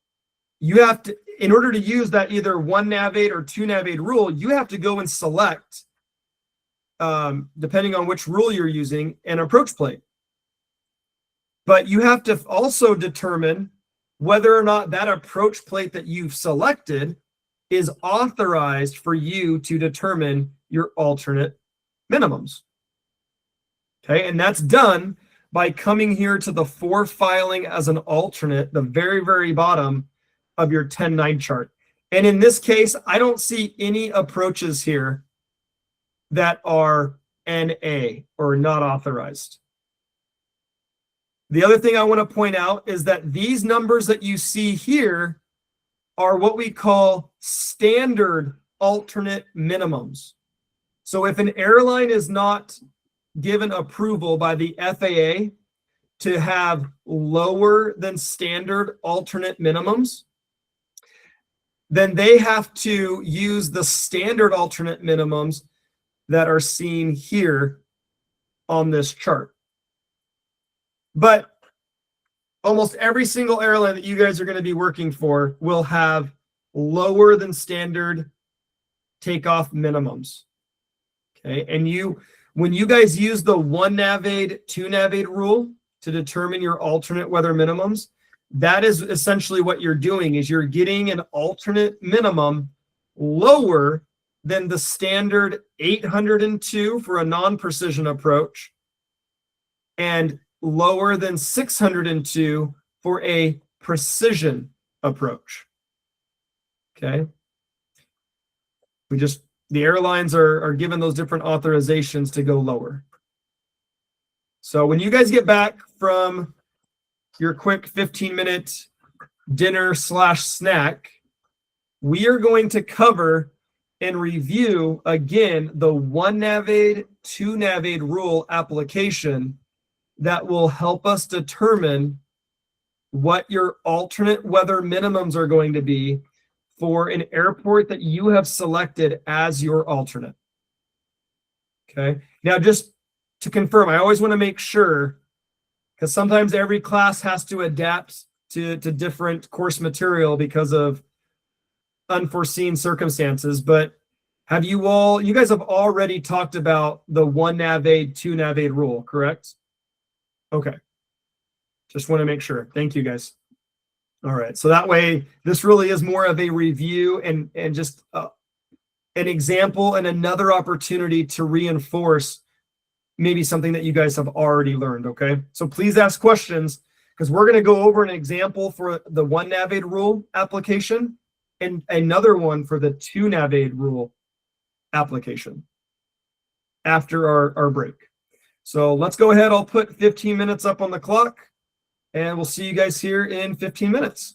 you have to, in order to use that either 1 nav aid or 2 nav aid rule, you have to go and select, depending on which rule you're using, an approach plate. But you have to also determine whether or not that approach plate that you've selected is authorized for you to determine your alternate minimums. Okay, and that's done by coming here to the for filing as an alternate, the very, very bottom of your 10-9 chart. And in this case, I don't see any approaches here that are NA or not authorized. The other thing I want to point out is that these numbers that you see here are what we call standard alternate minimums. So if an airline is not given approval by the FAA to have lower than standard alternate minimums, then they have to use the standard alternate minimums that are seen here on this chart. But almost every single airline that you guys are going to be working for will have lower than standard takeoff minimums. Okay, and when you guys use the 1 nav aid, 2 nav aid rule to determine your alternate weather minimums, that is essentially what you're doing, is you're getting an alternate minimum lower than the standard 802 for a non-precision approach and lower than 602 for a precision approach. Okay. The airlines are given those different authorizations to go lower. So when you guys get back from your quick 15-minute dinner/snack, we are going to cover and review again the 1 nav aid, 2 nav aid rule application that will help us determine what your alternate weather minimums are going to be for an airport that you have selected as your alternate. Okay. Now, just to confirm, I always want to make sure, because sometimes every class has to adapt to different course material because of unforeseen circumstances. But you guys have already talked about the 1 nav aid, 2 nav aid rule, correct? Okay. Just want to make sure. Thank you, guys. All right. So that way, this really is more of a review and just an example and another opportunity to reinforce maybe something that you guys have already learned. Okay. So please ask questions, because we're going to go over an example for the 1 nav aid rule application and another one for the 2 nav aid rule application after our break. So let's go ahead. I'll put 15 minutes up on the clock, and we'll see you guys here in 15 minutes.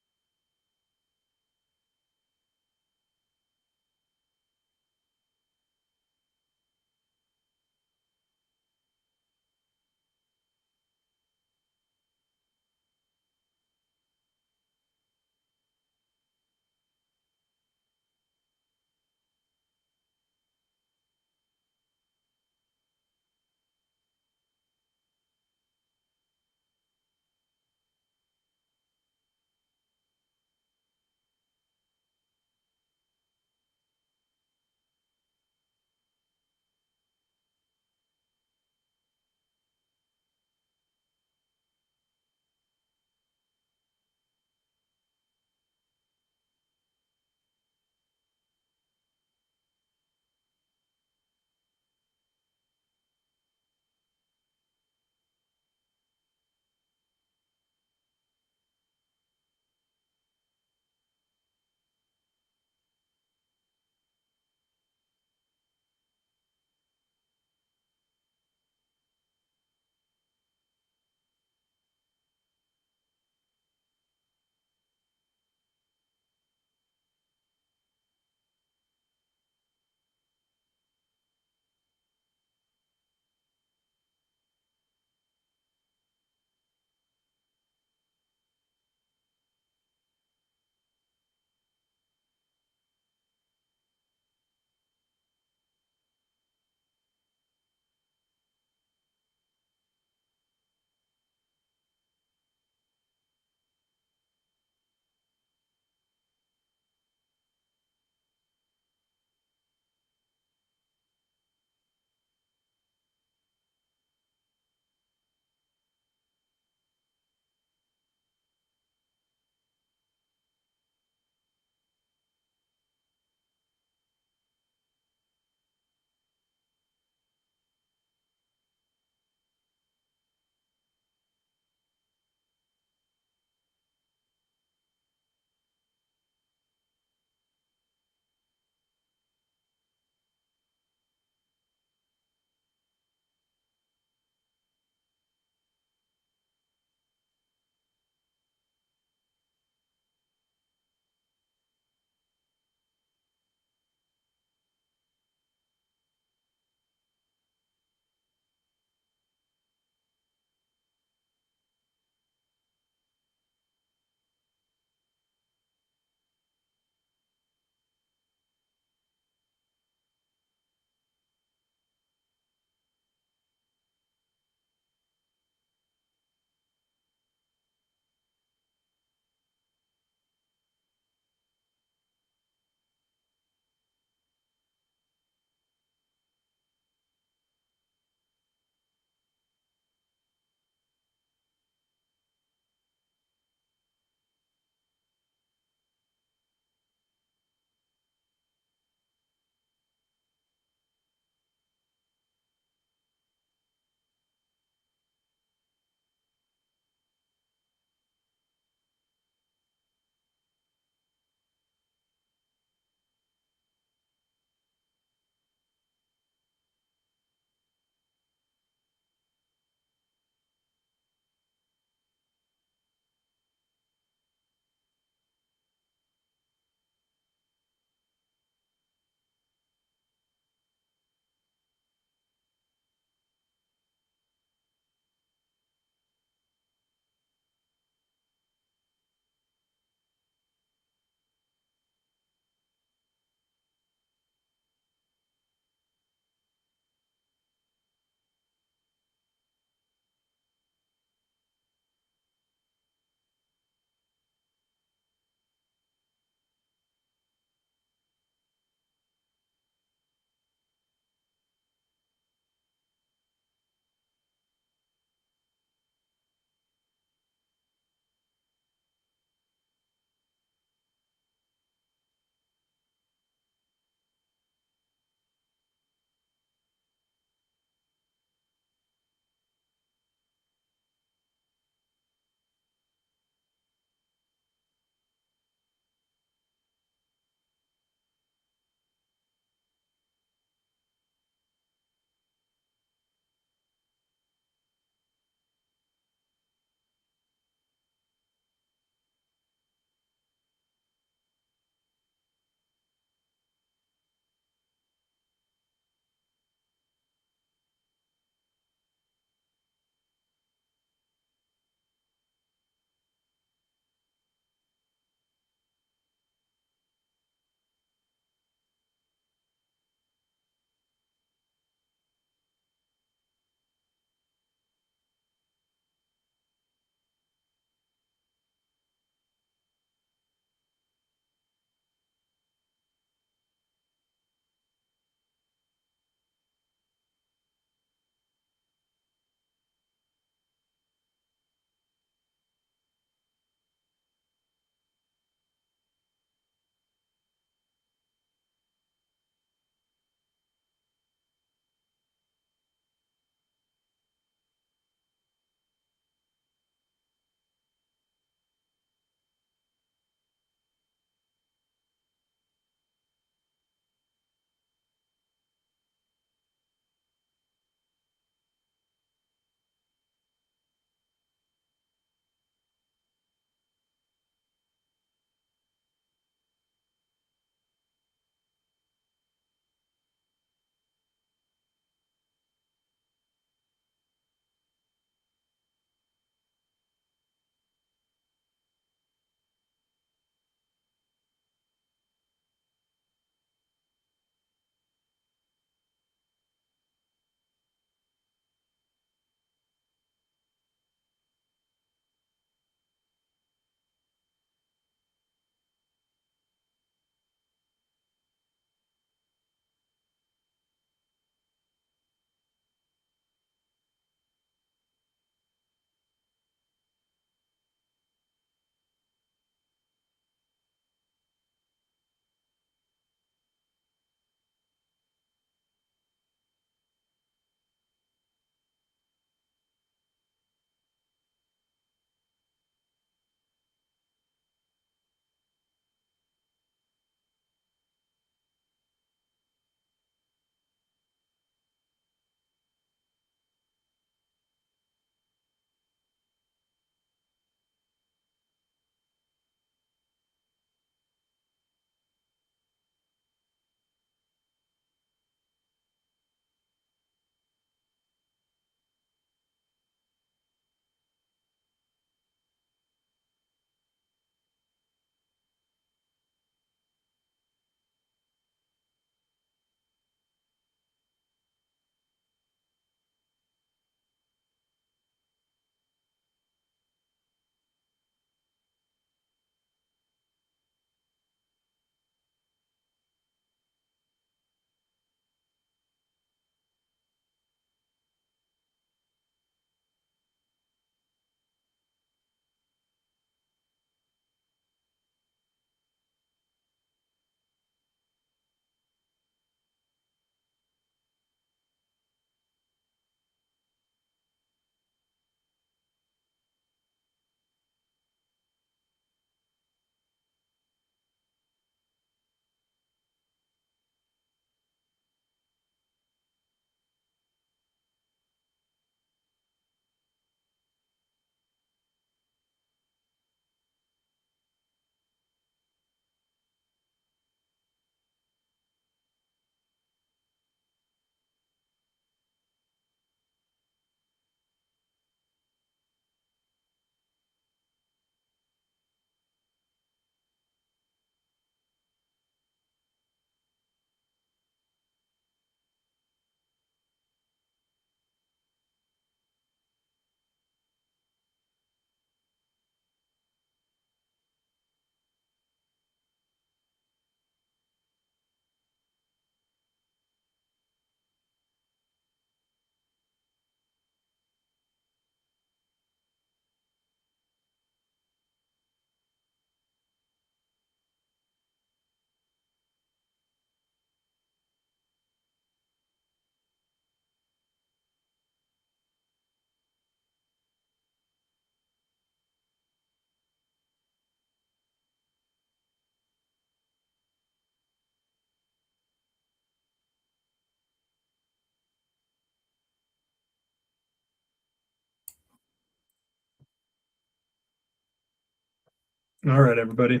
All right, everybody.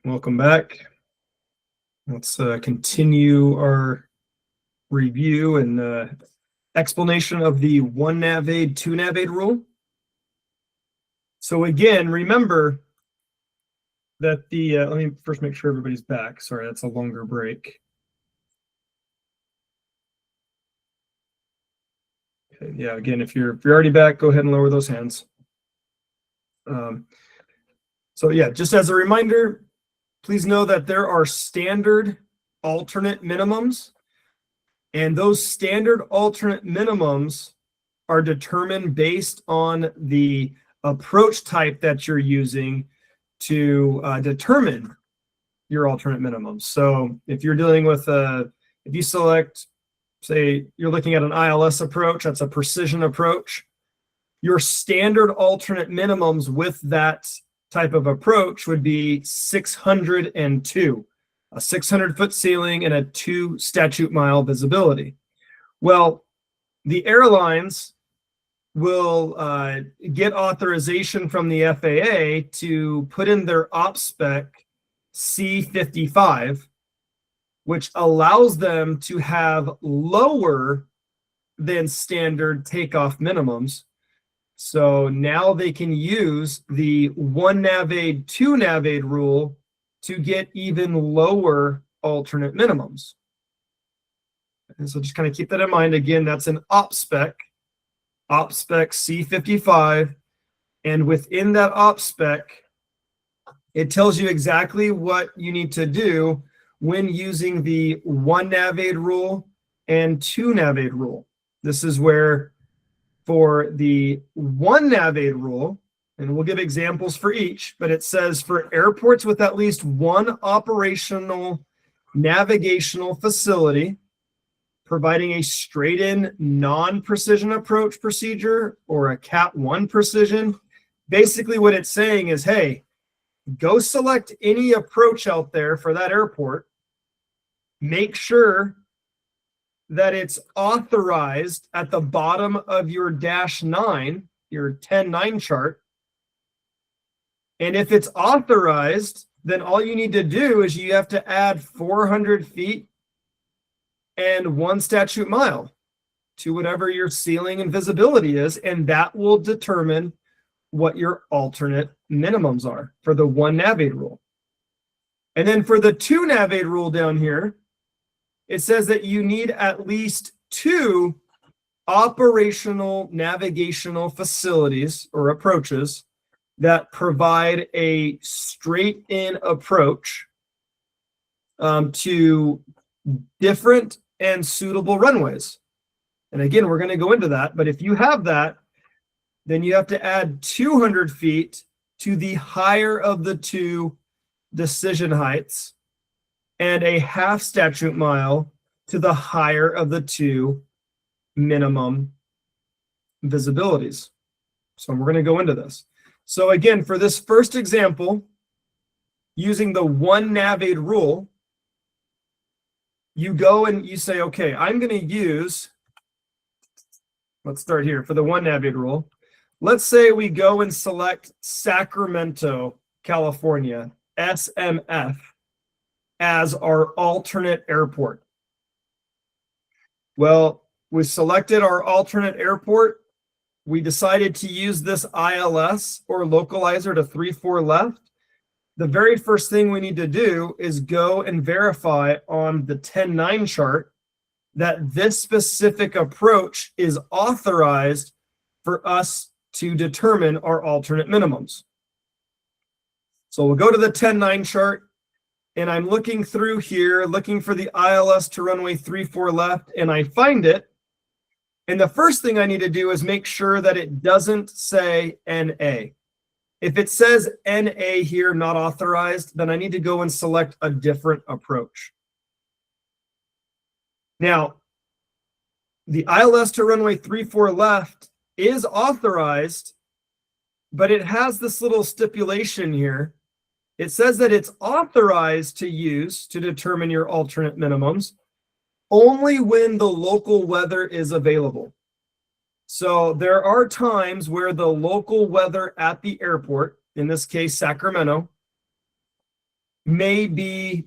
Welcome back. Let's continue our review and explanation of the 1 nav aid, 2 nav aid rule. So again, remember that the, let me first make sure everybody's back. Sorry, that's a longer break. Okay, yeah, again, if you're already back, go ahead and lower those hands. So yeah, just as a reminder, please know that there are standard alternate minimums, and those standard alternate minimums are determined based on the approach type that you're using to determine your alternate minimums. So if you're dealing with if you select, say you're looking at an ILS approach, that's a precision approach, your standard alternate minimums with that type of approach would be 602, a 600-foot ceiling and a 2 statute mile visibility. Well, the airlines will get authorization from the FAA to put in their op spec C55, which allows them to have lower than standard takeoff minimums. So now they can use the 1 nav aid, 2 nav aid rule to get even lower alternate minimums. And so just kind of keep that in mind. Again, that's an op spec C55. And within that op spec, it tells you exactly what you need to do when using the 1 nav aid rule and 2 nav aid rule. This is where for the 1 nav aid rule, and we'll give examples for each, but it says for airports with at least one operational navigational facility providing a straight-in non-precision approach procedure or a Cat 1 precision, basically what it's saying is, hey, go select any approach out there for that airport, make sure that it's authorized at the bottom of your -9, your 10-9 chart. And if it's authorized, then all you need to do is you have to add 400 feet and 1 statute mile to whatever your ceiling and visibility is, and that will determine what your alternate minimums are for the 1 nav aid rule. And then for the 2 nav aid rule down here, it says that you need at least 2 operational navigational facilities or approaches that provide a straight-in approach to different and suitable runways. And again, we're going to go into that, but if you have that, then you have to add 200 feet to the higher of the 2 decision heights and a half statute mile to the higher of the 2 minimum visibilities. So we're going to go into this. So again, for this first example, using the 1 nav aid rule, you go and you say, okay, I'm going to use, let's start here for the 1 nav aid rule. Let's say we go and select Sacramento, California, SMF, as our alternate airport. Well, we selected our alternate airport. We decided to use this ILS or localizer to 3-4 left. The very first thing we need to do is go and verify on the 10-9 chart that this specific approach is authorized for us to determine our alternate minimums. So we'll go to the 10-9 chart, and I'm looking through here, looking for the ILS to runway 3-4 left, and I find it. And the first thing I need to do is make sure that it doesn't say NA. If it says NA here, not authorized, then I need to go and select a different approach. Now, the ILS to runway 3-4 left is authorized, but it has this little stipulation here. It says that it's authorized to use to determine your alternate minimums only when the local weather is available. So there are times where the local weather at the airport, in this case Sacramento, may be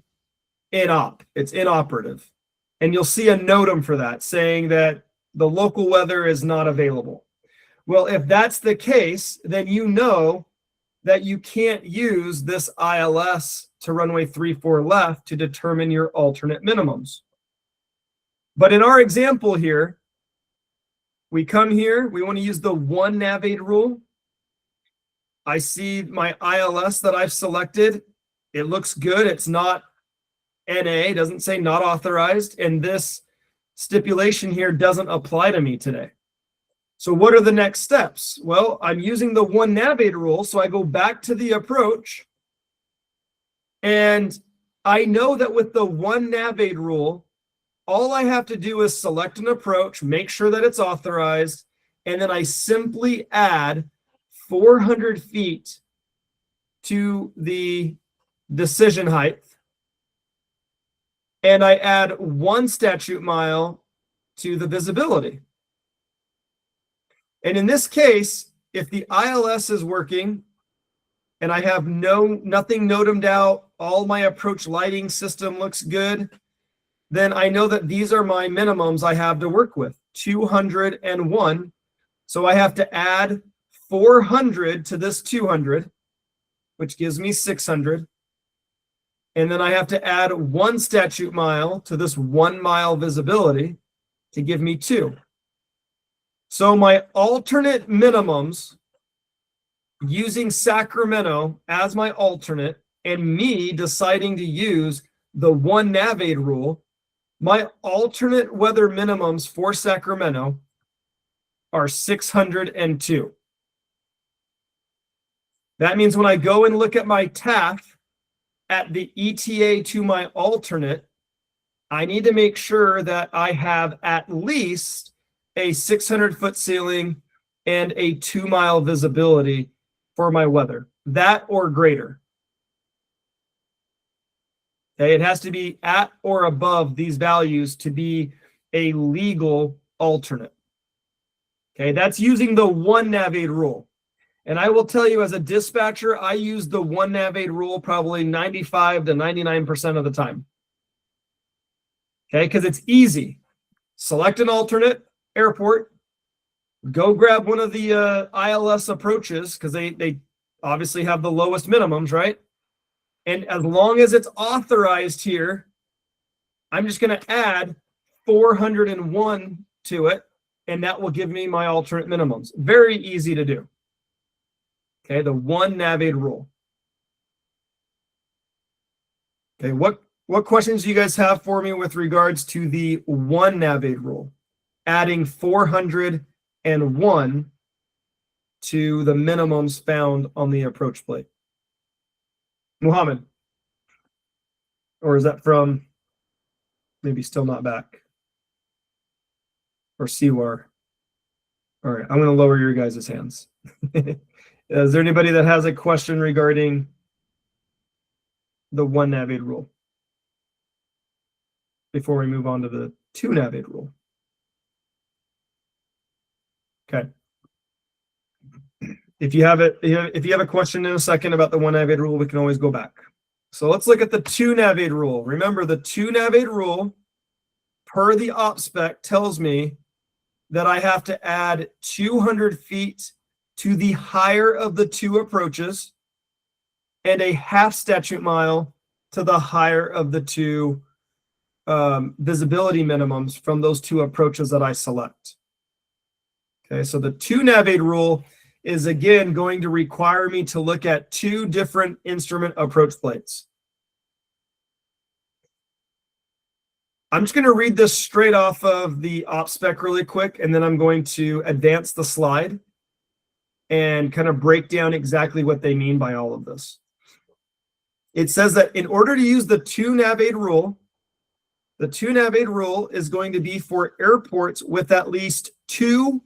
it's inoperative. And you'll see a NOTAM for that saying that the local weather is not available. Well, if that's the case, then you know that you can't use this ILS to runway 34 left to determine your alternate minimums. But in our example here, we come here, we want to use the 1 nav-8 rule. I see my ILS that I've selected. It looks good. It's not NA, doesn't say not authorized, and this stipulation here doesn't apply to me today. So what are the next steps? Well, I'm using the 1 nav-8 rule, so I go back to the approach, and I know that with the 1 nav-8 rule, all I have to do is select an approach, make sure that it's authorized, and then I simply add 400 feet to the decision height, and I add 1 statute mile to the visibility. And in this case, if the ILS is working and I have nothing NOTAMed out, all my approach lighting system looks good, then I know that these are my minimums I have to work with, 201. So I have to add 400 to this 200, which gives me 600. And then I have to add 1 statute mile to this 1 mile visibility to give me 2. So my alternate minimums using Sacramento as my alternate and me deciding to use the 1 nav-8 rule, my alternate weather minimums for Sacramento are 602. That means when I go and look at my TAF at the ETA to my alternate, I need to make sure that I have at least a 600-foot ceiling and a 2 mile visibility for my weather, that or greater. Okay, it has to be at or above these values to be a legal alternate. Okay, that's using the 1 nav-8 rule. And I will tell you as a dispatcher, I use the 1 nav-8 rule probably 95 to 99% of the time. Okay, because it's easy. Select an alternate airport, go grab one of the ILS approaches because they obviously have the lowest minimums, right? And as long as it's authorized here, I'm just going to add 401 to it, and that will give me my alternate minimums. Very easy to do. Okay, the 1 nav-8 rule. Okay, what questions do you guys have for me with regards to the 1 nav-8 rule? Adding 401 to the minimums found on the approach plate. Muhammad, or is that from maybe still not back? Or Siwar? All right, I'm going to lower your guys' hands. Is there anybody that has a question regarding the 1 nav-8 rule before we move on to the 2 nav-8 rule? Okay. If you have a question in a second about the 1 nav-8 rule, we can always go back. So let's look at the 2 nav-8 rule. Remember, the 2 nav-8 rule, per the op spec, tells me that I have to add 200 feet to the higher of the 2 approaches and a half statute mile to the higher of the 2 visibility minimums from those 2 approaches that I select. Okay, so the 2 nav-8 rule is again going to require me to look at 2 different instrument approach plates. I'm just going to read this straight off of the op spec really quick, and then I'm going to advance the slide and kind of break down exactly what they mean by all of this. It says that in order to use the 2 nav-8 rule, the 2 nav-8 rule is going to be for airports with at least 2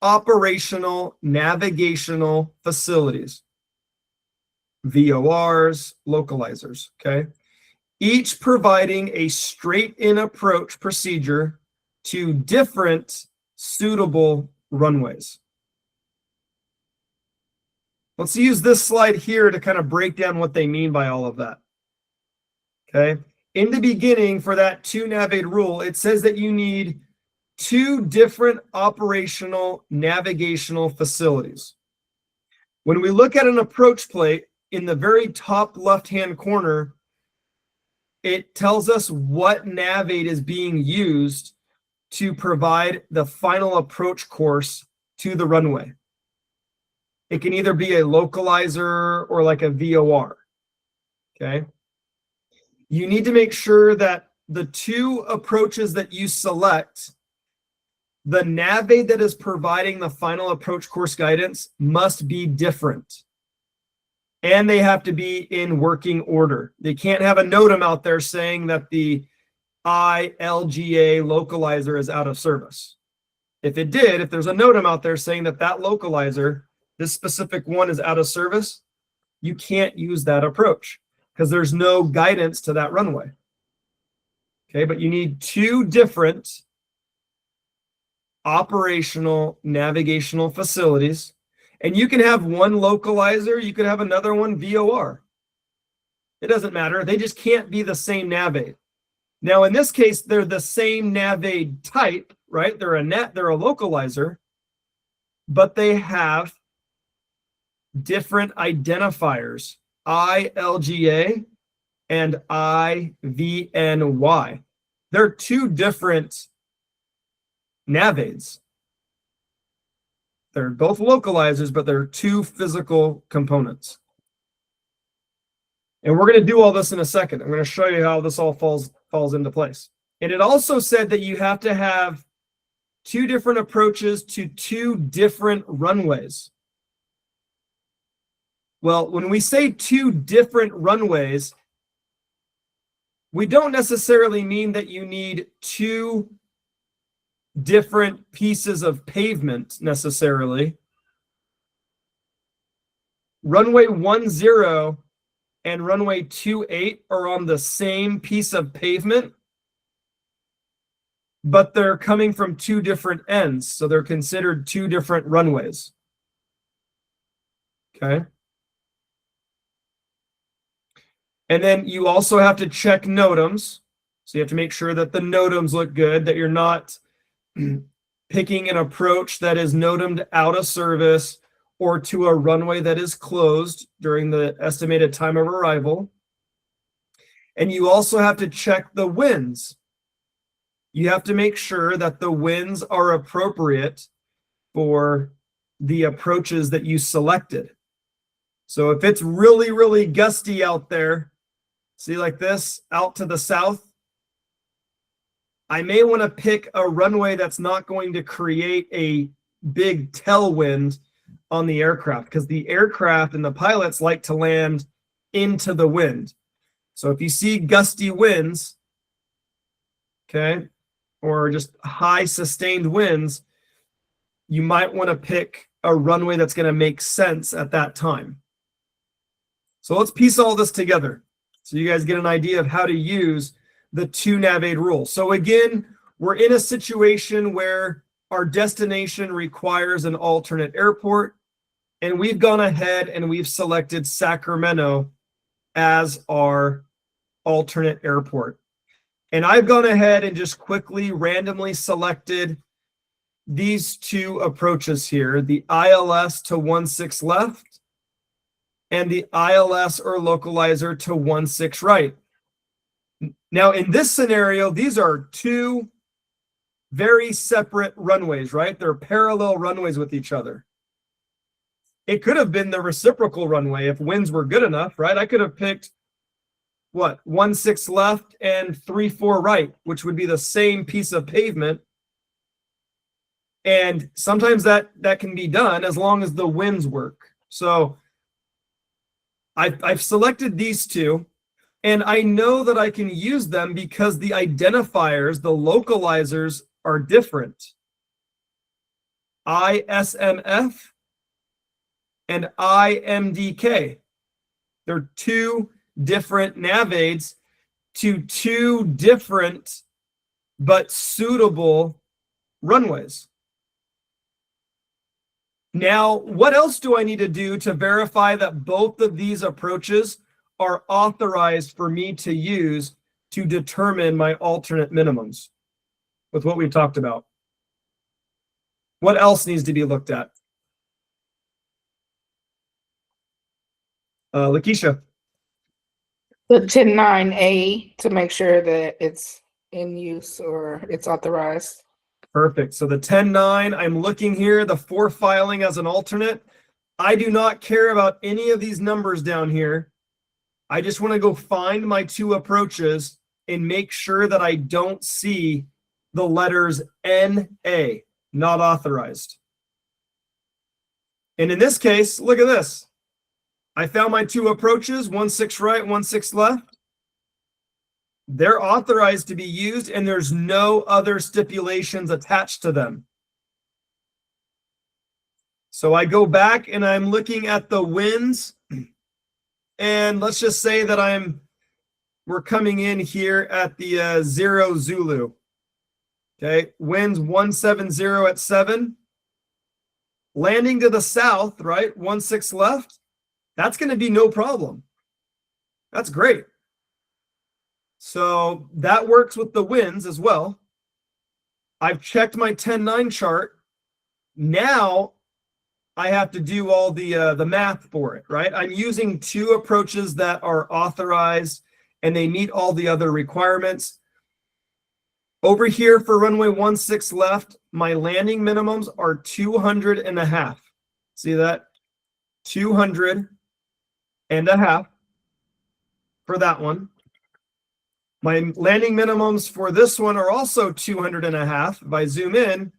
operational navigational facilities, VORs, localizers, okay? Each providing a straight-in approach procedure to different suitable runways. Let's use this slide here to kind of break down what they mean by all of that. Okay. In the beginning, for that 2 navigate rule, it says that you need 2 different operational navigational facilities. When we look at an approach plate in the very top left-hand corner, it tells us what navigate is being used to provide the final approach course to the runway. It can either be a localizer or like a VOR. Okay. You need to make sure that the 2 approaches that you select, the navigate that is providing the final approach course guidance must be different. And they have to be in working order. They can't have a NOTAM out there saying that the ILGA localizer is out of service. If it did, if there's a NOTAM out there saying that that localizer, this specific one, is out of service, you can't use that approach because there's no guidance to that runway. Okay, but you need 2 different operational navigational facilities, and you can have one localizer, you could have another one VOR. It doesn't matter. They just can't be the same navigate. Now, in this case, they're the same navigate type, right? They're a localizer, but they have different identifiers, ILGA and IVNY. They're 2 different navigates. They're both localizers, but they're 2 physical components. And we're going to do all this in a second. I'm going to show you how this all falls into place. And it also said that you have to have 2 different approaches to 2 different runways. Well, when we say 2 different runways, we don't necessarily mean that you need 2 different pieces of pavement necessarily. Runway 10 and runway 28 are on the same piece of pavement, but they're coming from 2 different ends, so they're considered 2 different runways. Okay. And then you also have to check NOTAMs. So you have to make sure that the NOTAMs look good, that you're not picking an approach that is NOTAMed out of service or to a runway that is closed during the estimated time of arrival. And you also have to check the winds. You have to make sure that the winds are appropriate for the approaches that you selected. So if it's really, really gusty out there, see like this, out to the south, I may want to pick a runway that's not going to create a big tailwind on the aircraft, because the aircraft and the pilots like to land into the wind. So if you see gusty winds, okay, or just high sustained winds, you might want to pick a runway that's going to make sense at that time. So let's piece all this together so you guys get an idea of how to use the 2 navigate rule. So again, we're in a situation where our destination requires an alternate airport, and we've gone ahead and we've selected Sacramento as our alternate airport. And I've gone ahead and just quickly randomly selected these 2 approaches here, the ILS to 16 left and the ILS or localizer to 16 right. Now, in this scenario, these are 2 very separate runways, right? They're parallel runways with each other. It could have been the reciprocal runway if winds were good enough, right? I could have picked, what, 16 left and 34 right, which would be the same piece of pavement. And sometimes that can be done as long as the winds work. So I've selected these 2. And I know that I can use them because the identifiers, the localizers, are different. ISMF and IMDK. They're 2 different navigats to 2 different but suitable runways. Now, what else do I need to do to verify that both of these approaches are authorized for me to use to determine my alternate minimums with what we've talked about. What else needs to be looked at? Lakeisha. The 10.9A to make sure that it's in use or it's authorized. Perfect. So the 10.9, I'm looking here, the for filing as an alternate. I do not care about any of these numbers down here. I just want to go find my two approaches and make sure that I don't see the letters NA, not authorized. And in this case, look at this. I found my two approaches, 1/6 right, 1/6 left. They're authorized to be used, and there's no other stipulations attached to them. So I go back and I'm looking at the winds, and let's just say that we're coming in here at the 0 Zulu. Okay, winds 170 at 7. Landing to the south, right, 1/6 left. That's going to be no problem. That's great. So that works with the winds as well. I've checked my 10.9 chart. Now I have to do all the math for it, right? I'm using two approaches that are authorized and they meet all the other requirements. Over here for runway 16 left, my landing minimums are 200.5. See that? 200.5 for that one. My landing minimums for this one are also 200.5. If I zoom in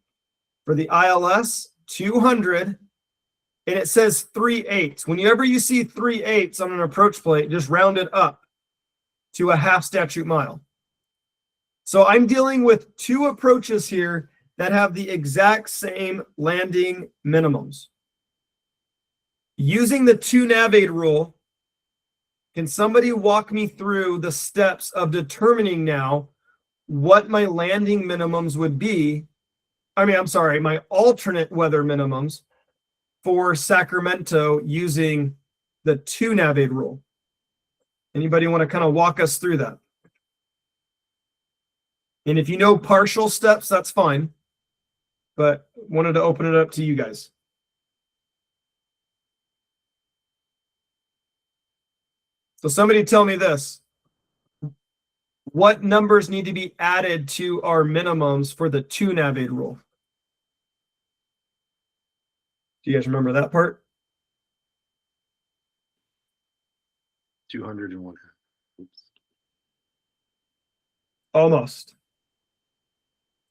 for the ILS, 200, and it says 3/8. Whenever you see 3/8 on an approach plate, just round it up to a half statute mile. So I'm dealing with two approaches here that have the exact same landing minimums. Using the 2 navigate rule, can somebody walk me through the steps of determining now what my landing minimums would be? My alternate weather minimums for Sacramento using the 2 navigate rule. Anybody want to kind of walk us through that? And if you know partial steps, that's fine, but wanted to open it up to you guys. So somebody tell me this. What numbers need to be added to our minimums for the 2 navigate rule? Do you guys remember that part? 201. Almost.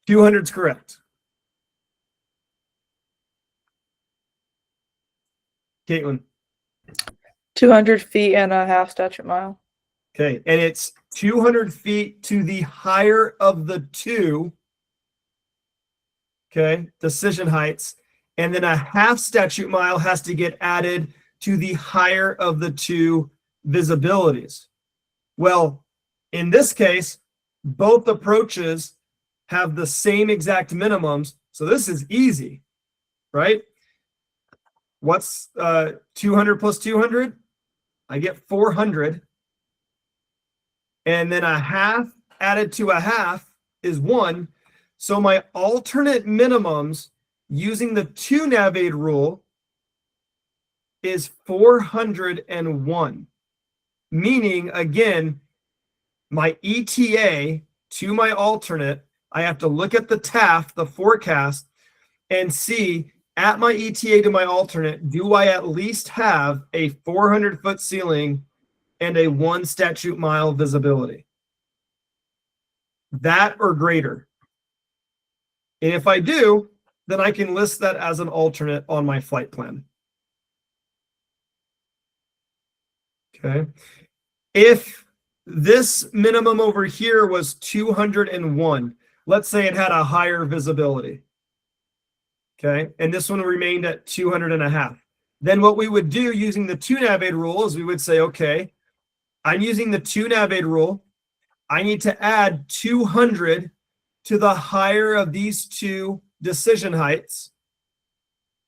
200's correct. Caitlin. 200 feet and a half statute mile. Okay, and it's 200 feet to the higher of the 2, okay, decision heights, and then a half statute mile has to get added to the higher of the 2 visibilities. Well, in this case, both approaches have the same exact minimums, so this is easy, right? What's 200 plus 200? I get 400. And then a half added to a half is 1. So my alternate minimums using the 2 navigate rule is 401. Meaning, again, my ETA to my alternate, I have to look at the TAF, the forecast, and see at my ETA to my alternate, do I at least have a 400-foot ceiling and a 1 statute mile visibility? That or greater. And if I do, then I can list that as an alternate on my flight plan. Okay. If this minimum over here was 201, let's say it had a higher visibility. Okay, and this one remained at 200.5. Then what we would do using the 2 navigate rule is we would say, okay, I'm using the 2 navigate rule. I need to add 200 to the higher of these 2 decision heights,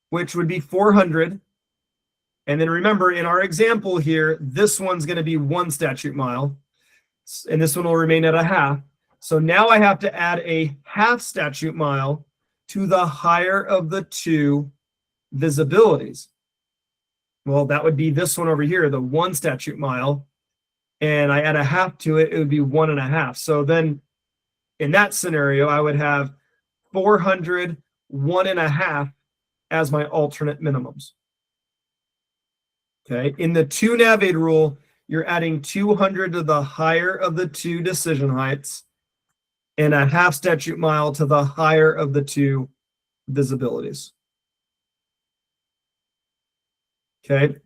which would be 400. And then remember, in our example here, this one's going to be 1 statute mile, and this one will remain at a half. So now I have to add a half statute mile to the higher of the 2 visibilities. Well, that would be this one over here, the 1 statute mile, and I add a half to it, it would be 1.5. So then in that scenario, I would have 400, 1.5 as my alternate minimums. Okay, in the 2 navigate rule, you're adding 200 to the higher of the 2 decision heights and a half statute mile to the higher of the 2 visibilities. Okay,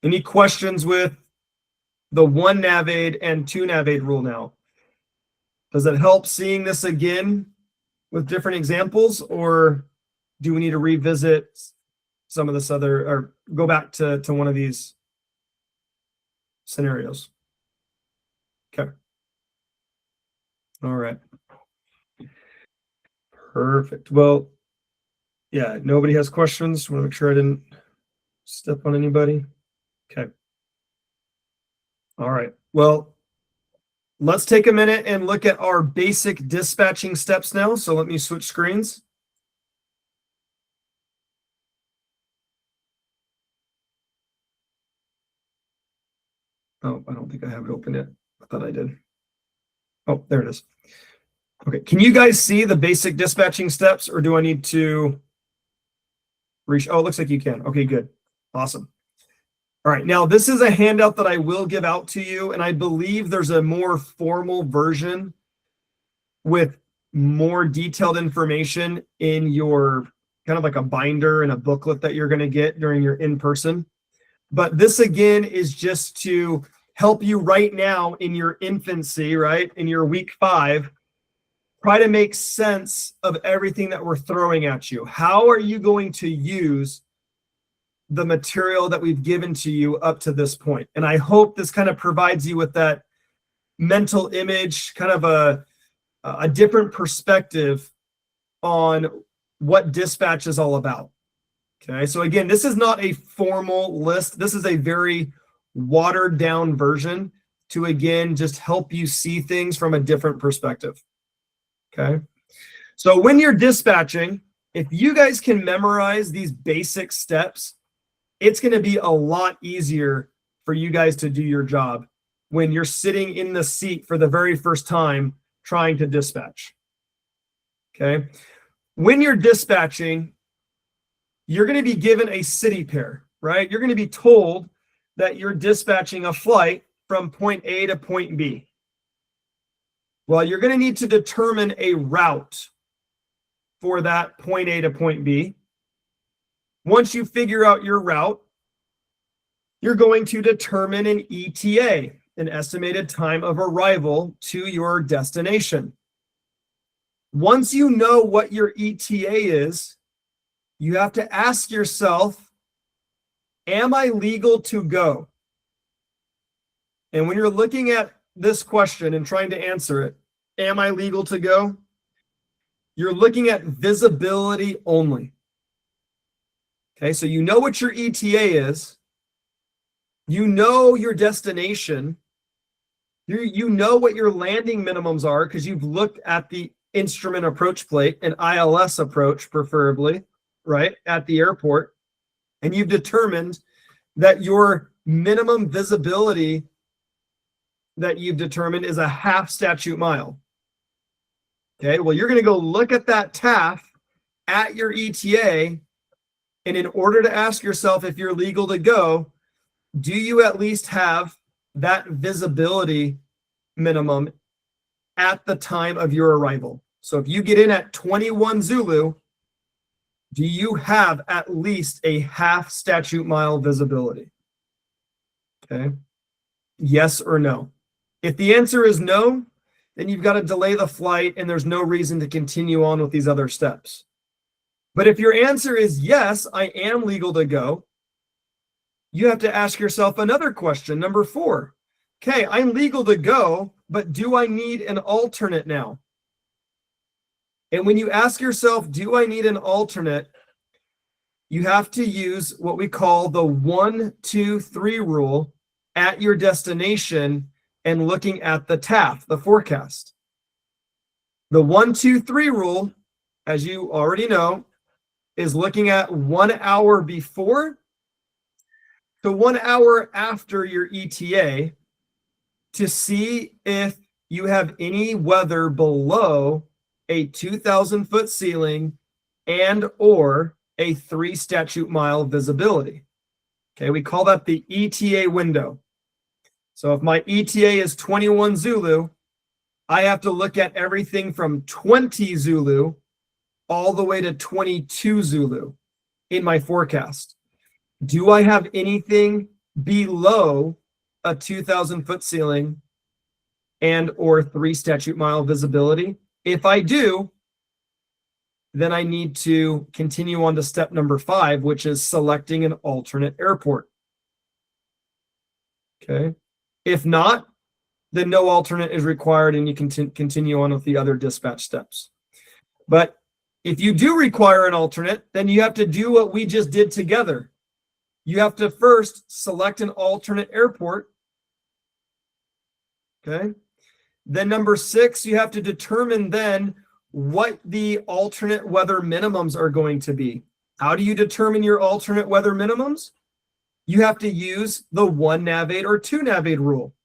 any questions with the 1 navigate and 2 navigate rule now? Does it help seeing this again with different examples, or do we need to revisit some of this other, or go back to one of these scenarios? Okay. All right. Perfect. Well, yeah, nobody has questions. Want to make sure I didn't step on anybody. Okay. All right. Well, let's take a minute and look at our basic dispatching steps now. So let me switch screens. Oh, I don't think I have it open yet. I thought I did. Oh, there it is. Okay, can you guys see the basic dispatching steps, or do I need to reach? Oh, it looks like you can. Okay, good. Awesome. All right, now this is a handout that I will give out to you, and I believe there's a more formal version with more detailed information in your kind of like a binder and a booklet that you're going to get during your in-person. But this again is just to help you right now in your infancy, right? In your week 5, try to make sense of everything that we're throwing at you. How are you going to use the material that we've given to you up to this point? And I hope this kind of provides you with that mental image, kind of a different perspective on what dispatch is all about. Okay, so again, this is not a formal list. This is a very watered down version to, again, just help you see things from a different perspective. Okay, so when you're dispatching, if you guys can memorize these basic steps, it's going to be a lot easier for you guys to do your job when you're sitting in the seat for the very first time trying to dispatch. Okay, when you're dispatching, you're going to be given a city pair, right? You're going to be told that you're dispatching a flight from point A to point B. Well, you're going to need to determine a route for that point A to point B. Once you figure out your route, you're going to determine an ETA, an estimated time of arrival to your destination. Once you know what your ETA is, you have to ask yourself, am I legal to go? And when you're looking at this question and trying to answer it, am I legal to go? You're looking at visibility only. Okay, so you know what your ETA is. You know your destination. You know what your landing minimums are because you've looked at the instrument approach plate, an ILS approach preferably, right, at the airport, and you've determined that your minimum visibility that you've determined is a half statute mile. Okay, well, you're going to go look at that TAF at your ETA, and in order to ask yourself if you're legal to go, do you at least have that visibility minimum at the time of your arrival? So if you get in at 21 Zulu, do you have at least a half statute mile visibility? Okay. Yes or no? If the answer is no, then you've got to delay the flight and there's no reason to continue on with these other steps. But if your answer is yes, I am legal to go, you have to ask yourself another question, number 4. Okay, I'm legal to go, but do I need an alternate now? And when you ask yourself, do I need an alternate? you have to use what we call the 1, 2, 3 rule at your destination and looking at the TAF, the forecast. The 1, 2, 3 rule, as you already know, is looking at 1 hour before to 1 hour after your ETA to see if you have any weather below a 2,000 foot ceiling and or a 3 statute mile visibility. Okay, we call that the ETA window. So if my ETA is 21 Zulu, I have to look at everything from 20 Zulu all the way to 22 Zulu in my forecast. Do I have anything below a 2,000 foot ceiling and or 3 statute mile visibility? If I do, then I need to continue on to step number 5, which is selecting an alternate airport. Okay. If not, then no alternate is required and you can continue on with the other dispatch steps. But if you do require an alternate, then you have to do what we just did together. You have to first select an alternate airport. Okay. Then number 6, you have to determine then what the alternate weather minimums are going to be. How do you determine your alternate weather minimums? You have to use the 1 navade or 2 navade rule.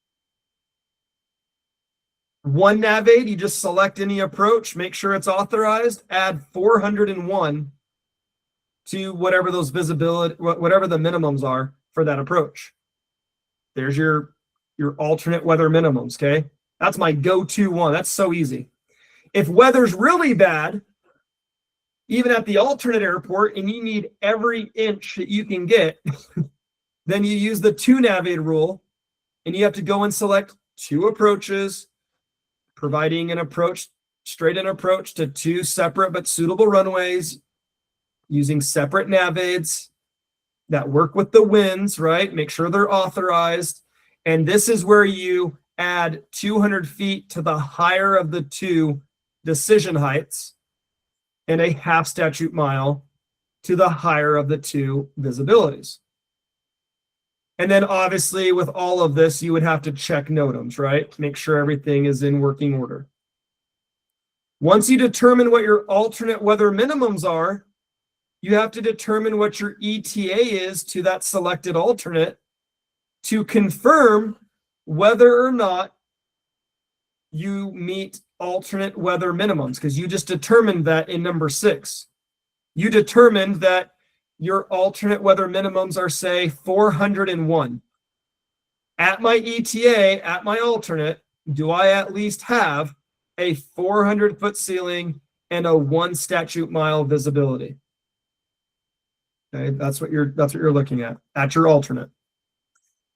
1 navade, you just select any approach, make sure it's authorized, add 401 to whatever those visibility, whatever the minimums are for that approach. There's your alternate weather minimums, okay? That's my go-to one. That's so easy. If weather's really bad, even at the alternate airport, and you need every inch that you can get, then you use the 2 navade rule, and you have to go and select 2 approaches, providing an approach, straight-in approach to 2 separate but suitable runways, using separate navades that work with the winds, right? Make sure they're authorized. And this is where you add 200 feet to the higher of the 2 decision heights and a half statute mile to the higher of the 2 visibilities. And then obviously with all of this, you would have to check NOTAMs, right? Make sure everything is in working order. Once you determine what your alternate weather minimums are, you have to determine what your ETA is to that selected alternate to confirm whether or not you meet alternate weather minimums, because you just determined that in number 6. You determined that your alternate weather minimums are, say, 401. At my ETA, at my alternate, do I at least have a 400 foot ceiling and a 1 statute mile visibility? Okay, that's what you're looking at your alternate.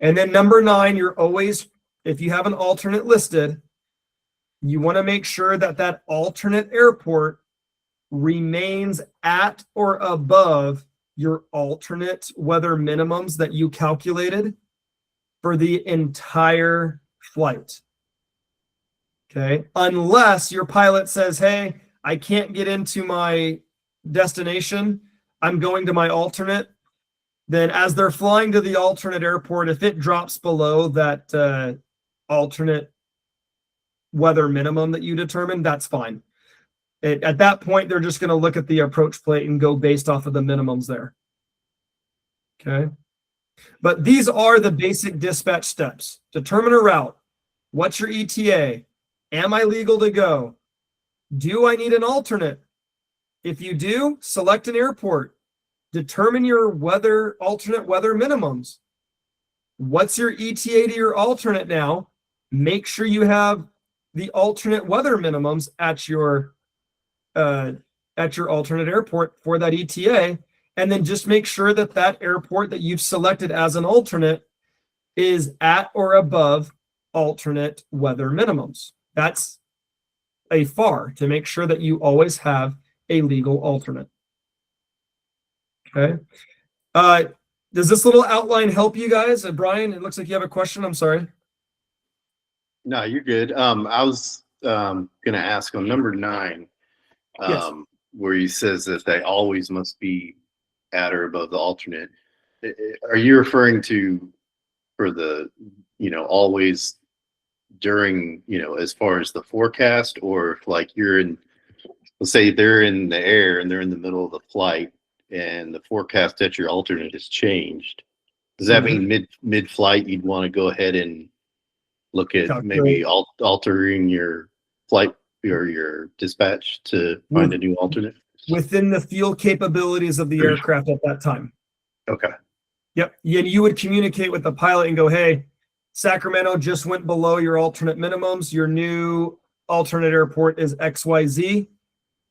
And then number 9, you're always, if you have an alternate listed, you want to make sure that that alternate airport remains at or above your alternate weather minimums that you calculated for the entire flight. Okay, unless your pilot says, hey, I can't get into my destination, I'm going to my alternate, then as they're flying to the alternate airport, if it drops below that alternate weather minimum that you determined, that's fine. At that point, they're just going to look at the approach plate and go based off of the minimums there. Okay. But these are the basic dispatch steps. Determine a route. What's your ETA? Am I legal to go? Do I need an alternate? If you do, select an airport. Determine your alternate weather minimums. What's your ETA to your alternate now? Make sure you have the alternate weather minimums at your alternate airport for that ETA, and then just make sure that that airport that you've selected as an alternate is at or above alternate weather minimums. That's a FAR to make sure that you always have a legal alternate. Okay. Does this little outline help you guys? Brian, it looks like you have a question. I'm sorry. No, you're good. I was going to ask on number 9, Yes. where he says that they always must be at or above the alternate. Are you referring to for the, always during, as far as the forecast, or if like you're in, let's say they're in the air and they're in the middle of the flight and the forecast at your alternate has changed? Does that mean mid-flight you'd want to go ahead and look at maybe altering your flight or your dispatch to find a new alternate? Within the fuel capabilities of the aircraft at that time. Okay. Yep. And you would communicate with the pilot and go, hey, Sacramento just went below your alternate minimums. Your new alternate airport is XYZ.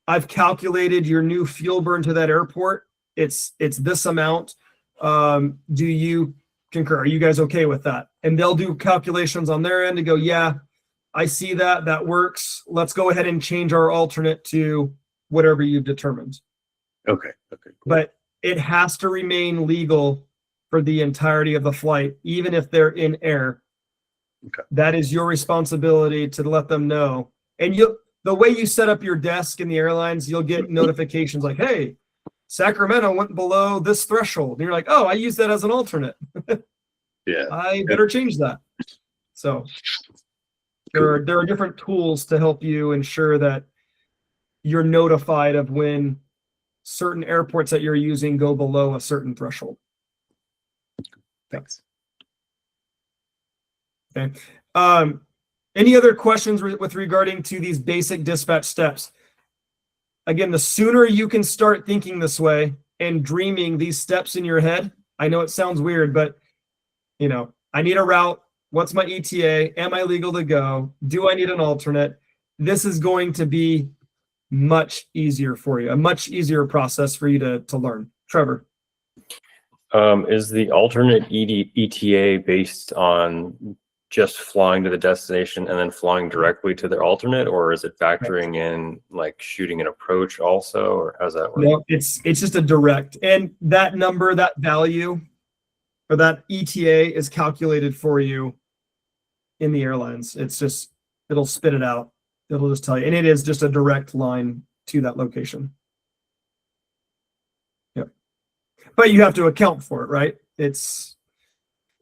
I've calculated your new fuel burn to that airport. It's this amount. Do you concur? Are you guys okay with that? And they'll do calculations on their end to go, yeah, I see that. That works. Let's go ahead and change our alternate to whatever you've determined. Okay. Okay. Cool. But it has to remain legal for the entirety of the flight, even if they're in air. Okay. That is your responsibility to let them know. And the way you set up your desk in the airlines, you'll get notifications like, hey, Sacramento went below this threshold. And you're like, oh, I use that as an alternate. Yeah. I better change that. So there are different tools to help you ensure that you're notified of when certain airports that you're using go below a certain threshold. Thanks. Okay. Any other questions with regarding to these basic dispatch steps? Again, the sooner you can start thinking this way and dreaming these steps in your head, I know it sounds weird, but I need a route. What's my ETA? Am I legal to go? Do I need an alternate? This is going to be much easier for you, a much easier process for you to learn. Trevor. Is the alternate ETA based on just flying to the destination and then flying directly to their alternate, or is it factoring in like shooting an approach also, or how's that work? No, it's just a direct, and that number, that value, or that ETA is calculated for you in the airlines. It's just, it'll spit it out. It'll just tell you, and it is just a direct line to that location. Yep. But you have to account for it, right? It's,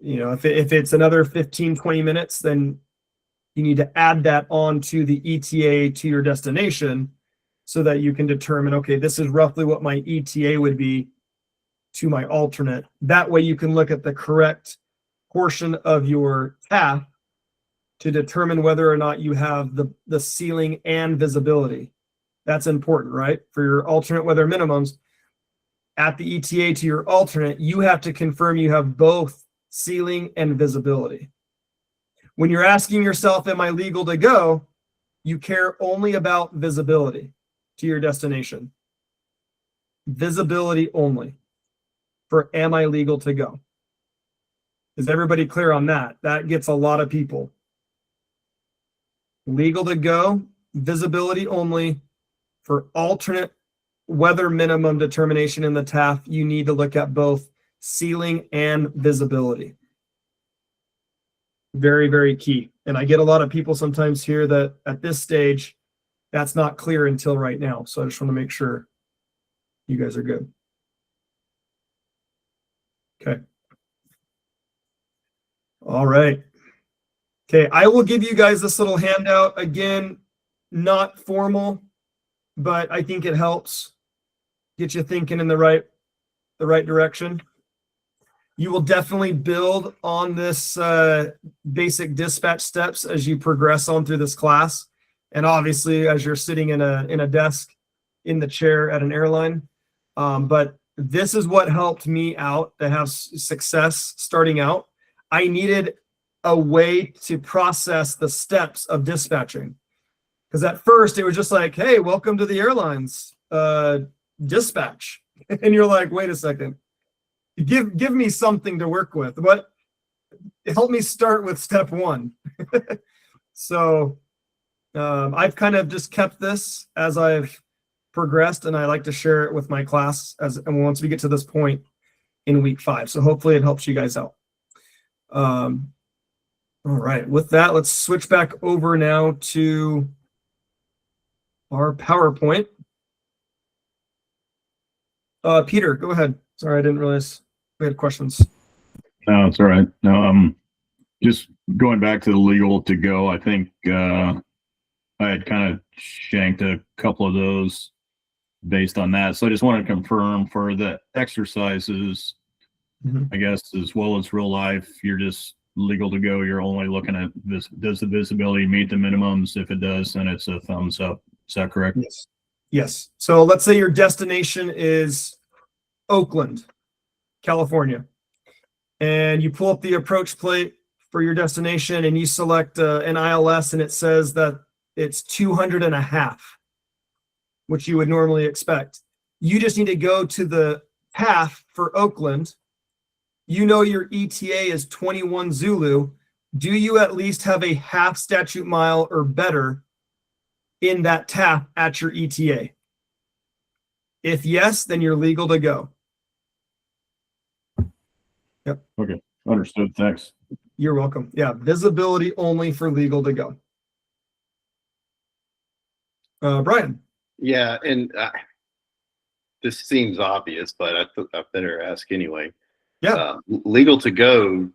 if it's another 15, 20 minutes, then you need to add that on to the ETA to your destination so that you can determine, okay, this is roughly what my ETA would be to my alternate. That way you can look at the correct portion of your TAF to determine whether or not you have the ceiling and visibility. That's important, right? For your alternate weather minimums, at the ETA to your alternate, you have to confirm you have both ceiling and visibility. When you're asking yourself, am I legal to go? You care only about visibility to your destination. Visibility only for am I legal to go? Is everybody clear on that? That gets a lot of people. Legal to go, visibility only. For alternate weather minimum determination in the TAF, you need to look at both ceiling and visibility. Very, very key. And I get a lot of people sometimes here that at this stage, that's not clear until right now. So I just want to make sure you guys are good. Okay. All right. Okay, I will give you guys this little handout. Again, not formal, but I think it helps get you thinking in the right direction. You will definitely build on this basic dispatch steps as you progress on through this class. And obviously, as you're sitting in a desk in the chair at an airline. But this is what helped me out to have success starting out. I needed a way to process the steps of dispatching. Because at first it was just like, hey, welcome to the airlines dispatch. And you're like, wait a second. Give me something to work with. What? Help me start with step one. So I've kind of just kept this as I've progressed, and I like to share it with my class and once we get to this point in week 5. So hopefully it helps you guys out. All right, with that, let's switch back over now to our PowerPoint. Peter, go ahead. Sorry, I didn't realize we had questions. No, it's all right. No, just going back to the legal to go, I think, I had kind of shanked a couple of those based on that. So I just want to confirm for the exercises, Mhm. I guess, as well as real life, you're just legal to go. You're only looking at this. Does the visibility meet the minimums? If it does, then it's a thumbs up. Is that correct? Yes. Yes. So let's say your destination is Oakland, California, and you pull up the approach plate for your destination and you select an ILS and it says that it's 200.5, which you would normally expect. You just need to go to the path for Oakland. You know your ETA is 21 Zulu. Do you at least have a half statute mile or better in that tap at your ETA? If yes, then you're legal to go. Yep. Okay. Understood. Thanks. You're welcome. Yeah, visibility only for legal to go. Brian. Yeah, and this seems obvious, but I better ask anyway. Yeah. Legal to go,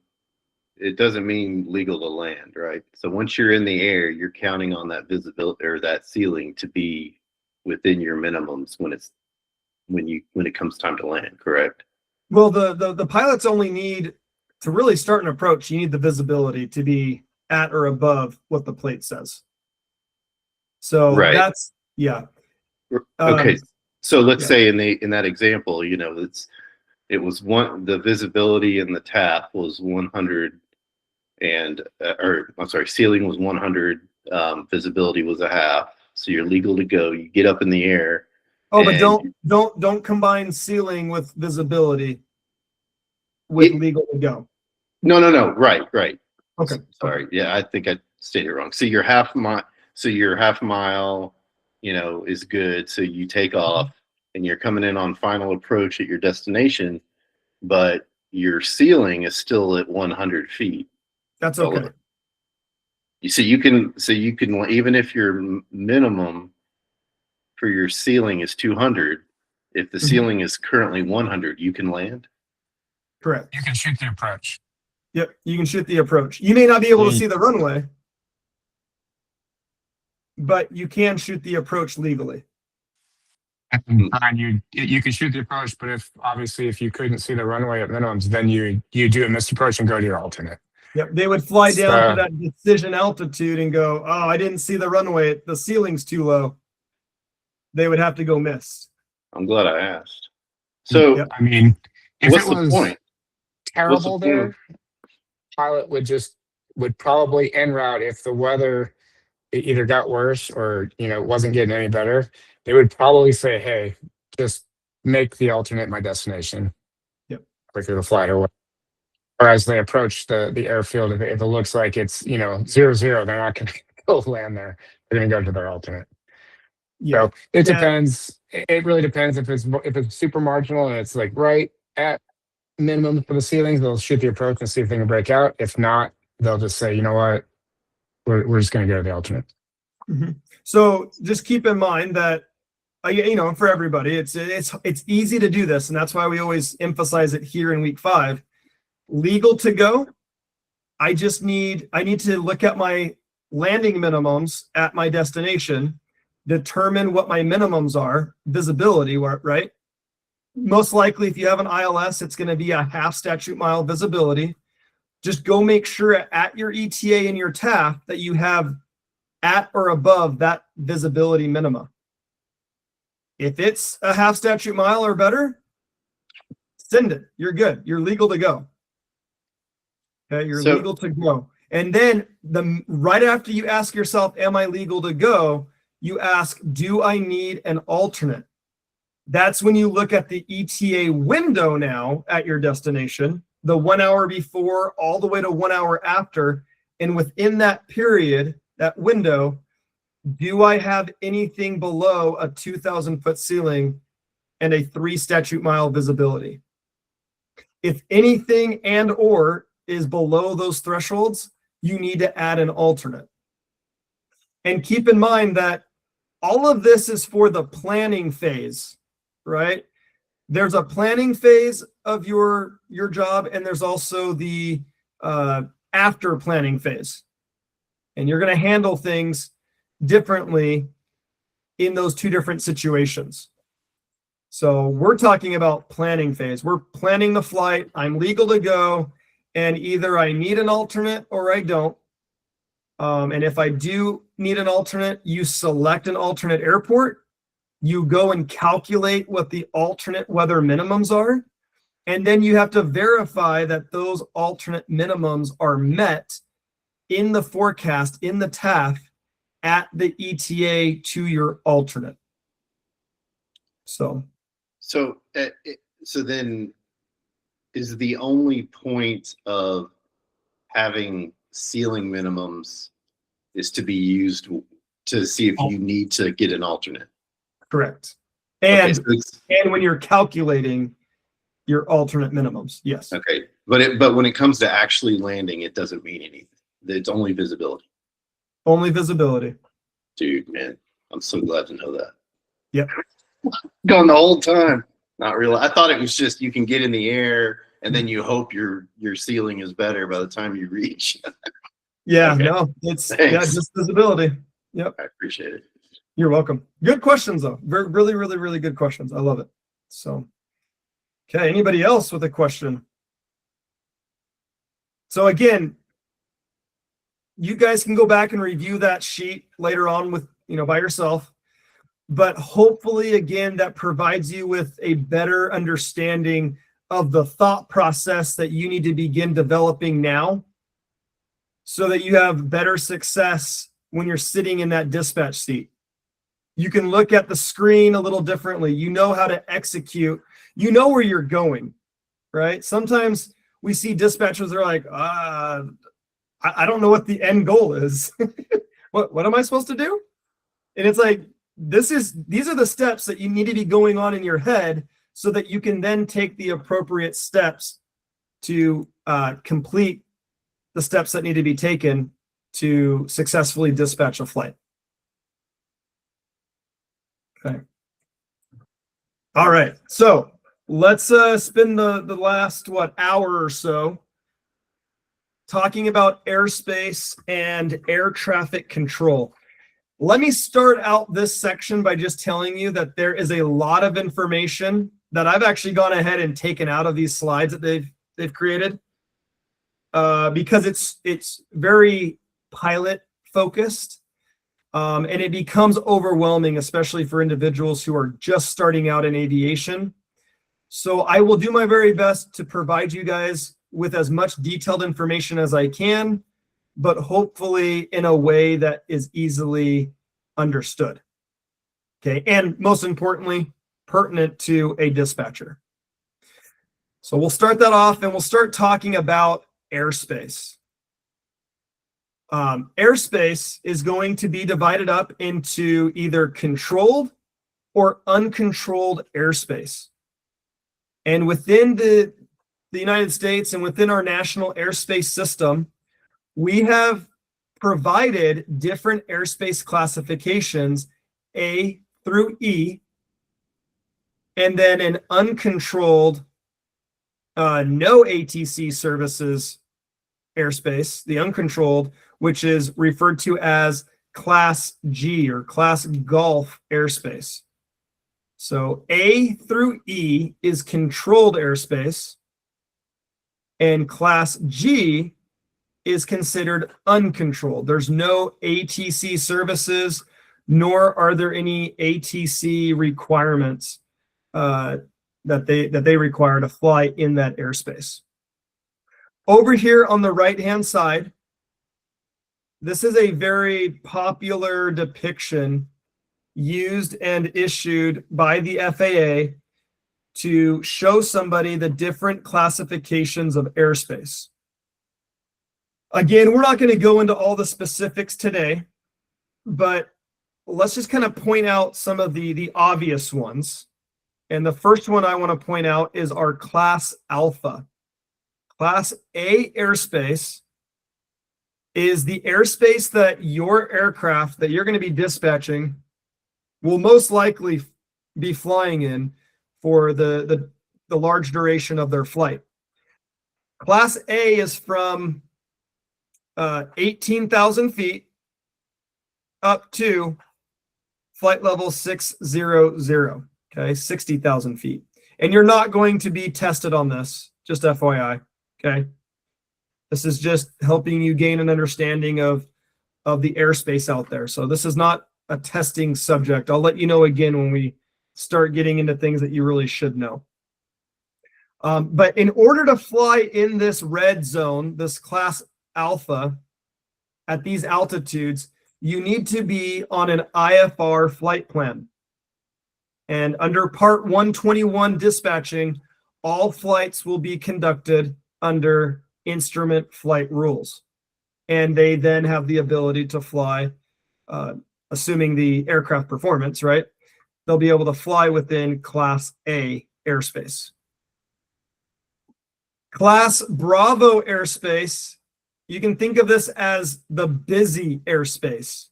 it doesn't mean legal to land, right? So once you're in the air, you're counting on that visibility or that ceiling to be within your minimums when it comes time to land, correct? Well, the pilots only need to really start an approach. You need the visibility to be at or above what the plate says. So Right. that's yeah. Okay. So let's yeah. say in that example, it was the visibility in the tap was 100 and ceiling was 100, visibility was a half. So you're legal to go. You get up in the air. Oh, but and don't combine ceiling with visibility with legal to go. No. Right. Okay. Sorry. Yeah, I think I stated it wrong. So your half mile, is good. So you take off and you're coming in on final approach at your destination, but your ceiling is still at 100 feet. That's okay. So you can even if your minimum for your ceiling is 200, if the ceiling is currently 100, you can land. Correct. You can shoot the approach. Yep, you can shoot the approach. You may not be able to see the runway, but you can shoot the approach legally. And you can shoot the approach, but if you couldn't see the runway at minimums, then you do a missed approach and go to your alternate. Yep, they would fly down to that decision altitude and go, oh, I didn't see the runway. The ceiling's too low. They would have to go miss. I'm glad I asked. So, Yep. I mean, if what's it the was point? terrible What's the there, pilot would probably en route if the weather either got worse or wasn't getting any better. They would probably say, hey, just make the alternate my destination. Yep. Quicker to flight or whatever. Or as they approach the airfield, if it looks like it's 0-0, they're not going to go land there. They're going to go to their alternate. Yeah. So it depends. It really depends if it's super marginal and it's like right at minimum for the ceilings, they'll shoot the approach and see if they can break out. If not, they'll just say, you know what, we're just going to go to the alternate. So just keep in mind that for everybody, it's easy to do this, and that's why we always emphasize it here in week 5. Legal to go. I need to look at my landing minimums at my destination, determine what my minimums are, visibility, right? Most likely, if you have an ILS, it's going to be a half statute mile visibility. Just go make sure at your ETA and your TAF that you have at or above that visibility minima. If it's a half statute mile or better, send it. You're good. You're legal to go. Okay, you're legal to go. And then right after you ask yourself, am I legal to go? You ask, do I need an alternate? That's when you look at the ETA window now at your destination, the 1 hour before all the way to 1 hour after. And within that period, that window, do I have anything below a 2,000 foot ceiling and a 3 statute mile visibility? If anything and or is below those thresholds, you need to add an alternate. And keep in mind that all of this is for the planning phase, right? there's a planning phase of your job, and there's also the after planning phase. And you're going to handle things differently in those two different situations. So we're talking about planning phase. We're planning the flight. I'm legal to go, and either I need an alternate or I don't. And if I do need an alternate, you select an alternate airport. You go and calculate what the alternate weather minimums are. And then you have to verify that those alternate minimums are met in the forecast, in the TAF, at the ETA to your alternate. So then is the only point of having ceiling minimums is to be used to see if you need to get an alternate? Correct. And Okay, so and when you're calculating your alternate minimums, yes. okay, but when it comes to actually landing, it doesn't mean anything. It's only visibility. Only visibility. Dude, man, I'm so glad to know that. Yep. Going the whole time. Not really. I thought it was just you can get in the air and then you hope your ceiling is better by the time you reach. Yeah, Okay. no, it's Thanks. just visibility. Yep. I appreciate it. You're welcome. Good questions though. Really, really, really good questions. I love it. So, okay. Anybody else with a question? So again, you guys can go back and review that sheet later on with, by yourself, but hopefully again, that provides you with a better understanding of the thought process that you need to begin developing now so that you have better success when you're sitting in that dispatch seat. You can look at the screen a little differently. You know how to execute. You know where you're going, right? Sometimes we see dispatchers that are like, I don't know what the end goal is. What am I supposed to do? And it's like, these are the steps that you need to be going on in your head so that you can then take the appropriate steps to complete the steps that need to be taken to successfully dispatch a flight. Okay. All right. So let's spend the last, hour or so talking about airspace and air traffic control. Let me start out this section by just telling you that there is a lot of information that I've actually gone ahead and taken out of these slides that they've created because it's very pilot focused and it becomes overwhelming, especially for individuals who are just starting out in aviation. So I will do my very best to provide you guys with as much detailed information as I can, but hopefully in a way that is easily understood. Okay, and most importantly, pertinent to a dispatcher. So we'll start that off and we'll start talking about airspace. Airspace is going to be divided up into either controlled or uncontrolled airspace. And within the United States and within our national airspace system, we have provided different airspace classifications, A through E, and then an uncontrolled, no ATC services airspace, the uncontrolled, which is referred to as Class G or Class Golf airspace. So A through E is controlled airspace, and Class G is considered uncontrolled. There's no ATC services, nor are there any ATC requirements that they require to fly in that airspace. Over here on the right-hand side, this is a very popular depiction used and issued by the FAA to show somebody the different classifications of airspace. Again, we're not going to go into all the specifics today, but let's just kind of point out some of the obvious ones. And the first one I want to point out is our Class Alpha. Class A airspace is the airspace that your aircraft that you're going to be dispatching will most likely be flying in for the large duration of their flight. Class A is from 18,000 feet up to flight level 600, okay, 60,000 feet. And you're not going to be tested on this, just FYI, okay? This is just helping you gain an understanding of the airspace out there. So this is not a testing subject. I'll let you know again when we start getting into things that you really should know. But in order to fly in this red zone, this class alpha, at these altitudes, you need to be on an IFR flight plan. And under Part 121 dispatching, all flights will be conducted under instrument flight rules. And they then have the ability to fly, assuming the aircraft performance, right? They'll be able to fly within Class A airspace. Class Bravo airspace, you can think of this as the busy airspace.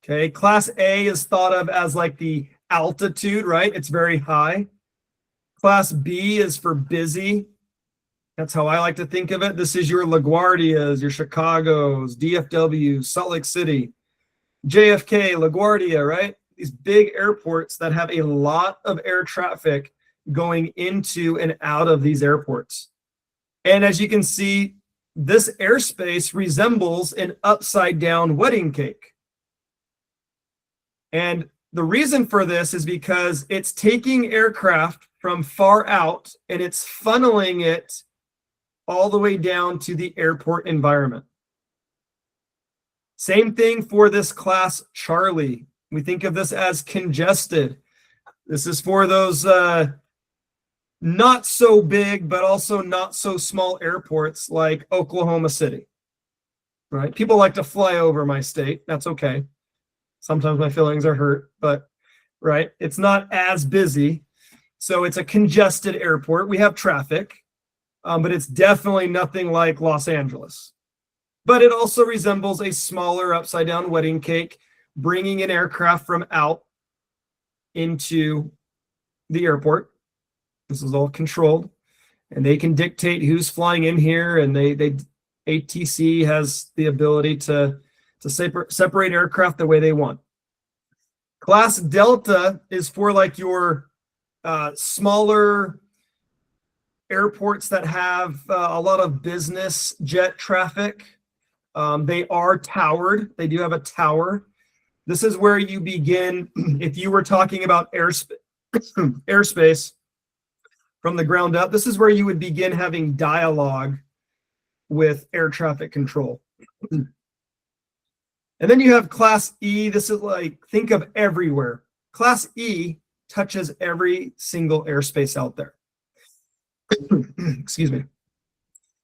Okay, Class A is thought of as like the altitude, right? It's very high. Class B is for busy. That's how I like to think of it. This is your LaGuardias, your Chicagos, DFW, Salt Lake City, JFK, LaGuardia, right? These big airports that have a lot of air traffic going into and out of these airports. And as you can see, this airspace resembles an upside down wedding cake. And the reason for this is because it's taking aircraft from far out and it's funneling it all the way down to the airport environment. Same thing for this Class Charlie. We think of this as congested. This is for those not so big, but also not so small airports like Oklahoma City, right? People like to fly over my state. That's okay. Sometimes my feelings are hurt, but right, it's not as busy. So it's a congested airport. We have traffic, but it's definitely nothing like Los Angeles. But it also resembles a smaller upside down wedding cake, bringing an aircraft from out into the airport. This is all controlled, and they can dictate who's flying in here, and ATC has the ability to separate aircraft the way they want. Class Delta is for like your smaller airports that have a lot of business jet traffic. They are towered. They do have a tower. This is where you begin, if you were talking about airspace from the ground up, this is where you would begin having dialogue with air traffic control. And then you have Class E. This is like, think of everywhere. Class E touches every single airspace out there. Excuse me.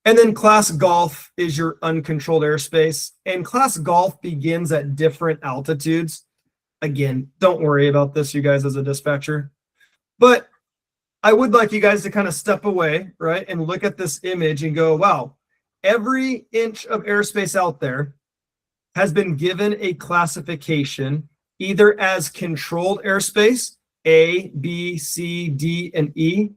And then Class Golf is your uncontrolled airspace. And Class Golf begins at different altitudes. Again, don't worry about this, you guys, as a dispatcher. But I would like you guys to kind of step away, right, and look at this image and go, wow, every inch of airspace out there has been given a classification either as controlled airspace, A, B, C, D, and E,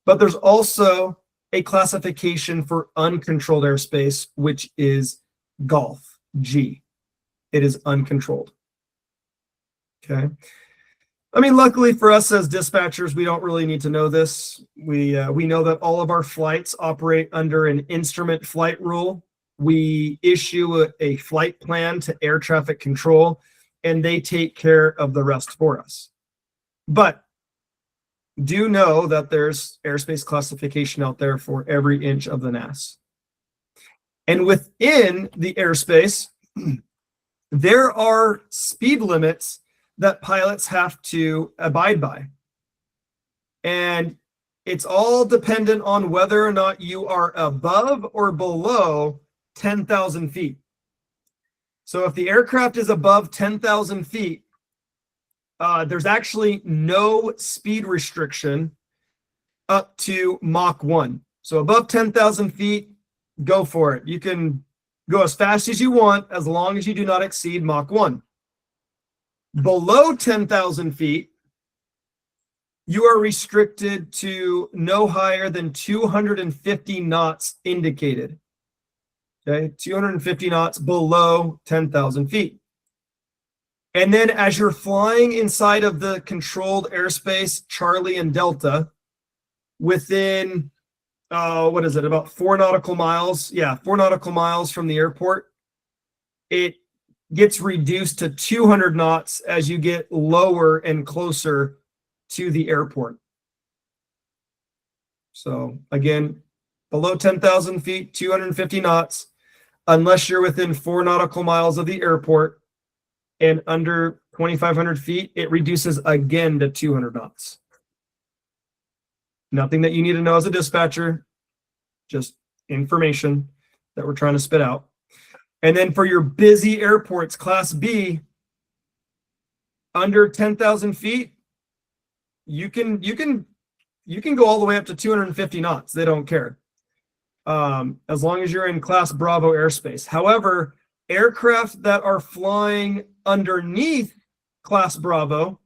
but there's also a classification for uncontrolled airspace, which is Golf, G. It is uncontrolled. Okay. I mean, luckily for us as dispatchers, we don't really need to know this. We know that all of our flights operate under an instrument flight rule. We issue a flight plan to air traffic control, and they take care of the rest for us. But do know that there's airspace classification out there for every inch of the NAS. And within the airspace, there are speed limits that pilots have to abide by. And it's all dependent on whether or not you are above or below 10,000 feet. So if the aircraft is above 10,000 feet, there's actually no speed restriction up to Mach 1. So above 10,000 feet, go for it. You can go as fast as you want as long as you do not exceed Mach 1. Below 10,000 feet, you are restricted to no higher than 250 knots indicated. Okay, 250 knots below 10,000 feet. And then as you're flying inside of the controlled airspace, Charlie and Delta, within, what is it, about 4 nautical miles? Yeah, 4 nautical miles from the airport, it gets reduced to 200 knots as you get lower and closer to the airport. So again, below 10,000 feet, 250 knots, unless you're within 4 nautical miles of the airport, and under 2,500 feet, it reduces again to 200 knots. Nothing that you need to know as a dispatcher, just information that we're trying to spit out. And then for your busy airports, Class B, under 10,000 feet, you can go all the way up to 250 knots. They don't care, as long as you're in Class Bravo airspace. However, aircraft that are flying underneath Class Bravo,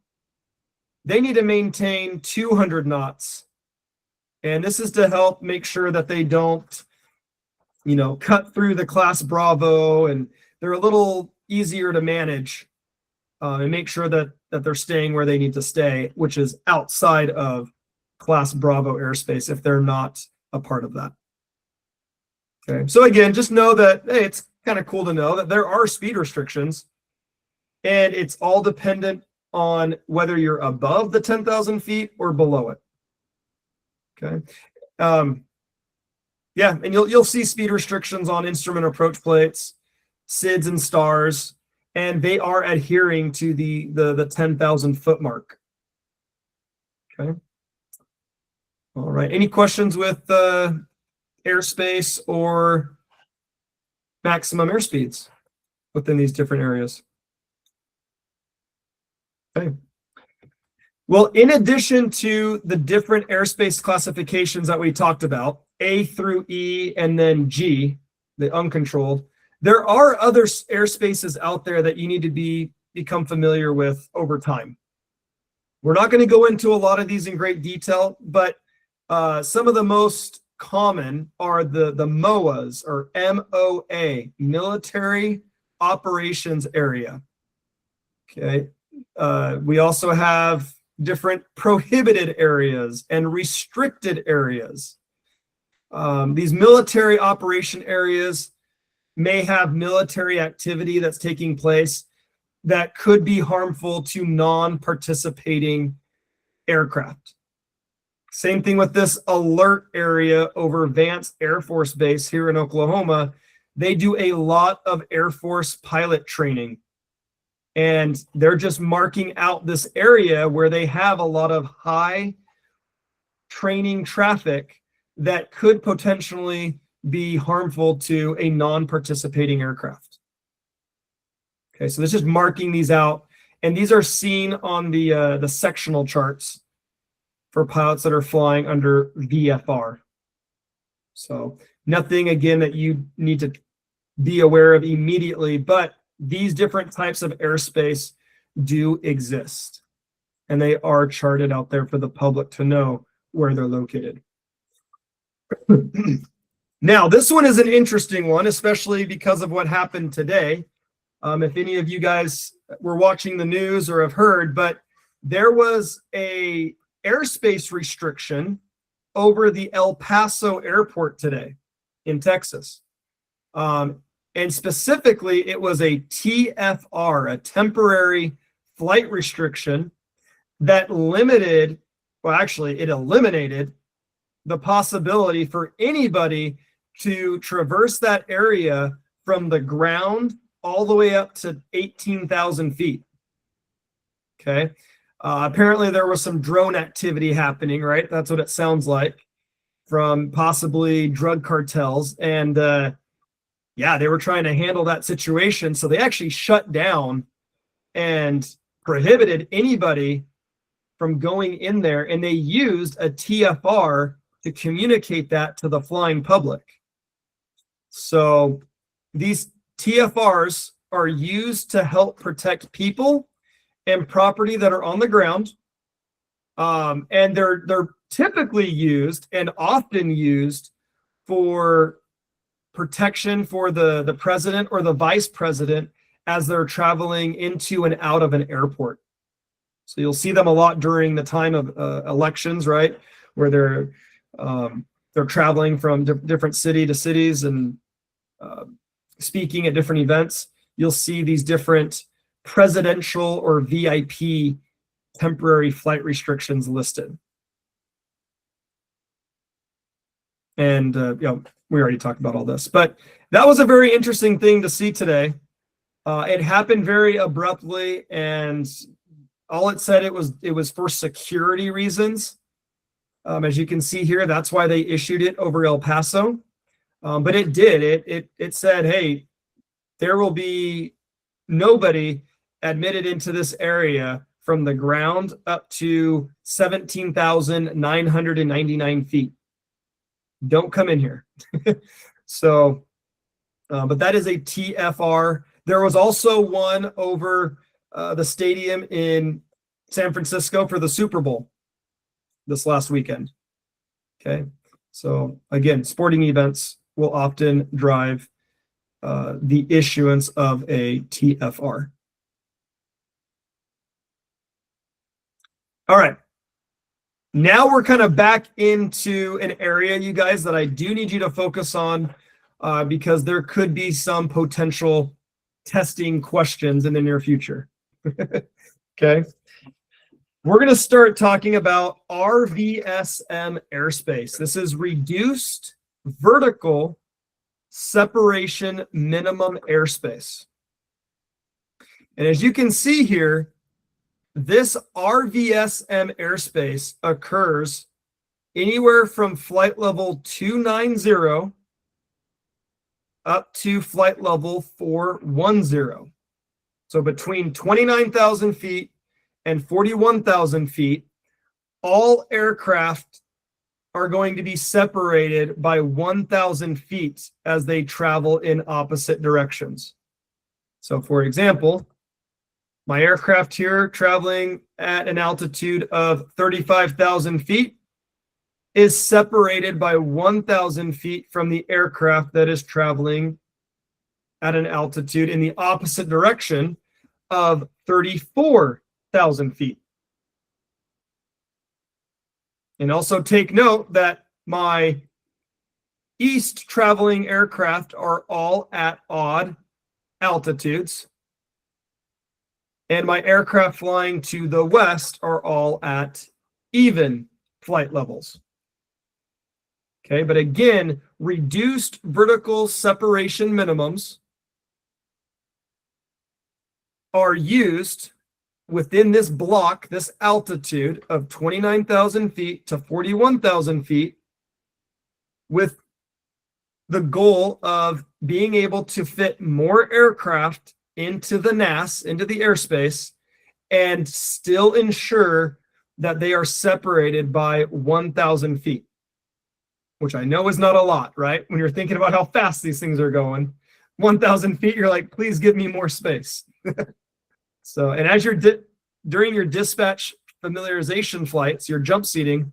they need to maintain 200 knots. And this is to help make sure that they don't, cut through the Class Bravo, and they're a little easier to manage, and make sure that they're staying where they need to stay, which is outside of Class Bravo airspace if they're not a part of that. Okay, so again, just know that, hey, it's kind of cool to know that there are speed restrictions, and it's all dependent on whether you're above the 10,000 feet or below it. Okay. Yeah, and you'll see speed restrictions on instrument approach plates, SIDS and stars, and they are adhering to the 10,000 foot mark. Okay. All right. Any questions with airspace or maximum airspeeds within these different areas? Okay. Well, in addition to the different airspace classifications that we talked about, A through E and then G, the uncontrolled, there are other airspaces out there that you need to become familiar with over time. We're not going to go into a lot of these in great detail, but some of the most common are the MOAs, or MOA, Military Operations Area. Okay. We also have different prohibited areas and restricted areas. These military operation areas may have military activity that's taking place that could be harmful to non-participating aircraft. Same thing with this alert area over Vance Air Force Base here in Oklahoma. They do a lot of Air Force pilot training, and they're just marking out this area where they have a lot of high training traffic that could potentially be harmful to a non-participating aircraft. Okay, so this is marking these out, and these are seen on the sectional charts for pilots that are flying under VFR. So nothing, again, that you need to be aware of immediately, but these different types of airspace do exist, and they are charted out there for the public to know where they're located. Now, this one is an interesting one, especially because of what happened today. If any of you guys were watching the news or have heard, but there was a airspace restriction over the El Paso airport today in Texas. And specifically, it was a TFR, a temporary flight restriction that limited, well, actually, it eliminated the possibility for anybody to traverse that area from the ground all the way up to 18,000 feet. Okay. Apparently there was some drone activity happening, right? That's what it sounds like, from possibly drug cartels. And yeah, they were trying to handle that situation. So they actually shut down and prohibited anybody from going in there. And they used a TFR to communicate that to the flying public. So these TFRs are used to help protect people and property that are on the ground. And they're typically used and often used for protection for the president or the vice president as they're traveling into and out of an airport. So you'll see them a lot during the time of elections, right? Where they're traveling from different city to cities and speaking at different events. You'll see these different presidential or VIP temporary flight restrictions listed. And we already talked about all this, but that was a very interesting thing to see today. It happened very abruptly, and all it said it was for security reasons. As you can see here, that's why they issued it over El Paso. But it did. It said, hey, there will be nobody admitted into this area from the ground up to 17,999 feet. Don't come in here. So, but that is a TFR. There was also one over the stadium in San Francisco for the Super Bowl this last weekend. Okay. So again, sporting events will often drive the issuance of a TFR. All right. Now we're kind of back into an area, you guys, that I do need you to focus on because there could be some potential testing questions in the near future. Okay. We're going to start talking about RVSM airspace. This is reduced vertical separation minimum airspace. And as you can see here, this RVSM airspace occurs anywhere from flight level 290 up to flight level 410. So between 29,000 feet and 41,000 feet, all aircraft are going to be separated by 1,000 feet as they travel in opposite directions. So for example, my aircraft here traveling at an altitude of 35,000 feet is separated by 1,000 feet from the aircraft that is traveling at an altitude in the opposite direction of 34,000 feet. And also take note that my east traveling aircraft are all at odd altitudes, and my aircraft flying to the west are all at even flight levels. Okay, but again, reduced vertical separation minimums are used within this block, this altitude of 29,000 feet to 41,000 feet, with the goal of being able to fit more aircraft into the NAS, into the airspace, and still ensure that they are separated by 1,000 feet, which I know is not a lot, right? When you're thinking about how fast these things are going, 1,000 feet, you're like, please give me more space. So, and as you're during your dispatch familiarization flights, your jump seating,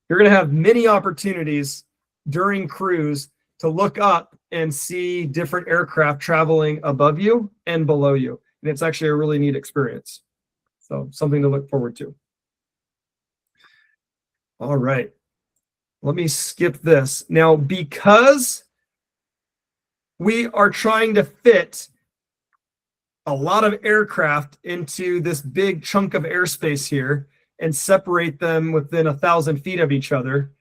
you're going to have many opportunities during cruise to look up and see different aircraft traveling above you and below you. And it's actually a really neat experience. So something to look forward to. All right. Let me skip this. Now, because we are trying to fit a lot of aircraft into this big chunk of airspace here and separate them within 1,000 feet of each other,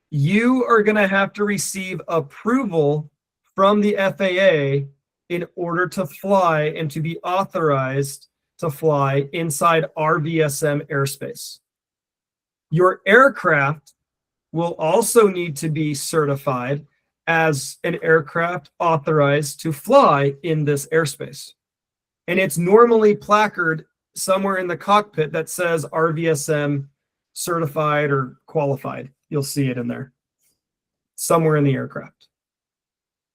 you are going to have to receive approval from the FAA in order to fly and to be authorized to fly inside RVSM airspace. Your aircraft will also need to be certified as an aircraft authorized to fly in this airspace. And it's normally placarded somewhere in the cockpit that says RVSM certified or qualified. You'll see it in there somewhere in the aircraft.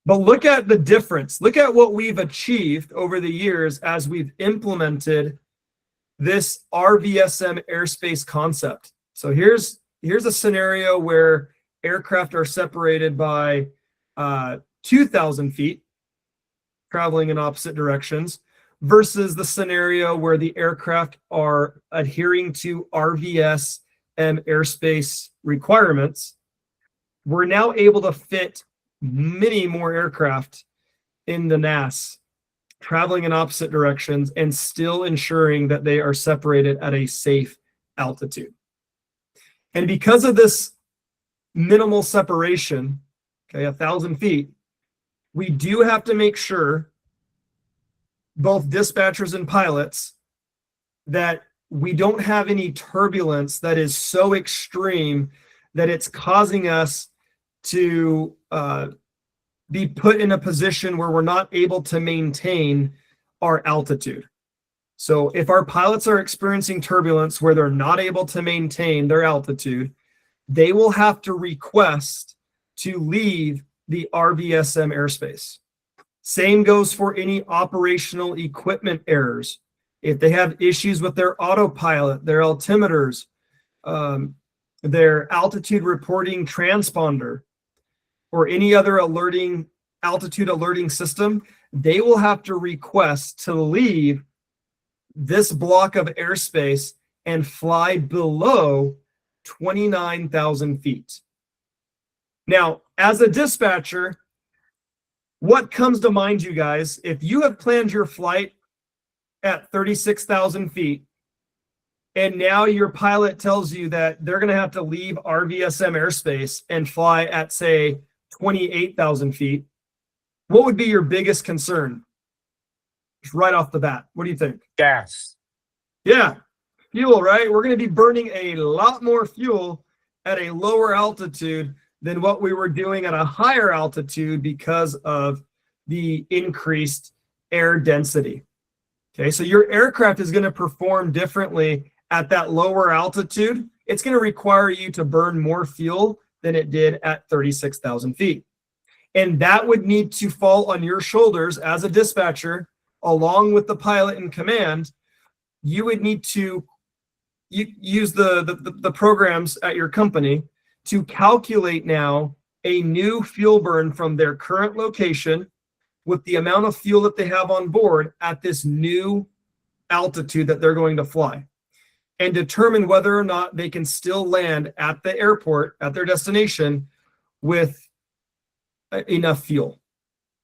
But look at the difference. Look at what we've achieved over the years as we've implemented this RVSM airspace concept. So here's a scenario where aircraft are separated by 2,000 feet, traveling in opposite directions, versus the scenario where the aircraft are adhering to RVSM airspace requirements. We're now able to fit many more aircraft in the NAS, traveling in opposite directions and still ensuring that they are separated at a safe altitude. And because of this minimal separation, okay, 1,000 feet, we do have to make sure, both dispatchers and pilots, that we don't have any turbulence that is so extreme that it's causing us to be put in a position where we're not able to maintain our altitude. So if our pilots are experiencing turbulence where they're not able to maintain their altitude, they will have to request to leave the RVSM airspace. Same goes for any operational equipment errors. If they have issues with their autopilot, their altimeters, their altitude reporting transponder, or any other altitude alerting system, they will have to request to leave this block of airspace and fly below 29,000 feet. Now, as a dispatcher, what comes to mind, you guys, if you have planned your flight at 36,000 feet, and now your pilot tells you that they're going to have to leave RVSM airspace and fly at, say, 28,000 feet, what would be your biggest concern? Just right off the bat, what do you think? Gas. Yeah, fuel, right? We're going to be burning a lot more fuel at a lower altitude than what we were doing at a higher altitude because of the increased air density. Okay, so your aircraft is going to perform differently at that lower altitude. It's going to require you to burn more fuel than it did at 36,000 feet. And that would need to fall on your shoulders as a dispatcher, along with the pilot in command. You would need to use the programs at your company to calculate now a new fuel burn from their current location with the amount of fuel that they have on board at this new altitude that they're going to fly, and determine whether or not they can still land at the airport, at their destination, with enough fuel.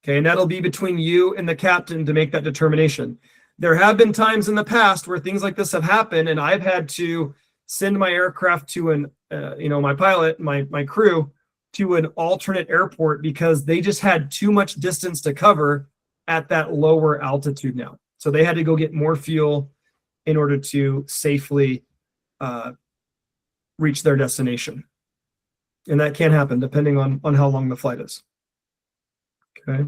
Okay, and that'll be between you and the captain to make that determination. There have been times in the past where things like this have happened, and I've had to send my aircraft to my pilot, my crew, to an alternate airport because they just had too much distance to cover at that lower altitude now. So they had to go get more fuel in order to safely reach their destination. And that can happen depending on how long the flight is. Okay.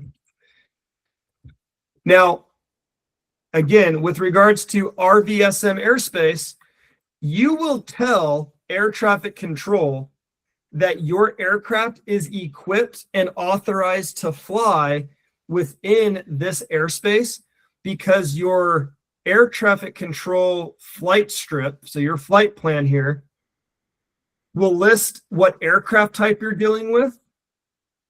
Now, again, with regards to RVSM airspace, you will tell air traffic control that your aircraft is equipped and authorized to fly within this airspace because your air traffic control flight strip, so your flight plan here, will list what aircraft type you're dealing with,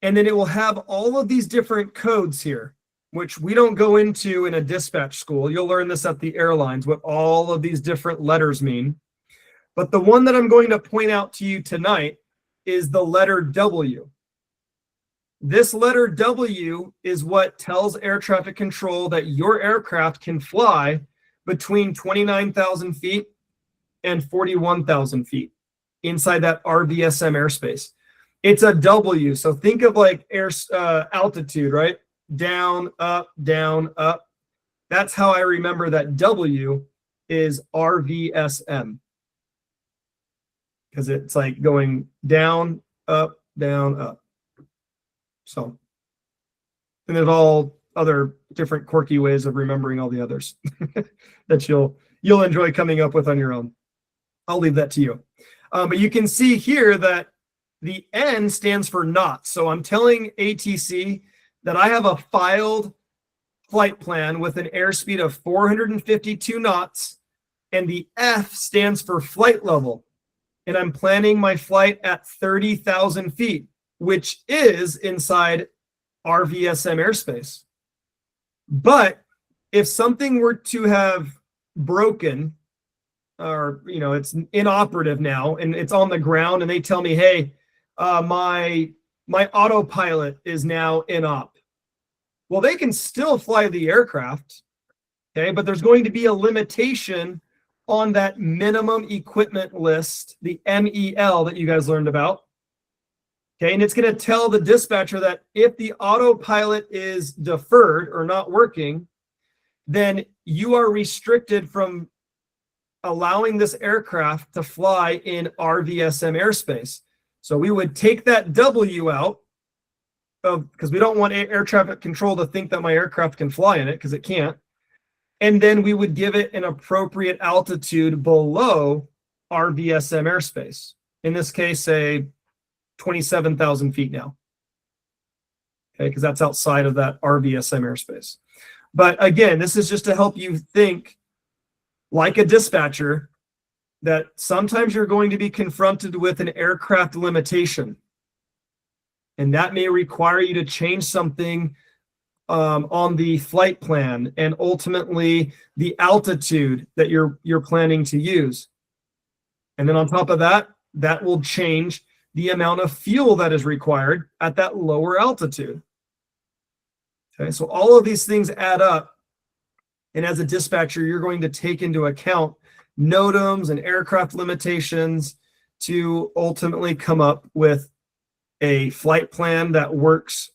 and then it will have all of these different codes here, which we don't go into in a dispatch school. You'll learn this at the airlines, what all of these different letters mean. But the one that I'm going to point out to you tonight is the letter W. This letter W is what tells air traffic control that your aircraft can fly between 29,000 feet and 41,000 feet inside that RVSM airspace. It's a W, so think of like air altitude, right? Down, up, down, up. That's how I remember that W is RVSM. Because it's like going down, up, down, up. So, and there's all other different quirky ways of remembering all the others that you'll enjoy coming up with on your own. I'll leave that to you. But you can see here that the N stands for knots. So I'm telling ATC that I have a filed flight plan with an airspeed of 452 knots and the F stands for flight level. And I'm planning my flight at 30,000 feet, which is inside RVSM airspace. But if something were to have broken, or it's inoperative now and it's on the ground, and they tell me, hey, my autopilot is now inop. Well, they can still fly the aircraft, okay, but there's going to be a limitation on that minimum equipment list, the MEL that you guys learned about. Okay, and it's going to tell the dispatcher that if the autopilot is deferred or not working, then you are restricted from allowing this aircraft to fly in RVSM airspace. So we would take that W out because we don't want air traffic control to think that my aircraft can fly in it, because it can't. And then we would give it an appropriate altitude below RVSM airspace. In this case, say 27,000 feet now. Okay, because that's outside of that RVSM airspace. But again, this is just to help you think like a dispatcher, that sometimes you're going to be confronted with an aircraft limitation. And that may require you to change something on the flight plan and ultimately the altitude that you're planning to use. And then on top of that, that will change the amount of fuel that is required at that lower altitude. Okay, so all of these things add up. And as a dispatcher, you're going to take into account NOTAMs and aircraft limitations to ultimately come up with a flight plan that works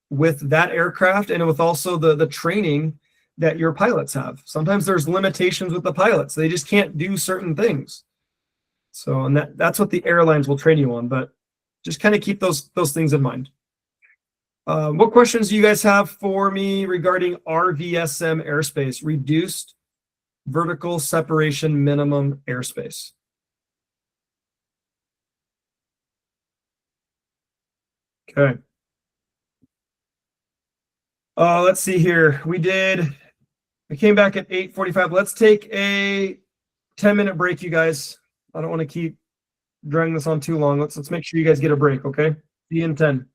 with that aircraft and with also the training that your pilots have. Sometimes there's limitations with the pilots. They just can't do certain things. So, and that's what the airlines will train you on, but just kind of keep those things in mind. What questions do you guys have for me regarding RVSM airspace, reduced vertical separation minimum airspace? Okay. Let's see here. We came back at 8:45. Let's take a 10-minute break, you guys. I don't want to keep dragging this on too long. Let's make sure you guys get a break, okay? See you in 10.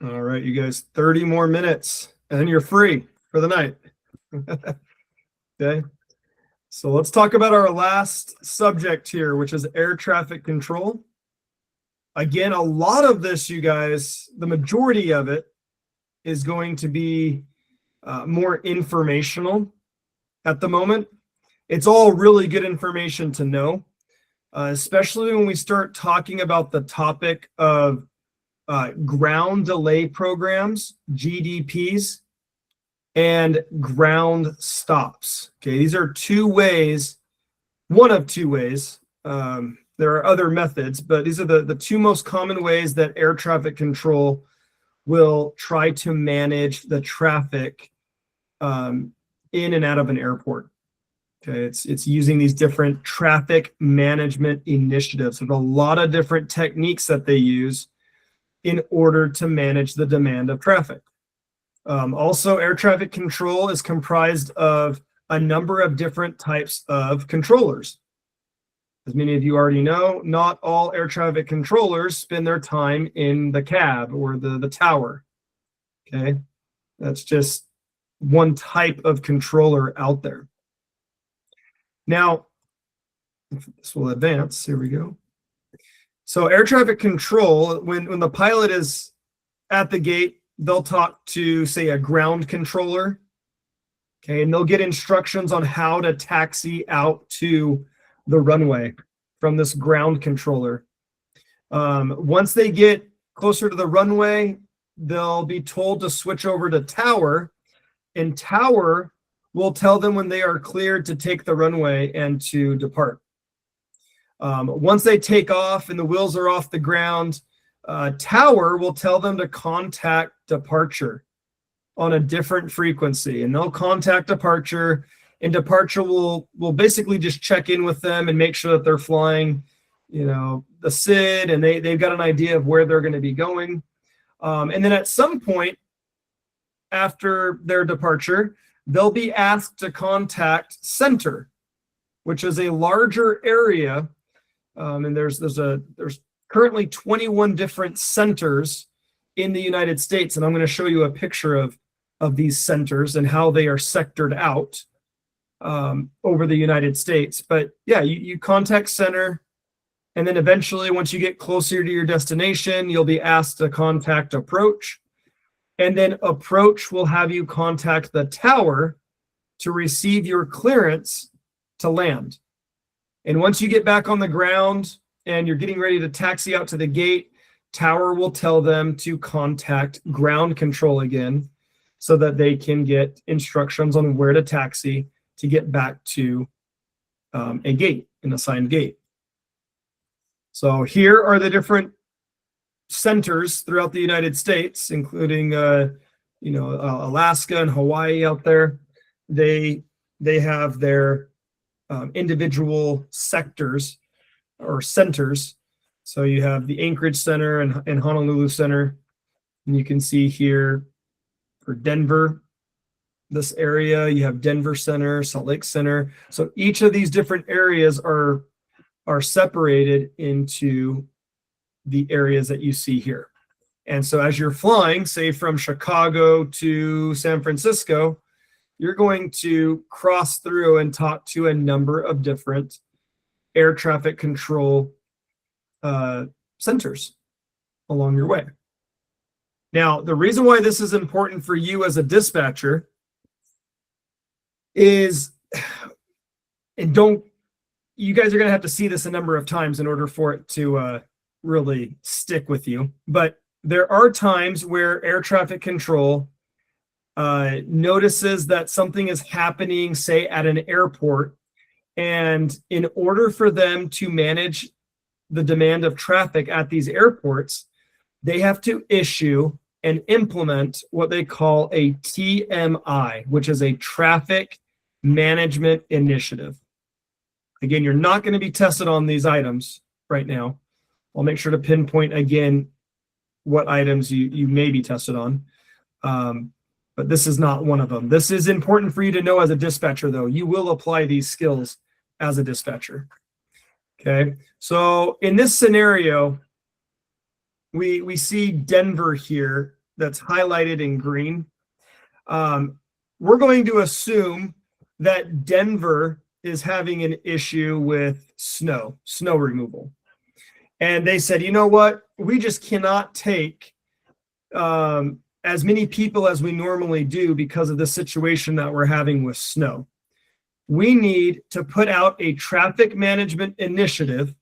All right, you guys, 30 more minutes and then you're free for the night. Okay. So let's talk about our last subject here, which is air traffic control. Again, a lot of this, you guys, the majority of it is going to be more informational at the moment. It's all really good information to know, especially when we start talking about the topic of ground delay programs, GDPs, and ground stops. Okay, these are one of two ways. There are other methods, but these are the two most common ways that air traffic control will try to manage the traffic in and out of an airport. Okay, it's using these different traffic management initiatives. There's a lot of different techniques that they use in order to manage the demand of traffic. Also, air traffic control is comprised of a number of different types of controllers. As many of you already know, not all air traffic controllers spend their time in the cab or the tower. Okay, that's just one type of controller out there. Now, if this will advance, here we go. So air traffic control, when the pilot is at the gate, they'll talk to, say, a ground controller. Okay, and they'll get instructions on how to taxi out to the runway from this ground controller. Once they get closer to the runway, they'll be told to switch over to tower, and tower will tell them when they are cleared to take the runway and to depart. Once they take off and the wheels are off the ground, tower will tell them to contact departure on a different frequency, and they'll contact departure, and departure will basically just check in with them and make sure that they're flying, the SID, and they've got an idea of where they're going to be going. And then at some point after their departure, they'll be asked to contact center, which is a larger area. And there's currently 21 different centers in the United States, and I'm going to show you a picture of these centers and how they are sectored out over the United States. But yeah, you contact center, and then eventually, once you get closer to your destination, you'll be asked to contact approach, and then approach will have you contact the tower to receive your clearance to land. And once you get back on the ground and you're getting ready to taxi out to the gate, tower will tell them to contact ground control again so that they can get instructions on where to taxi to get back to a gate, an assigned gate. So here are the different centers throughout the United States, including Alaska and Hawaii out there. They have their individual sectors or centers. So you have the Anchorage Center and Honolulu Center. And you can see here for Denver, this area, you have Denver Center, Salt Lake Center. So each of these different areas are separated into the areas that you see here. And so as you're flying, say from Chicago to San Francisco, you're going to cross through and talk to a number of different air traffic control centers along your way. Now, the reason why this is important for you as a dispatcher is, you guys are going to have to see this a number of times in order for it to really stick with you. But there are times where air traffic control notices that something is happening, say, at an airport, and in order for them to manage the demand of traffic at these airports, they have to issue and implement what they call a TMI, which is a traffic management initiative. Again, you're not going to be tested on these items right now. I'll make sure to pinpoint again what items you may be tested on. But this is not one of them. This is important for you to know as a dispatcher, though. You will apply these skills as a dispatcher. Okay, so in this scenario, we see Denver here that's highlighted in green, we're going to assume that Denver is having an issue with snow removal. And they said, you know what? We just cannot take as many people as we normally do because of the situation that we're having with snow. We need to put out a traffic management initiative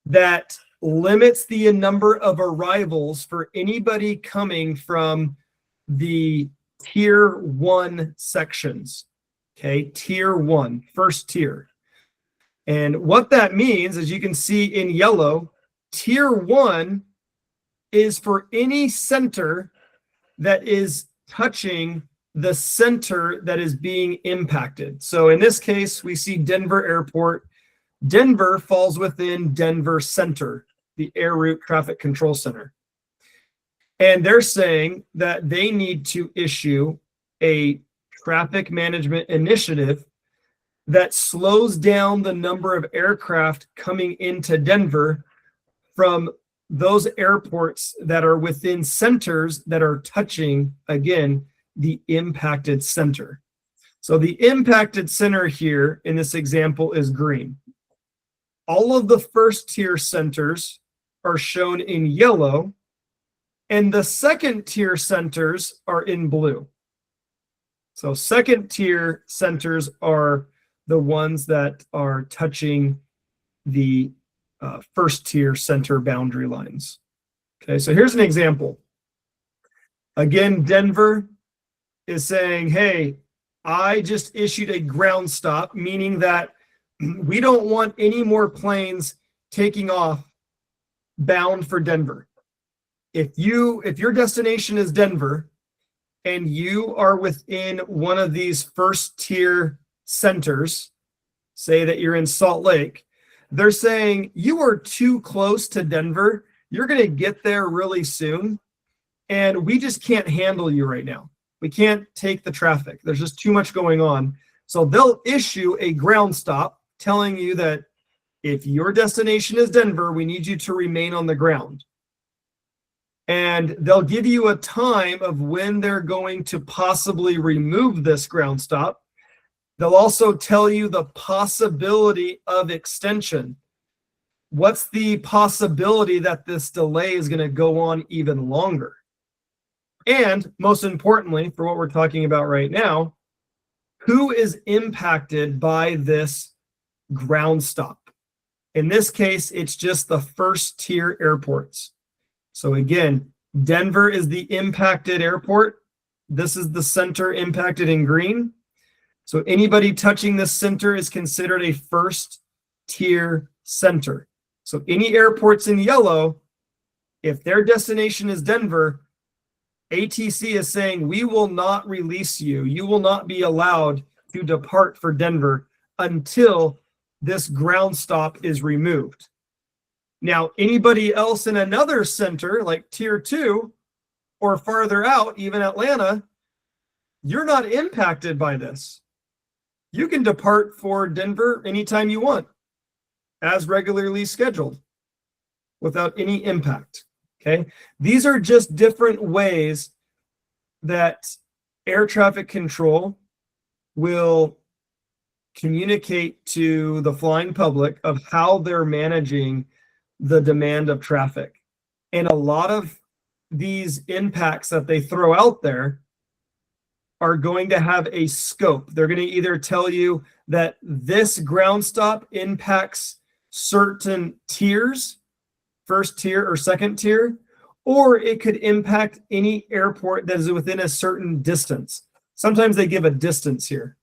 that limits the number of arrivals for anybody coming from the tier 1 sections. Okay, tier 1, first tier. And what that means, as you can see in yellow, tier 1 is for any center that is touching the center that is being impacted. So in this case, we see Denver Airport. Denver falls within Denver Center, the Air Route Traffic Control Center. And they're saying that they need to issue a traffic management initiative that slows down the number of aircraft coming into Denver from those airports that are within centers that are touching, again, the impacted center. So the impacted center here in this example is green. All of the first tier centers are shown in yellow, and the second tier centers are in blue. So second tier centers are the ones that are touching the first tier center boundary lines. Okay, so here's an example. Again, Denver is saying, hey, I just issued a ground stop, meaning that we don't want any more planes taking off bound for Denver. If your destination is Denver and you are within one of these first tier centers, say that you're in Salt Lake, they're saying you are too close to Denver. You're going to get there really soon, and we just can't handle you right now. We can't take the traffic. There's just too much going on. So they'll issue a ground stop telling you that if your destination is Denver, we need you to remain on the ground. And they'll give you a time of when they're going to possibly remove this ground stop. They'll also tell you the possibility of extension. What's the possibility that this delay is going to go on even longer? And most importantly, for what we're talking about right now, who is impacted by this ground stop? In this case, it's just the first tier airports. So again, Denver is the impacted airport. This is the center impacted in green. So anybody touching this center is considered a first tier center. So any airports in yellow, if their destination is Denver, ATC is saying, we will not release you. You will not be allowed to depart for Denver until this ground stop is removed. Now, anybody else in another center, like tier 2 or farther out, even Atlanta, you're not impacted by this. You can depart for Denver anytime you want, as regularly scheduled, without any impact. Okay, these are just different ways that air traffic control will communicate to the flying public of how they're managing the demand of traffic. And a lot of these impacts that they throw out there are going to have a scope. They're going to either tell you that this ground stop impacts certain tiers, first tier or second tier, or it could impact any airport that is within a certain distance. Sometimes they give a distance here.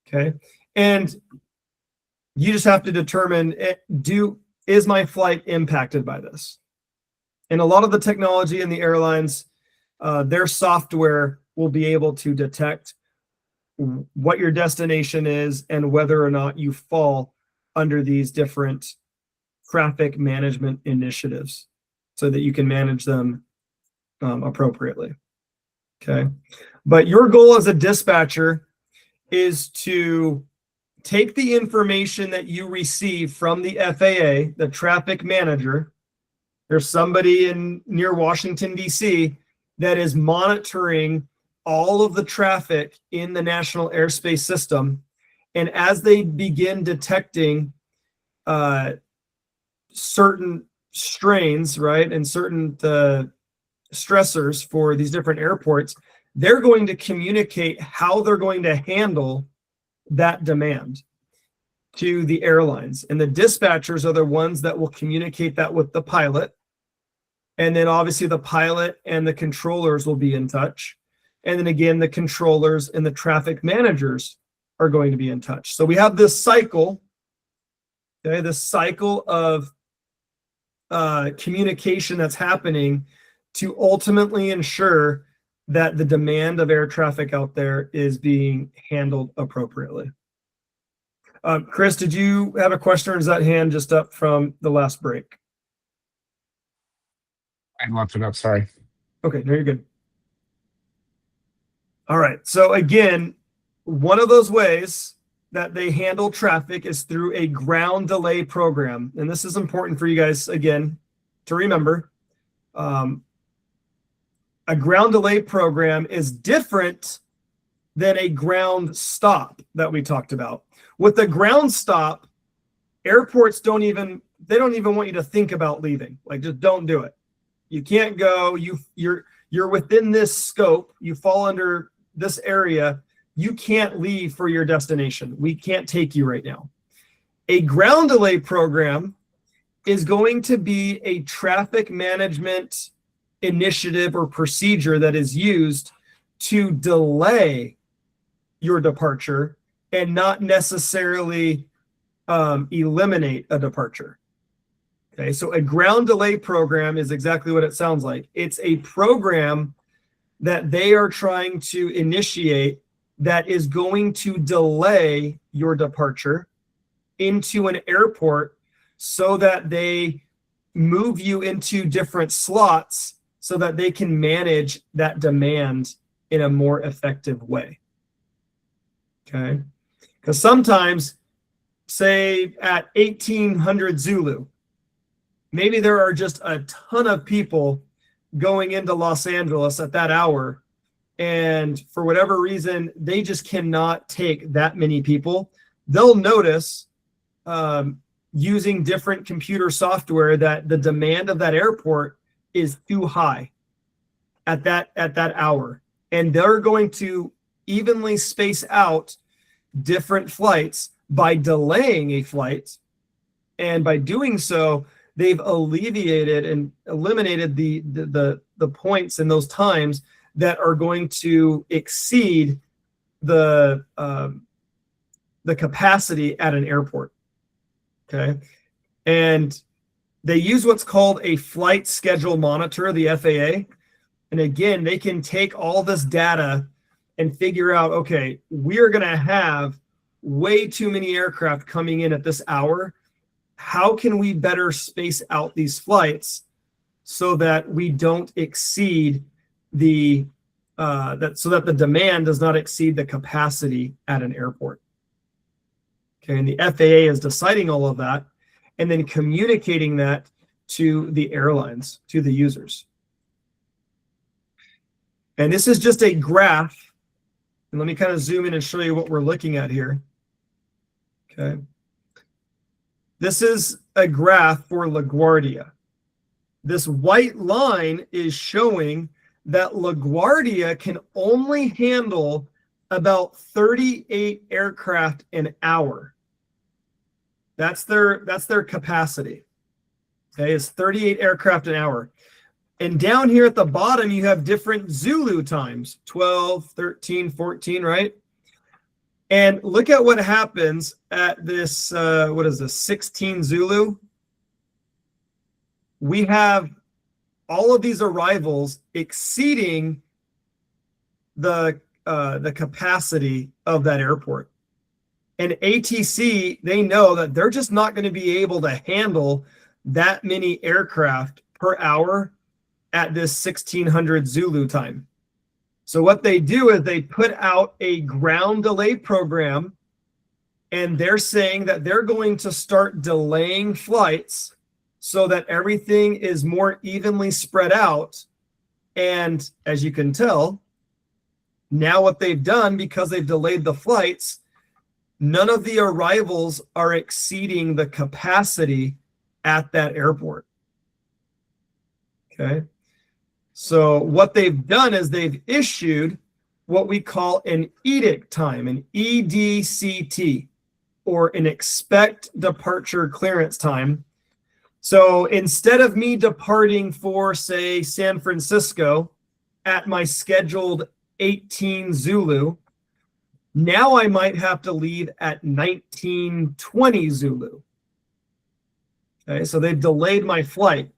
Okay. And you just have to determine, is my flight impacted by this? And a lot of the technology in the airlines, their software will be able to detect what your destination is and whether or not you fall under these different traffic management initiatives so that you can manage them appropriately. Okay. But your goal as a dispatcher is to take the information that you receive from the FAA, the traffic manager. There's somebody near Washington, D.C., that is monitoring all of the traffic in the national airspace system. And as they begin detecting certain strains, right, and certain stressors for these different airports, they're going to communicate how they're going to handle that demand to the airlines. And the dispatchers are the ones that will communicate that with the pilot. And then obviously the pilot and the controllers will be in touch. And then again, the controllers and the traffic managers are going to be in touch. So we have this cycle, okay, this cycle of communication that's happening to ultimately ensure that the demand of air traffic out there is being handled appropriately. Chris, did you have a question, or is that hand just up from the last break? I left it up, sorry. Okay, no, you're good. All right, so again, one of those ways that they handle traffic is through a ground delay program. And this is important for you guys, again, to remember. A ground delay program is different than a ground stop that we talked about. With a ground stop, airports don't even want you to think about leaving. Like, just don't do it. You can't go. You're within this scope. You fall under this area. You can't leave for your destination. We can't take you right now. A ground delay program is going to be a traffic management initiative or procedure that is used to delay your departure and not necessarily eliminate a departure. Okay, so a ground delay program is exactly what it sounds like. It's a program that they are trying to initiate that is going to delay your departure into an airport so that they move you into different slots so that they can manage that demand in a more effective way. Okay? Because sometimes, say at 1800 Zulu, maybe there are just a ton of people going into Los Angeles at that hour, and for whatever reason, they just cannot take that many people. They'll notice using different computer software that the demand of that airport is too high at that hour, and they're going to evenly space out different flights by delaying a flight, and by doing so, they've alleviated and eliminated the points in those times that are going to exceed the capacity at an airport. Okay, and they use what's called a flight schedule monitor, the FAA, and again, they can take all this data and figure out, okay, we're going to have way too many aircraft coming in at this hour. How can we better space out these flights so that we don't exceed the so that the demand does not exceed the capacity at an airport? Okay, and the FAA is deciding all of that and then communicating that to the airlines, to the users. And this is just a graph. And let me kind of zoom in and show you what we're looking at here. Okay. This is a graph for LaGuardia. This white line is showing that LaGuardia can only handle about 38 aircraft an hour. That's their capacity. Okay, it's 38 aircraft an hour. And down here at the bottom, you have different Zulu times, 12, 13, 14, right? And look at what happens at this, what is this, 16 Zulu? We have all of these arrivals exceeding the capacity of that airport. And ATC, they know that they're just not going to be able to handle that many aircraft per hour at this 1600 Zulu time. So what they do is they put out a ground delay program, and they're saying that they're going to start delaying flights so that everything is more evenly spread out And as you can tell, now what they've done, because they've delayed the flights, none of the arrivals are exceeding the capacity at that airport. Okay. So what they've done is they've issued what we call an edict time, an EDCT, or an expect departure clearance time. So instead of me departing for, say, San Francisco at my scheduled 18 Zulu, now I might have to leave at 1920 Zulu. Okay, so they've delayed my flight.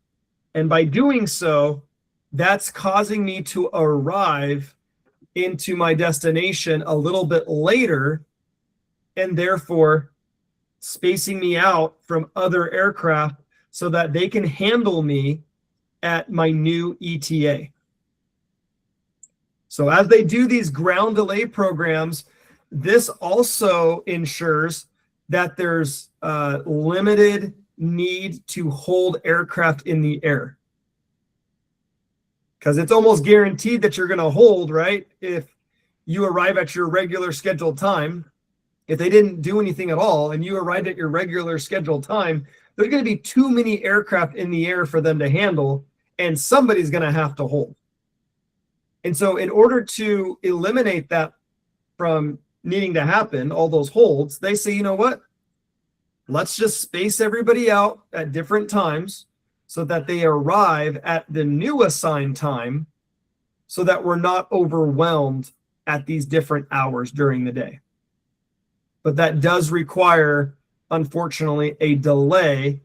And by doing so, that's causing me to arrive into my destination a little bit later, and therefore spacing me out from other aircraft so that they can handle me at my new ETA. So as they do these ground delay programs, this also ensures that there's limited need to hold aircraft in the air. Because it's almost guaranteed that you're going to hold, right? If you arrive at your regular scheduled time, if they didn't do anything at all and you arrived at your regular scheduled time, there's going to be too many aircraft in the air for them to handle, and somebody's going to have to hold. And so in order to eliminate that from needing to happen, all those holds, they say, you know what? Let's just space everybody out at different times so that they arrive at the new assigned time so that we're not overwhelmed at these different hours during the day. But that does require, unfortunately, a delay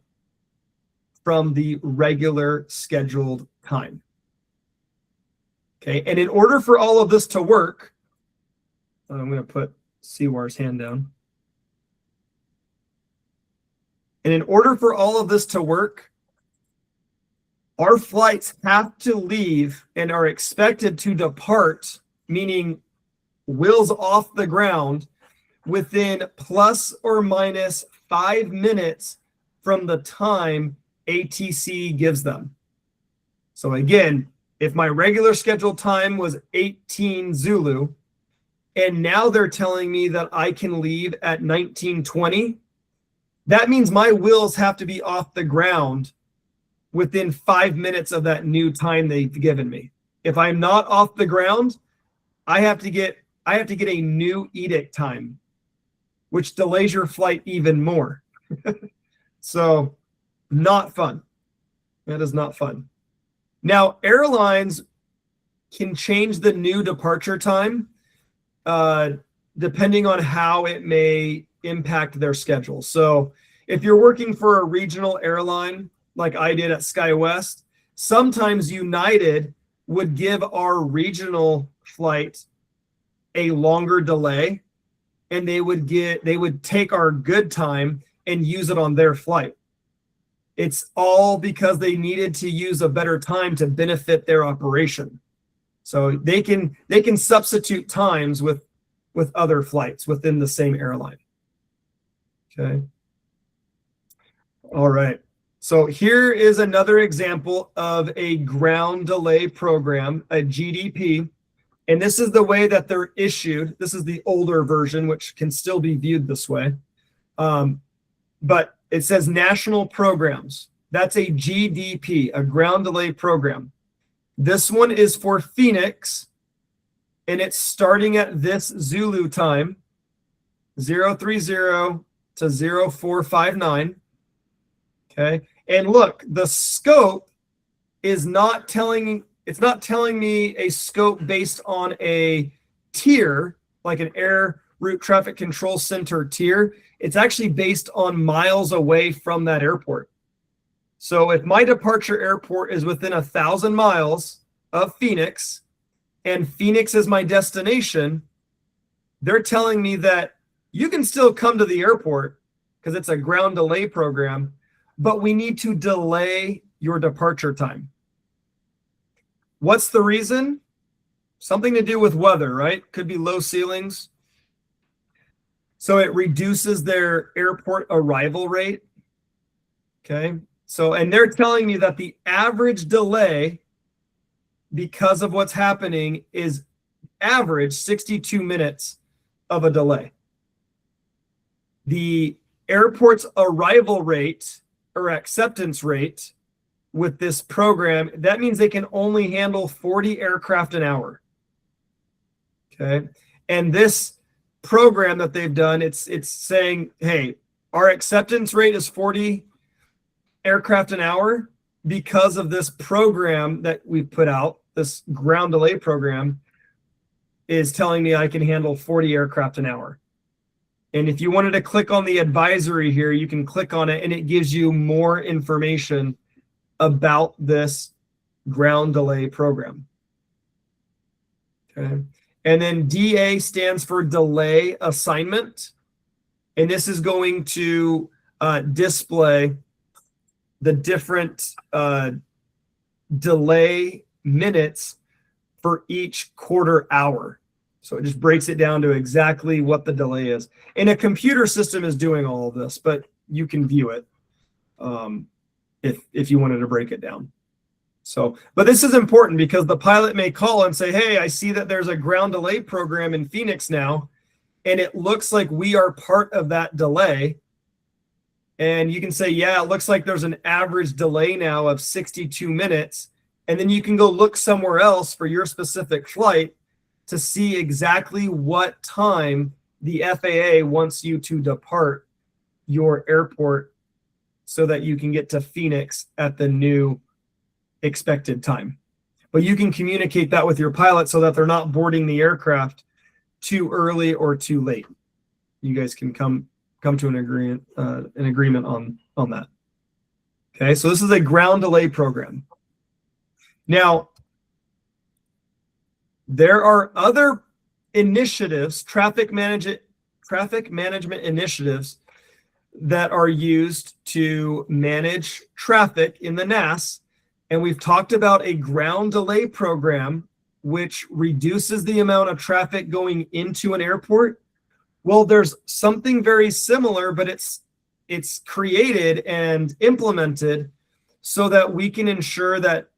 from the regular scheduled time. Okay, and in order for all of this to work, I'm going to put Seawar's hand down. And in order for all of this to work, our flights have to leave and are expected to depart, meaning wheels off the ground, within plus or minus 5 minutes from the time ATC gives them. So again, if my regular scheduled time was 18 Zulu, and now they're telling me that I can leave at 1920, that means my wheels have to be off the ground within 5 minutes of that new time they've given me. If I'm not off the ground, I have to get a new edict time, which delays your flight even more. So not fun. That is not fun. Now, airlines can change the new departure time depending on how it may impact their schedule. So if you're working for a regional airline, like I did at SkyWest, sometimes United would give our regional flight a longer delay, and they would take our good time and use it on their flight. It's all because they needed to use a better time to benefit their operation. So they can substitute times with other flights within the same airline. Okay. All right. So here is another example of a ground delay program, a GDP. And this is the way that they're issued. This is the older version, which can still be viewed this way. But it says national programs. That's a GDP, a ground delay program. This one is for Phoenix, and it's starting at this Zulu time, 030 to 0459. Okay. And look, the scope is not telling, it's not telling me a scope based on a tier, like an air route traffic control center tier. It's actually based on miles away from that airport. So if my departure airport is within 1,000 miles of Phoenix and Phoenix is my destination, they're telling me that you can still come to the airport because it's a ground delay program, but we need to delay your departure time. What's the reason? Something to do with weather, right? Could be low ceilings. So it reduces their airport arrival rate. Okay. So, and they're telling me that the average delay because of what's happening, is average 62 minutes of a delay. The airport's arrival rate or acceptance rate with this program, that means they can only handle 40 aircraft an hour. Okay. And this program that they've done, it's saying, hey, our acceptance rate is 40 aircraft an hour because of this program that we've put out. This ground delay program is telling me I can handle 40 aircraft an hour. And if you wanted to click on the advisory here, you can click on it and it gives you more information about this ground delay program. Okay. And then DA stands for delay assignment. And this is going to display the different delay minutes for each quarter hour. So it just breaks it down to exactly what the delay is. And a computer system is doing all of this, but you can view it if you wanted to break it down. So, but this is important because the pilot may call and say, hey, I see that there's a ground delay program in Phoenix now, and it looks like we are part of that delay. And you can say, yeah, it looks like there's an average delay now of 62 minutes. And then you can go look somewhere else for your specific flight to see exactly what time the FAA wants you to depart your airport so that you can get to Phoenix at the new expected time. But you can communicate that with your pilot so that they're not boarding the aircraft too early or too late. You guys can come to an agreement on that. Okay, so this is a ground delay program. Now, there are other initiatives, traffic management initiatives that are used to manage traffic in the NAS. And we've talked about a ground delay program, which reduces the amount of traffic going into an airport. Well, there's something very similar, but it's created and implemented so that we can ensure that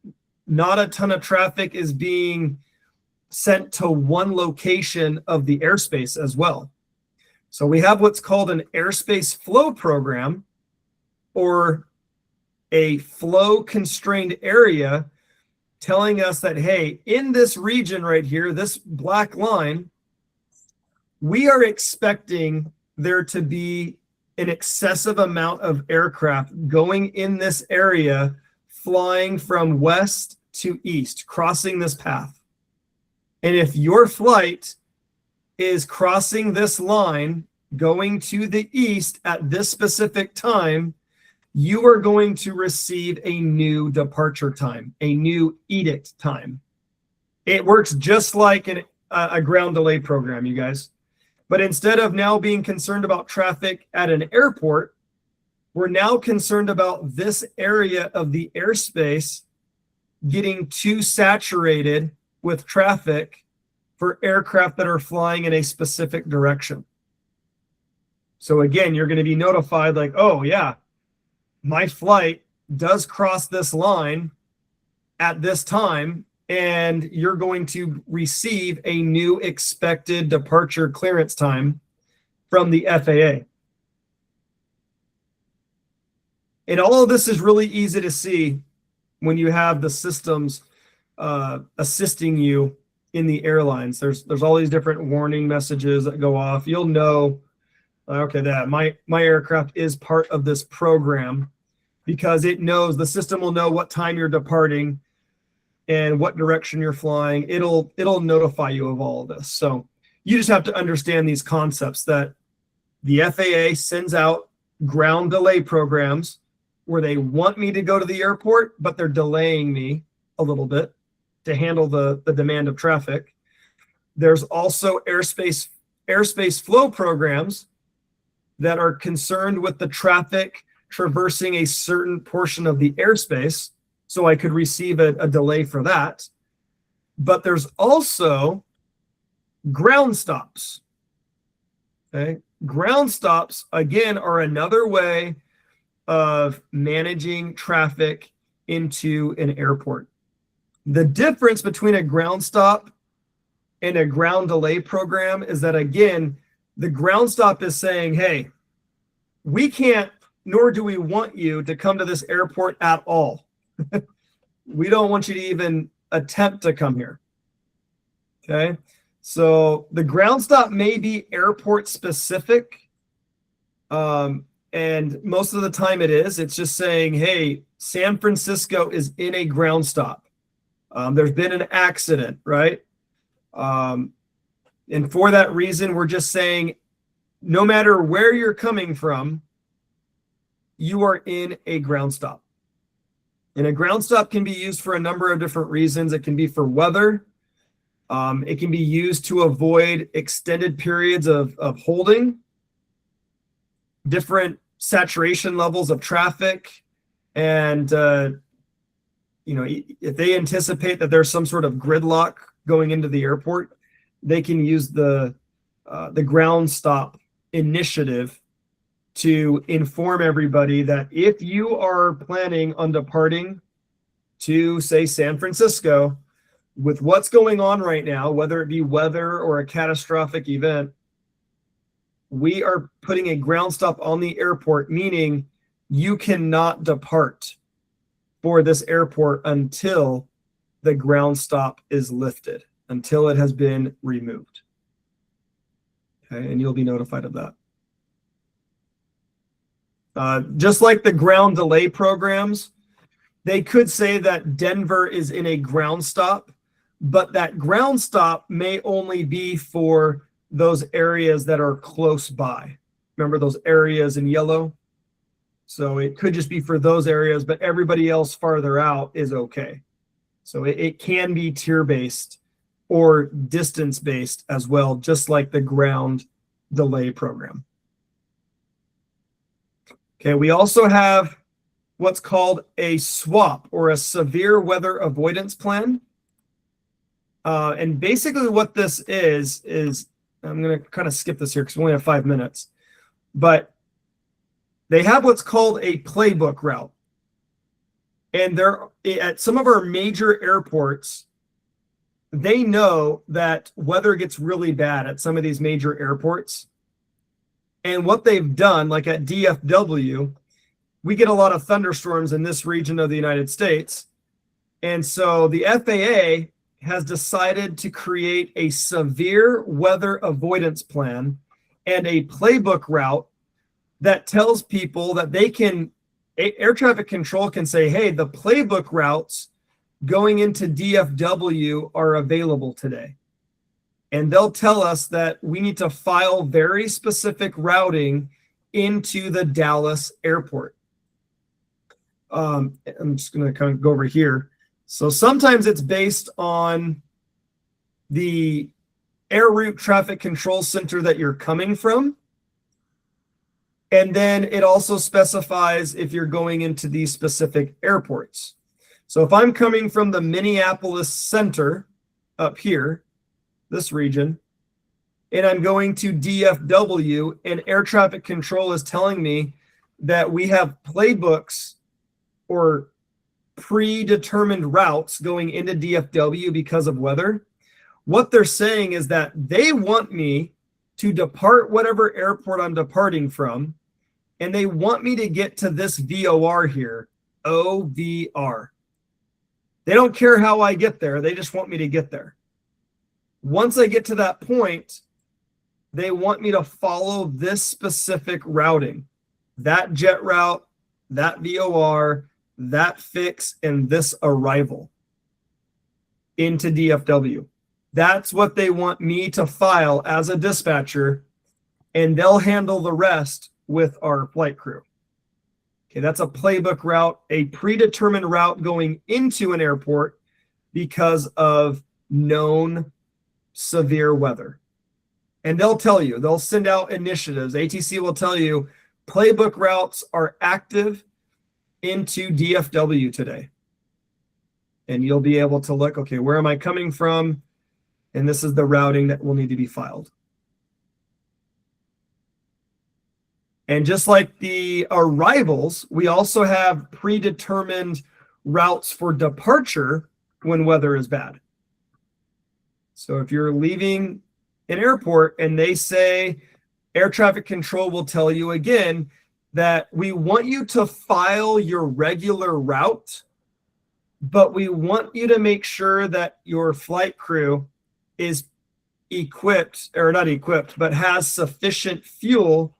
not a ton of traffic is being sent to one location of the airspace as well. So we have what's called an airspace flow program, or a flow constrained area, telling us that, hey, in this region right here, this black line, we are expecting there to be an excessive amount of aircraft going in this area, flying from west to east, crossing this path. And if your flight is crossing this line, going to the east at this specific time, you are going to receive a new departure time, a new edict time. It works just like a ground delay program, you guys. But instead of now being concerned about traffic at an airport, we're now concerned about this area of the airspace getting too saturated with traffic for aircraft that are flying in a specific direction. So again, you're going to be notified like, oh yeah, my flight does cross this line at this time, and you're going to receive a new expected departure clearance time from the FAA. And all of this is really easy to see when you have the systems assisting you in the airlines. There's all these different warning messages that go off. You'll know, okay, that my aircraft is part of this program, because it knows, the system will know what time you're departing and what direction you're flying. It'll notify you of all of this. So you just have to understand these concepts, that the FAA sends out ground delay programs where they want me to go to the airport, but they're delaying me a little bit to handle the demand of traffic. There's also airspace flow programs that are concerned with the traffic traversing a certain portion of the airspace, so I could receive a delay for that. But there's also ground stops. Okay, ground stops again are another way of managing traffic into an airport. The difference between a ground stop and a ground delay program is that, again, the ground stop is saying, hey, we can't, nor do we want you to come to this airport at all. We don't want you to even attempt to come here. Okay. So the ground stop may be airport specific. And most of the time it is. It's just saying, hey, San Francisco is in a ground stop. There's been an accident, right? And for that reason, we're just saying, no matter where you're coming from, you are in a ground stop. And a ground stop can be used for a number of different reasons. It can be for weather. It can be used to avoid extended periods of holding, different saturation levels of traffic. And, if they anticipate that there's some sort of gridlock going into the airport, they can use the ground stop initiative to inform everybody that if you are planning on departing to, say, San Francisco, with what's going on right now, whether it be weather or a catastrophic event, we are putting a ground stop on the airport, meaning you cannot depart for this airport until the ground stop is lifted, until it has been removed. Okay, and you'll be notified of that. Just like the ground delay programs, they could say that Denver is in a ground stop, but that ground stop may only be for those areas that are close by. Remember those areas in yellow? So it could just be for those areas, but everybody else farther out is okay. So it can be tier-based or distance-based as well, just like the ground delay program. Okay, we also have what's called a SWAP, or a severe weather avoidance plan. And basically what this is I'm going to kind of skip this here because we only have 5 minutes, but they have what's called a playbook route. And they're at some of our major airports, they know that weather gets really bad at some of these major airports. And what they've done, like at DFW, we get a lot of thunderstorms in this region of the United States. And so the FAA has decided to create a severe weather avoidance plan and a playbook route that tells people that they can, air traffic control can say, hey, the playbook routes going into DFW are available today. And they'll tell us that we need to file very specific routing into the Dallas airport. I'm just going to kind of go over here. So sometimes it's based on the air route traffic control center that you're coming from. And then it also specifies if you're going into these specific airports. So if I'm coming from the Minneapolis center up here, this region, and I'm going to DFW, and air traffic control is telling me that we have playbooks or predetermined routes going into DFW because of weather, what they're saying is that they want me to depart whatever airport I'm departing from, and they want me to get to this VOR here, OVR. They don't care how I get there. They just want me to get there. Once I get to that point, they want me to follow this specific routing, that jet route, that VOR, that fix, and this arrival into DFW. That's what they want me to file as a dispatcher, and they'll handle the rest with our flight crew. Okay, that's a playbook route, a predetermined route going into an airport because of known severe weather. And they'll tell you, they'll send out initiatives. ATC will tell you playbook routes are active into DFW today. And you'll be able to look, okay, where am I coming from? And this is the routing that will need to be filed. And just like the arrivals, we also have predetermined routes for departure when weather is bad. So if you're leaving an airport and they say air traffic control will tell you again that we want you to file your regular route, but we want you to make sure that your flight crew is equipped, or not equipped, but has sufficient fuel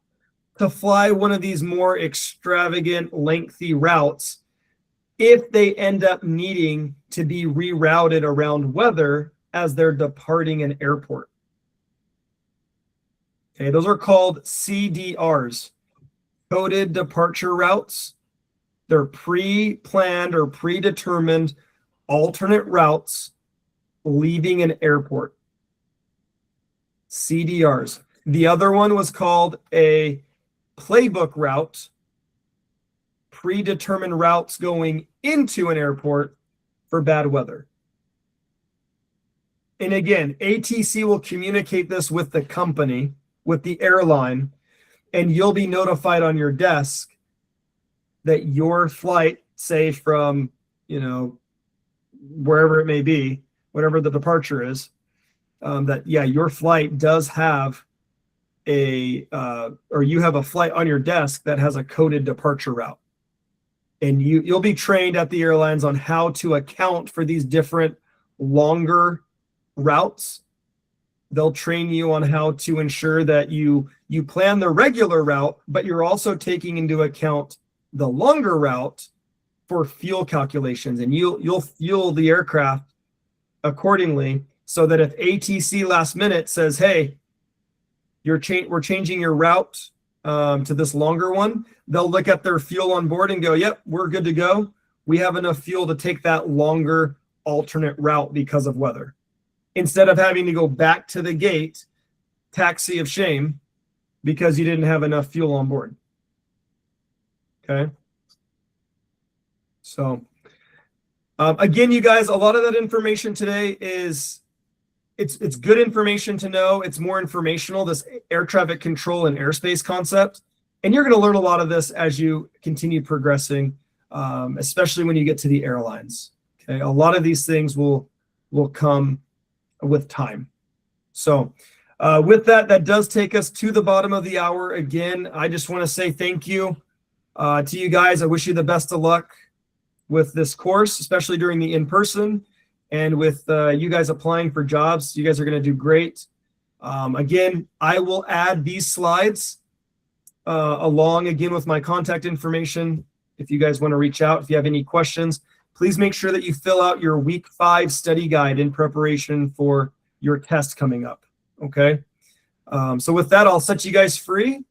to fly one of these more extravagant, lengthy routes if they end up needing to be rerouted around weather as they're departing an airport. Okay, those are called CDRs, coded departure routes. They're pre-planned or predetermined alternate routes leaving an airport. CDRs. The other one was called a playbook route, predetermined routes going into an airport for bad weather. And again, ATC will communicate this with the company, with the airline, and you'll be notified on your desk that your flight, say from, wherever it may be, whatever the departure is, that, yeah, your flight does have or you have a flight on your desk that has a coded departure route. And you'll be trained at the airlines on how to account for these different longer routes. They'll train you on how to ensure that you plan the regular route, but you're also taking into account the longer route for fuel calculations, and you'll fuel the aircraft accordingly, so that if ATC last minute says, hey, we're changing your route to this longer one, they'll look at their fuel on board and go, yep, we're good to go. We have enough fuel to take that longer alternate route because of weather, instead of having to go back to the gate, taxi of shame, because you didn't have enough fuel on board. Okay. So again, you guys, a lot of that information today is, it's good information to know. It's more informational, this air traffic control and airspace concept. And you're going to learn a lot of this as you continue progressing, especially when you get to the airlines. Okay. A lot of these things will come with time. So with that does take us to the bottom of the hour. Again, I just want to say thank you to you guys. I wish you the best of luck with this course, especially during the in-person, and with you guys applying for jobs. You guys are going to do great. Again, I will add these slides along again with my contact information. If you guys want to reach out, if you have any questions, please make sure that you fill out your week 5 study guide in preparation for your test coming up. Okay. So with that, I'll set you guys free,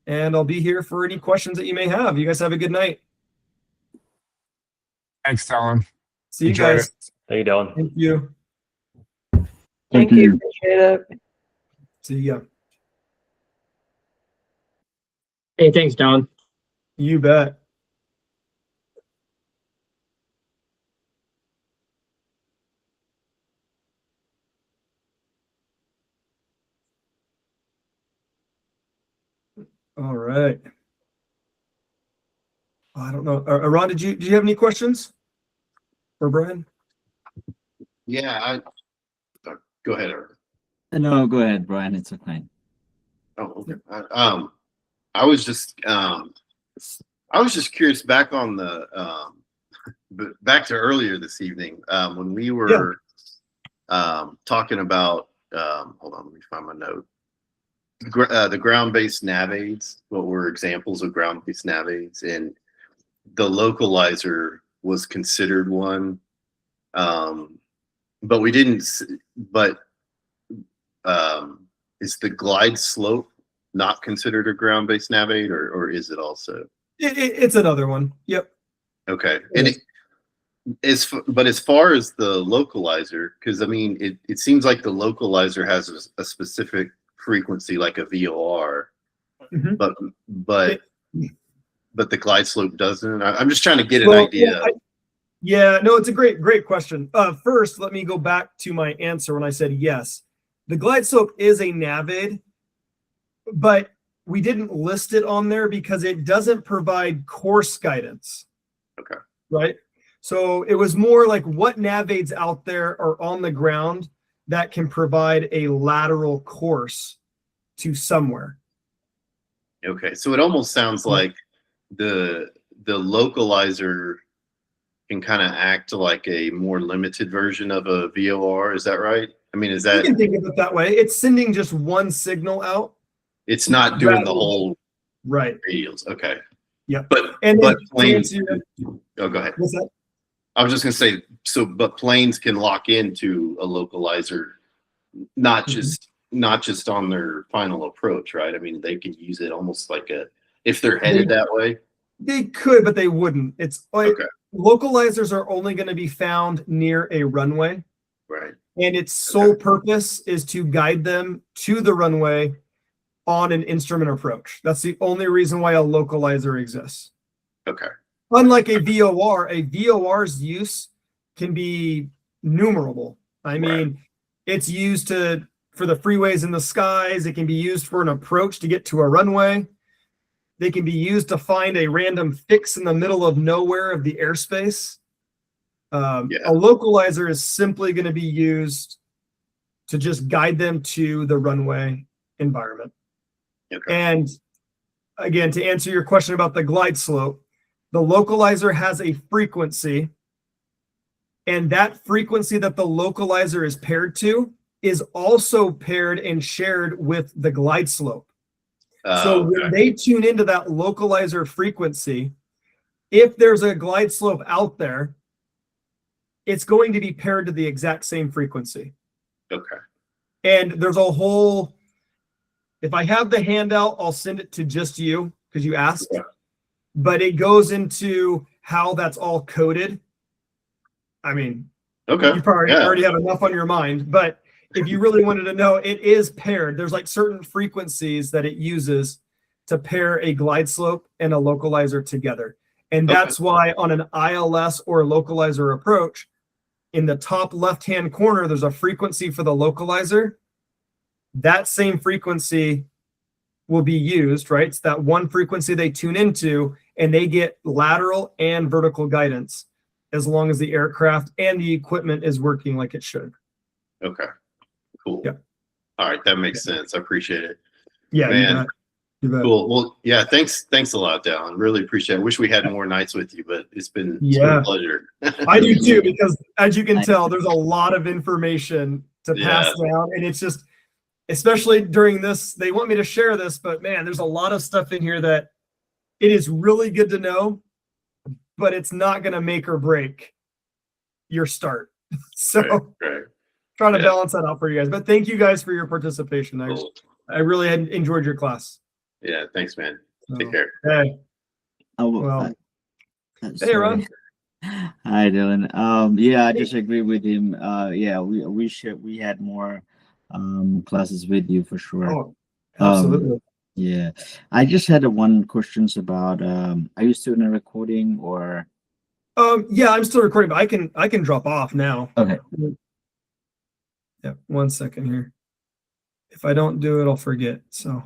and I'll be here for any questions that you may have. You guys have a good night. Thanks, Dylan. See you Enjoyed guys. How you doing? Thank you. Thank you. Appreciate it. See ya. Hey, thanks, Don. You bet. All right. I don't know. Ron, did you have any questions for Brian? Yeah, go ahead, Eric. No, go ahead, Brian. It's okay. Oh, okay. I was just curious, back on the back to earlier this evening, when we were talking about hold on, let me find my note. The ground-based nav aids, what were examples of ground-based nav aids, and the localizer was considered one, but we didn't. But is the glide slope not considered a ground-based nav aid, or is it also? It's another one. Yep. Okay, and but as far as the localizer, because I mean, it seems like the localizer has a specific frequency, like a VOR, Mhm. but the glide slope doesn't. I'm just trying to get an idea. No, it's a great question. First, let me go back to my answer when I said yes. The glide slope is a nav aid, but we didn't list it on there because it doesn't provide course guidance. Okay. Right? So it was more like what nav aids out there are on the ground that can provide a lateral course to somewhere. Okay, so it almost sounds like the localizer can kind of act like a more limited version of a VOR. Is that right? I mean, is You that can think of it that way. It's sending just one signal out. it's not doing the rather- whole Right. radios? Okay. Yep. But And then to planes. answer Oh, go ahead. what's that? I was just gonna say, so but planes can lock into a localizer, not just on their final approach, right? I mean, they can use it almost like if they're headed that way. They could, but they wouldn't. It's like Okay. localizers are only going to be found near a runway, Right. and its sole purpose is to guide them to the runway on an instrument approach. That's the only reason why a localizer exists. Okay. Unlike a VOR's use can be numerable. I mean, it's used for the freeways in the skies. It can be used for an approach to get to a runway. They can be used to find a random fix in the middle of nowhere of the airspace. A localizer is simply going to be used to just guide them to the runway environment. Okay. And again, to answer your question about the glide slope, the localizer has a frequency, and that frequency that the localizer is paired to is also paired and shared with the glide slope. So when they tune into that localizer frequency, if there's a glide slope out there, it's going to be paired to the exact same frequency. Okay. And there's a whole, if I have the handout, I'll send it to just you because you asked. Yeah. But it goes into how that's all coded. I mean, Okay. you probably Yeah. already have enough on your mind, but if you really wanted to know, it is paired. There's like certain frequencies that it uses to pair a glide slope and a localizer together. And that's why on an ILS or localizer approach, in the top left-hand corner, there's a frequency for the localizer. That same frequency will be used, right? It's that one frequency they tune into, and they get lateral and vertical guidance as long as the aircraft and the equipment is working like it should. Okay. Cool. Yeah. All right, that makes sense. I appreciate it. Yeah, you Man. bet. You bet. Cool. Well, yeah, thanks a lot, Dallin. Really appreciate it. Wish we had more nights with you, but it's been a pleasure. I do too, because as you can tell, there's a lot of information to pass down. And it's just, especially during this, they want me to share this, but man, there's a lot of stuff in here that it is really good to know, but it's not going to make or break your start. So Right. trying to balance that out for you guys. But thank you guys for your participation. I really had enjoyed your class. Yeah, thanks, man. Take So, care. Hey. Oh, Well, hey, sorry. Ron. Hi, Dylan. Yeah, I just agree with him. Yeah, we had more classes with you for sure. Oh, absolutely. Yeah, I just had one questions about are you still in a recording or? Yeah, I'm still recording, but I can drop off now. Okay. Yeah, 1 second here. If I don't do it, I'll forget. So